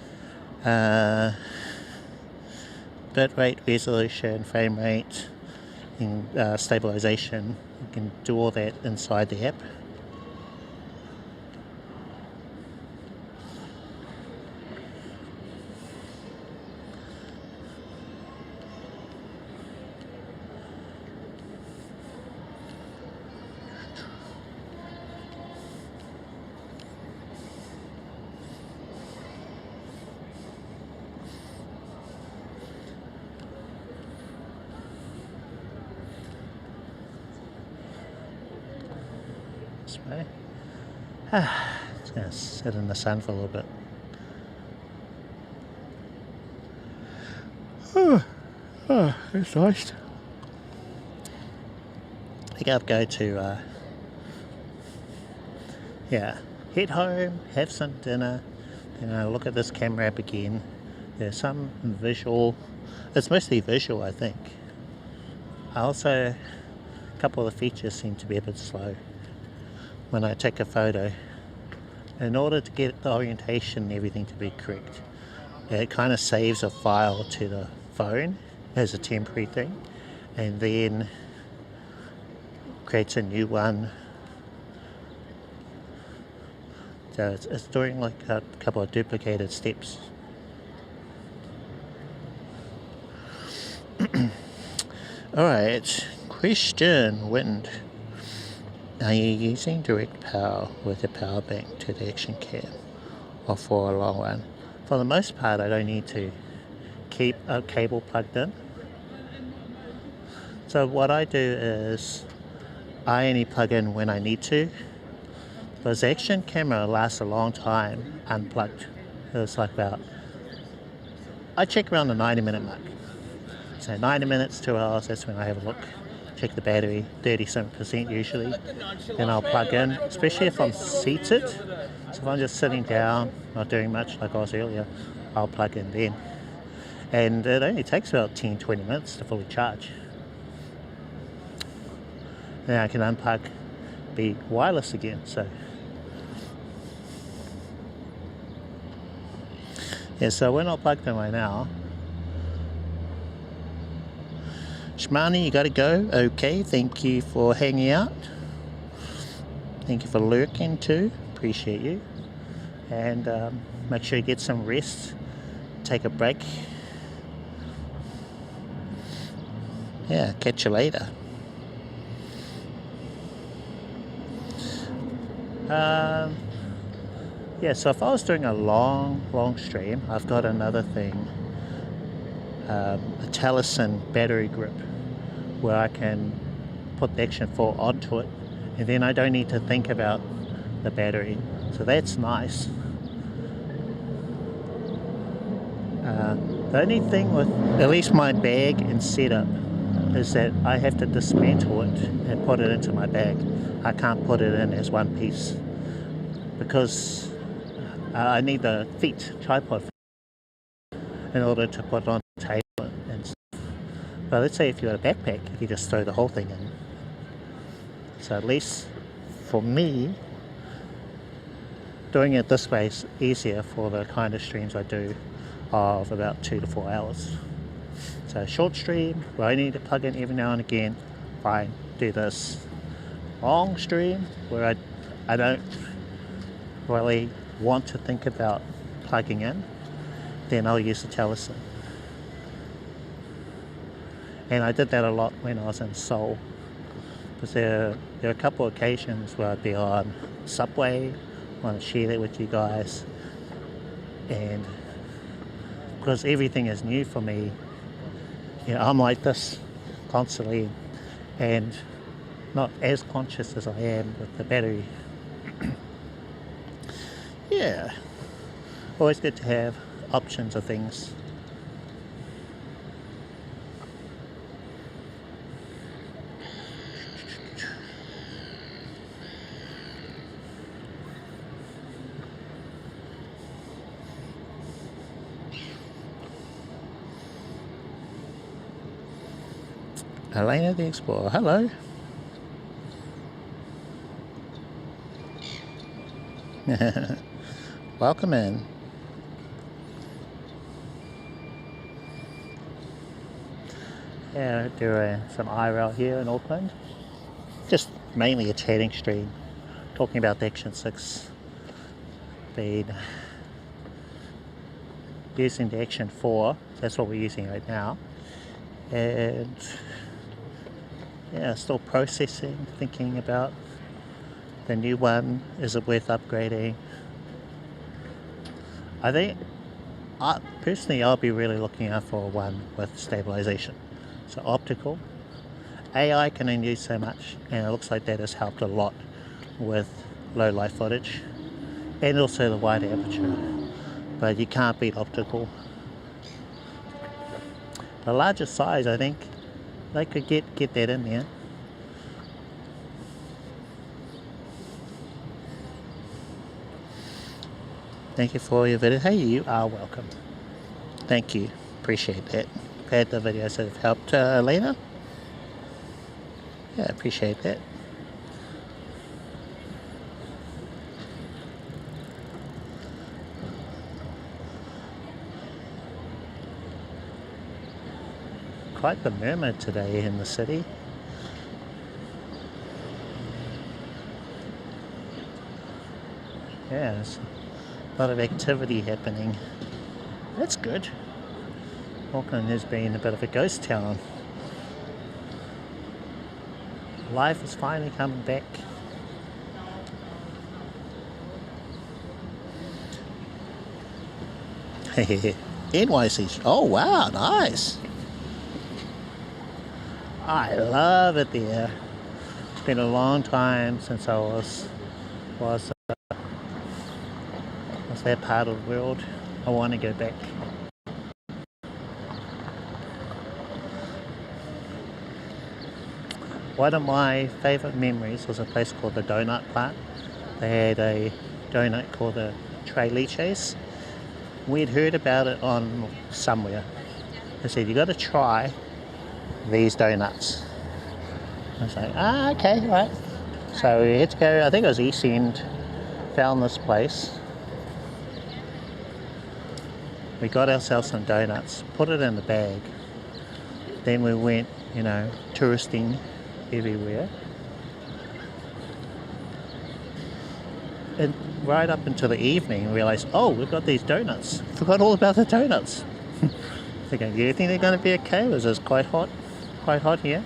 A: bitrate, resolution, frame rate, and stabilization. You can do all that inside the app. Way. Just gonna sit in the sun for a little bit. It's nice. I think I'll go to head home, have some dinner, and I'll look at this camera app again. There's some visual, it's mostly visual I think. Also, a couple of the features seem to be a bit slow when I take a photo. In order to get the orientation and everything to be correct, it kind of saves a file to the phone as a temporary thing, and then creates a new one. So it's doing like a couple of duplicated steps. Alright, question, wind. Are you using direct power with a power bank to the action cam or for a long run? For the most part I don't need to keep a cable plugged in. So what I do is I only plug in when I need to, because the action camera lasts a long time unplugged. It's like I check around the 90-minute mark. So 90 minutes, 2 hours, that's when I have a look. Check the battery, 37% usually. Then I'll plug in, especially if I'm seated. So if I'm just sitting down, not doing much like I was earlier, I'll plug in then. And it only takes about 10-20 minutes to fully charge. Then I can unplug, be wireless again. So yeah, so we're not plugged in right now. Shmani, you gotta go. Okay, thank you for hanging out. Thank you for lurking too. Appreciate you. And make sure you get some rest. Take a break. Yeah, catch you later. Yeah, so if I was doing a long stream, I've got another thing, a Taliesin battery grip, where I can put the Action 4 onto it, and then I don't need to think about the battery. So that's nice. The only thing with at least my bag and setup is that I have to dismantle it and put it into my bag. I can't put it in as one piece because I need the tripod in order to put it on the table and stuff. But let's say if you had a backpack, you just throw the whole thing in. So at least for me, doing it this way is easier for the kind of streams I do of about 2 to 4 hours. So short stream where I need to plug in every now and again, fine, do this. Long stream where I don't really want to think about plugging in, then I'll use the Taliesin. And I did that a lot when I was in Seoul, because there are a couple of occasions where I'd be on subway, I want to share that with you guys, and because everything is new for me, you know, I'm like this constantly and not as conscious as I am with the battery. Yeah, always good to have options of things. Elena the Explorer, hello. Welcome in. Yeah, doing some IRL here in Auckland. Just mainly a chatting stream, talking about the Action 6. Been using the Action 4, that's what we're using right now. And yeah, still processing, thinking about the new one, is it worth upgrading? I think, personally, I'll be really looking out for one with stabilization. So optical. AI can only do so much, and it looks like that has helped a lot with low light footage, and also the wide aperture. But you can't beat optical. a larger size, I think they could get that in there. Thank you for your video. Hey, you are welcome. Thank you. Appreciate that. Glad the videos have helped Elena. Yeah, appreciate that. Quite the murmur today in the city. Yeah, there's a lot of activity happening. That's good. Auckland has been a bit of a ghost town. Life is finally coming back. NYC. Oh wow, nice. I love it there. It's been a long time since I was that part of the world. I want to go back. One of my favourite memories was a place called the Donut Plant. They had a donut called the Tres Leches. We'd heard about it on somewhere. They said, you got to try these donuts. I was like, okay, right. So we had to go, I think it was East End, found this place. We got ourselves some donuts, put it in the bag. Then we went, you know, touristing everywhere. And right up until the evening, we realised, oh, we've got these donuts. Forgot all about the donuts. Thinking, do you think they're going to be okay? It was quite hot here.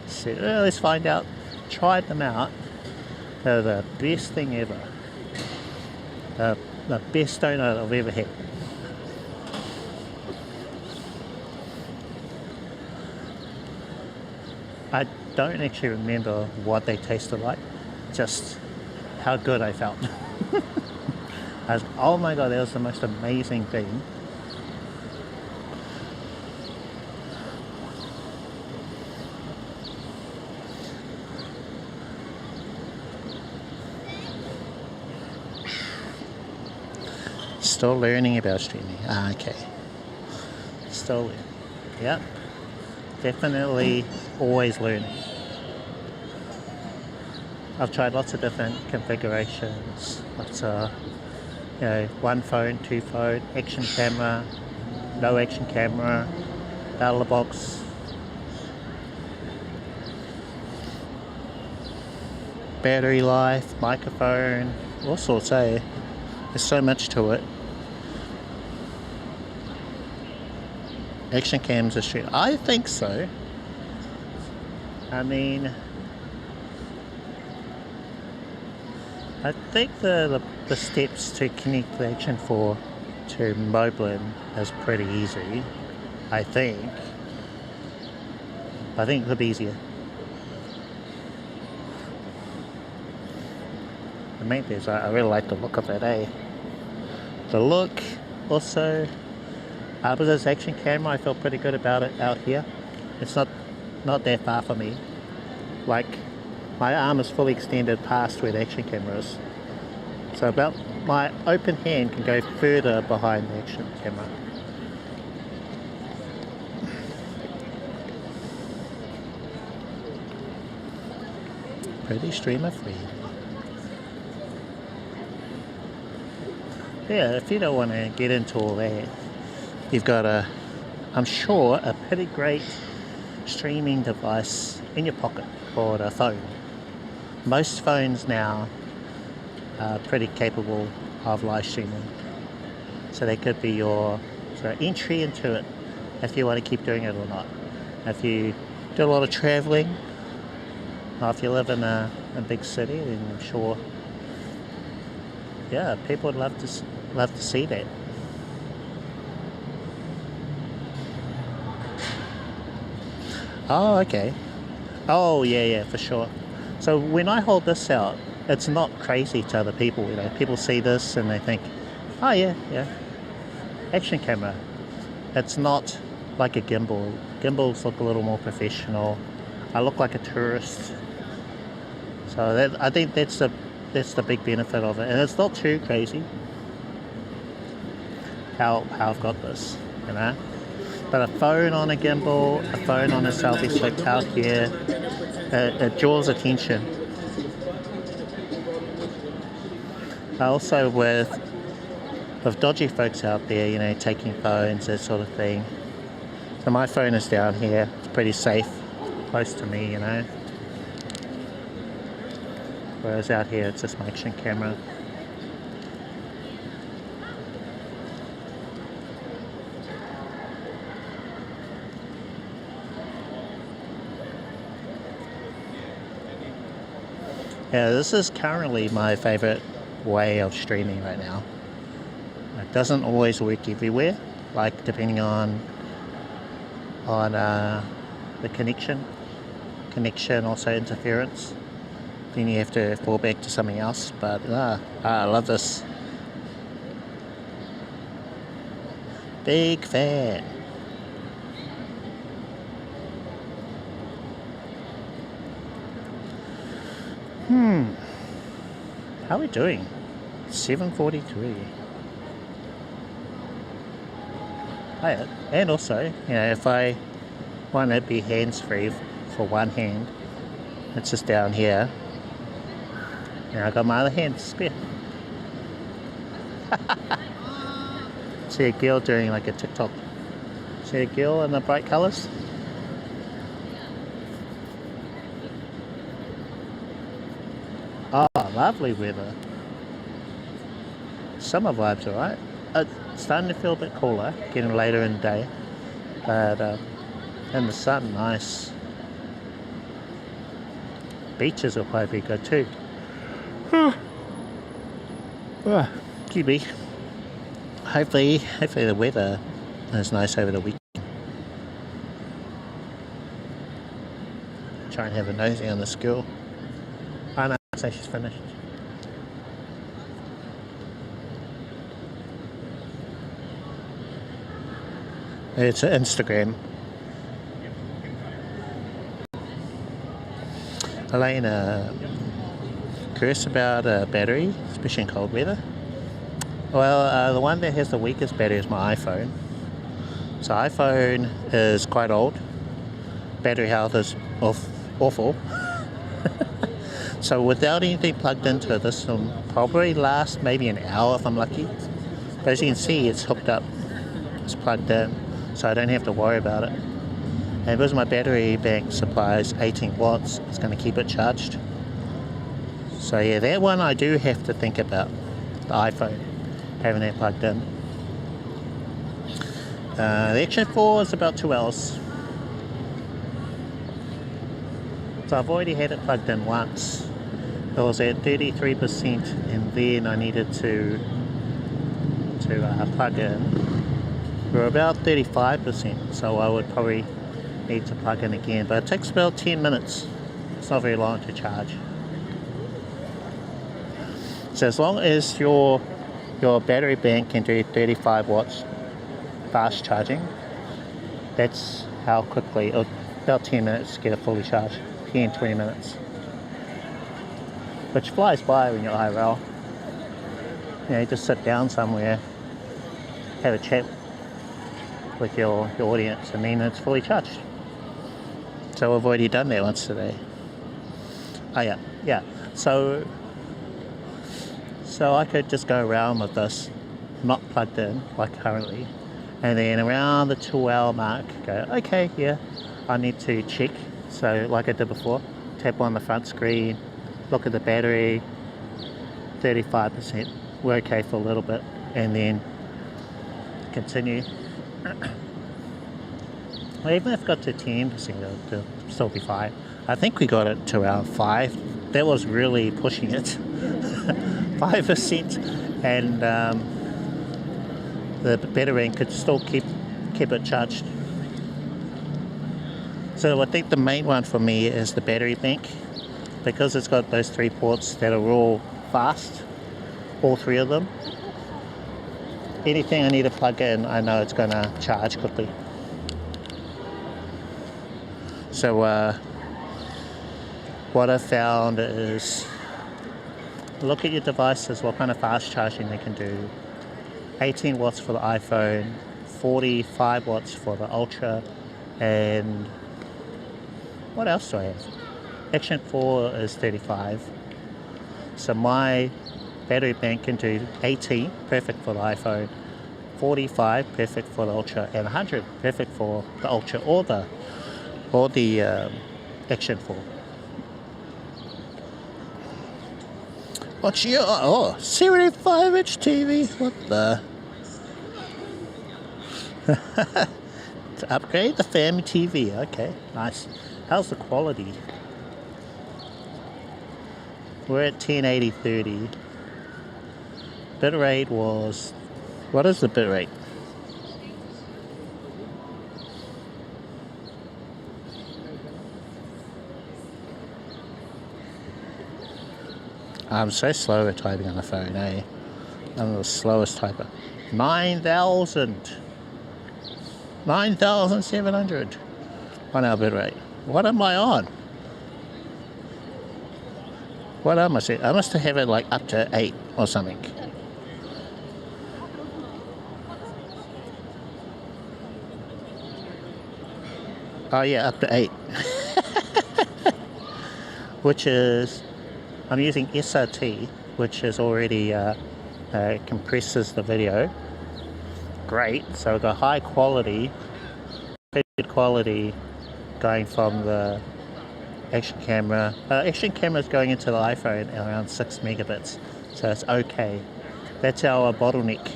A: So let's find out. Tried them out. They're the best thing ever. The best donut I've ever had. I don't actually remember what they tasted like, just how good I felt. I was, oh my god, that was the most amazing thing. Still learning about streaming. Okay. Still learning. Yep. Definitely always learning. I've tried lots of different configurations. Lots of, you know, one phone, two phone, action camera, no action camera, battle box. Battery life, microphone, all sorts, eh? There's so much to it. Action cams are streaming. I think so. I mean, I think the steps to connect the Action 4 to Moblin is pretty easy. I think it could be easier. The main thing is I really like the look of it, eh? The look, also. But this action camera, I feel pretty good about it out here. It's not that far from me. Like, my arm is fully extended past where the action camera is. So about my open hand can go further behind the action camera. Pretty streamer free. Yeah, if you don't want to get into all that, you've got I'm sure, a pretty great streaming device in your pocket called a phone. Most phones now are pretty capable of live streaming. So they could be your sort of entry into it, if you want to keep doing it or not. If you do a lot of traveling, or if you live in a big city, then I'm sure, yeah, people would love to see that. Oh, okay. Oh, yeah, for sure. So when I hold this out, it's not crazy to other people. You know, people see this and they think, oh yeah, action camera. It's not like a gimbal. Gimbals look a little more professional. I look like a tourist. So that, I think that's the big benefit of it, and it's not too crazy how I've got this, you know. But a phone on a gimbal, a phone on a selfie stick out here, it draws attention. Also with dodgy folks out there, you know, taking phones, that sort of thing. So my phone is down here. It's pretty safe, close to me, you know. Whereas out here, it's just my action camera. Yeah, this is currently my favorite way of streaming right now. It doesn't always work everywhere, like depending on the connection, also interference. Then you have to fall back to something else. But I love this. Big fan. How are we doing? 7:43. Oh yeah. And also, you know, if I want to be hands-free for one hand, it's just down here. And I got my other hand spare. See a girl doing like a TikTok. See a girl in the bright colours? Oh, lovely weather. Summer vibes, alright. It's starting to feel a bit cooler, getting later in the day. But in the sun, nice. Beaches will probably be good too. QB. Hopefully the weather is nice over the weekend. Try and have a nosy on the school. Oh no, so she's finished. It's Instagram. Elena, curious about a battery, especially in cold weather. Well, the one that has the weakest battery is my iPhone. So iPhone is quite old. Battery health is awful. So without anything plugged into it, this will probably last maybe an hour if I'm lucky. But as you can see, it's hooked up. It's plugged in, so I don't have to worry about it. And because my battery bank supplies 18 watts, it's going to keep it charged. So yeah, that one I do have to think about, the iPhone, having that plugged in. The Action 4 is about 2 hours. So I've already had it plugged in once. It was at 33% and then I needed to plug in. We're about 35%, so I would probably need to plug in again, but it takes about 10 minutes. It's not very long to charge. So as long as your battery bank can do 35 watts fast charging, that's how quickly, about 10 minutes to get it fully charged. 10-20 minutes, which flies by when you're IRL. You know, you just sit down somewhere, have a chat with your audience, and then it's fully charged. So I've already done that once today. Oh yeah. So I could just go around with this not plugged in like currently, and then around the 2 hour mark go, okay, yeah, I need to check. So like I did before, tap on the front screen, look at the battery, 35%, we're okay for a little bit, and then continue. Well, even if it got to 10%, it'll still be fine. I think we got it to around 5. That was really pushing it. 5%, and the battery could still keep it charged. So I think the main one for me is the battery bank, because it's got those 3 ports that are all fast, all 3 of them. Anything I need to plug in, I know it's going to charge quickly. So what I found is, look at your devices, what kind of fast charging they can do. 18 watts for the iPhone, 45 watts for the Ultra, and what else do I have? Action 4 is 35. So my battery bank can do 18, perfect for the iPhone, 45, perfect for the Ultra, and 100, perfect for the Ultra or the Action 4. What's your 75-inch TV? What the? To upgrade the family TV. Okay, nice. How's the quality? We're at 1080/30. Bitrate was, what is the bitrate? I'm so slow at typing on the phone, eh? I'm the slowest typer. 9,700. 1 hour bitrate. What am I on? What am I saying? I must have it like up to 8 or something. Oh yeah, up to 8. Which is, I'm using SRT, which is already compresses the video. Great. So I've got high quality, good quality going from the Action camera. Action camera is going into the iPhone at around 6 megabits, so it's okay. That's our bottleneck.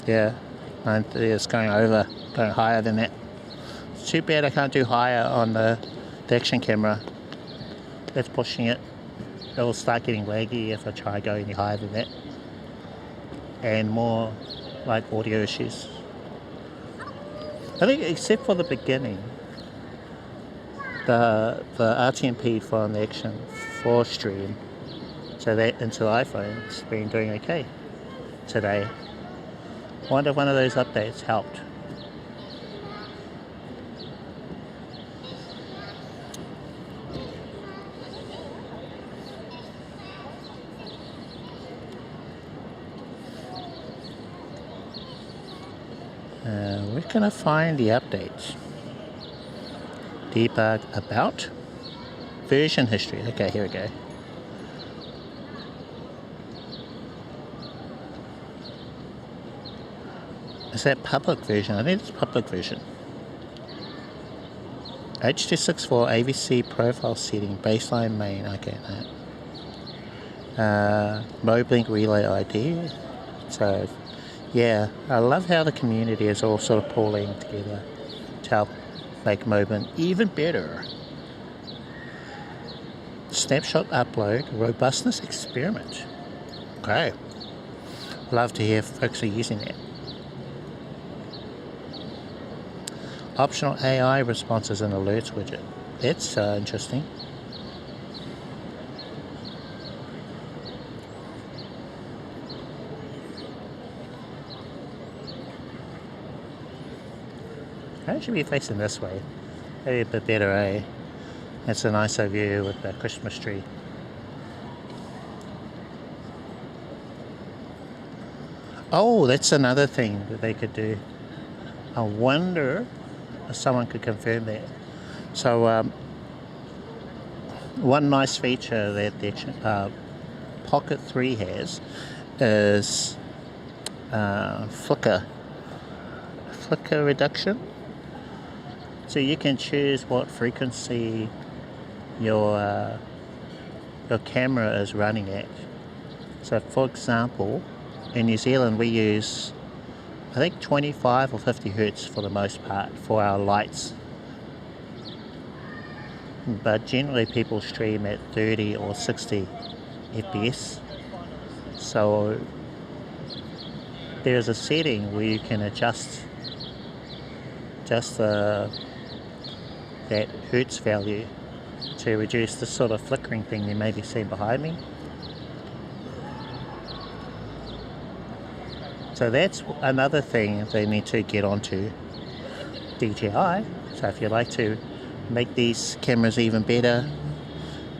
A: Yeah, and it's going higher than that. It's too bad I can't do higher on the Action camera. That's pushing it. It will start getting laggy if I try going any higher than that. And more like audio issues. I think except for the beginning, the RTMP from the Action 4 stream, so that into the iPhone, it's been doing okay today. I wonder if one of those updates helped. Where can I find the updates? Debug about version history. Okay, here we go. Is that public version? I think it's public version. H.264 AVC profile setting baseline main. Okay, that. Moblin relay ID. So. Yeah, I love how the community is all sort of pulling together to help make Moblin even better. Snapshot upload, robustness experiment. Okay. Love to hear folks are using that. Optional AI responses and alerts widget. That's interesting. I should be facing this way. Maybe a bit better, eh? It's a nicer view with the Christmas tree. Oh, that's another thing that they could do. I wonder if someone could confirm that. So, one nice feature that the Pocket 3 has is flicker reduction. So you can choose what frequency your camera is running at. So for example, in New Zealand we use, I think 25 or 50 hertz for the most part for our lights. But generally people stream at 30 or 60 FPS. So there's a setting where you can adjust that hertz value to reduce this sort of flickering thing you may be seeing behind me. So that's another thing they need to get onto DJi. So if you'd like to make these cameras even better,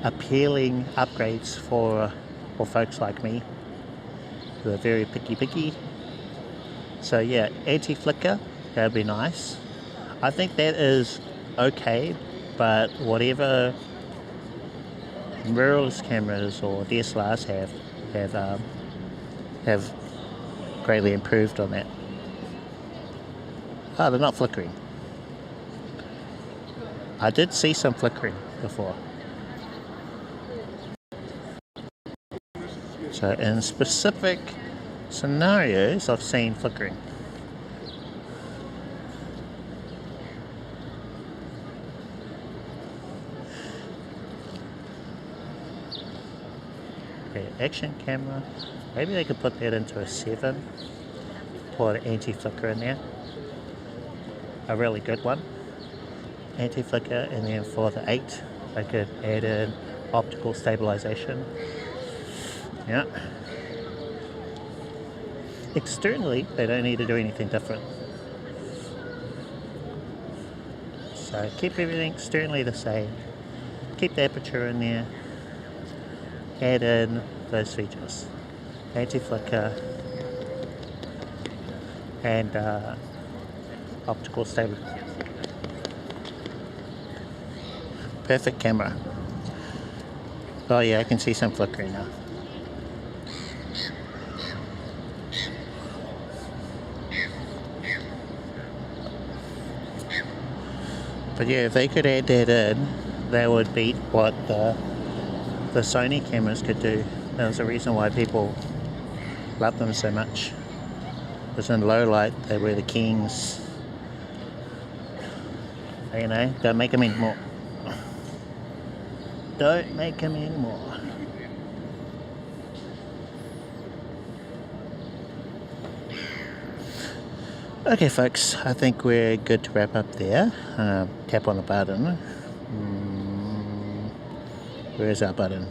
A: appealing upgrades for folks like me who are very picky. So yeah, anti-flicker, that'd be nice. I think that is okay, but whatever mirrorless cameras or DSLRs have greatly improved on that. Oh, they're not flickering. I did see some flickering before. So in specific scenarios, I've seen flickering. Okay, action camera. Maybe they could put that into a 7. Put an anti-flicker in there. A really good one. Anti-flicker, and then for the 8, they could add in optical stabilization. Yeah. Externally, they don't need to do anything different. So keep everything externally the same. Keep the aperture in there. Add in those features. Anti-flicker and optical stabilization. Perfect camera. Oh yeah, I can see some flickering now. But yeah, if they could add that in, that would beat what the Sony cameras could do. There's a reason why people love them so much. Because in low light, they were the kings. You know, don't make them anymore. Don't make them anymore. Okay folks, I think we're good to wrap up there. Tap on the button. Where is our button?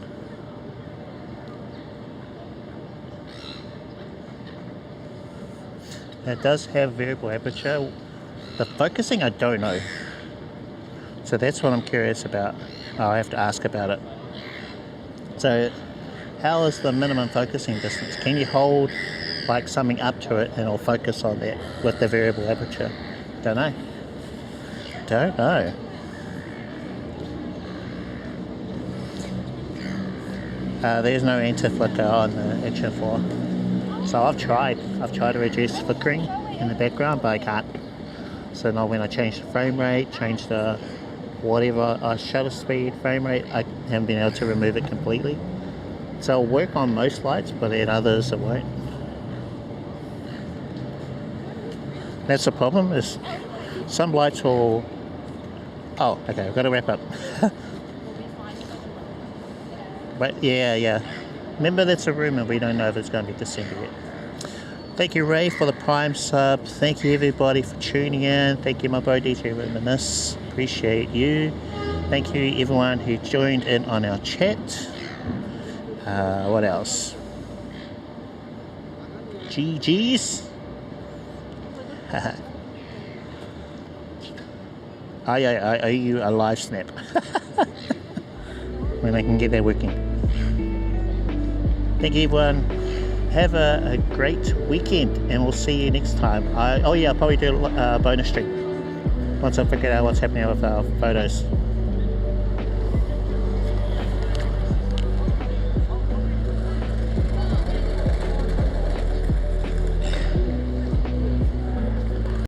A: It does have variable aperture. The focusing, I don't know. So that's what I'm curious about. I'll have to ask about it. So how is the minimum focusing distance? Can you hold like something up to it and it'll focus on that with the variable aperture? Don't know. Don't know. There's no anti-flicker on the Action 4. So I've tried to reduce flickering in the background, but I can't. So now when I change the frame rate, change the whatever shutter speed, frame rate, I haven't been able to remove it completely. So it'll work on most lights, but in others it won't. That's the problem, is some lights will... Oh, okay, I've got to wrap up. But yeah. Remember, that's a rumour. We don't know if it's going to be December yet. Thank you, Ray, for the Prime sub. Thank you, everybody, for tuning in. Thank you, my bro, DJ Reminisce. Appreciate you. Thank you, everyone who joined in on our chat. What else? GG's. I owe you a live snap. When I can get that working. Thank you, everyone. Have a great weekend, and we'll see you next time. I'll probably do a bonus stream once I figure out what's happening with our photos.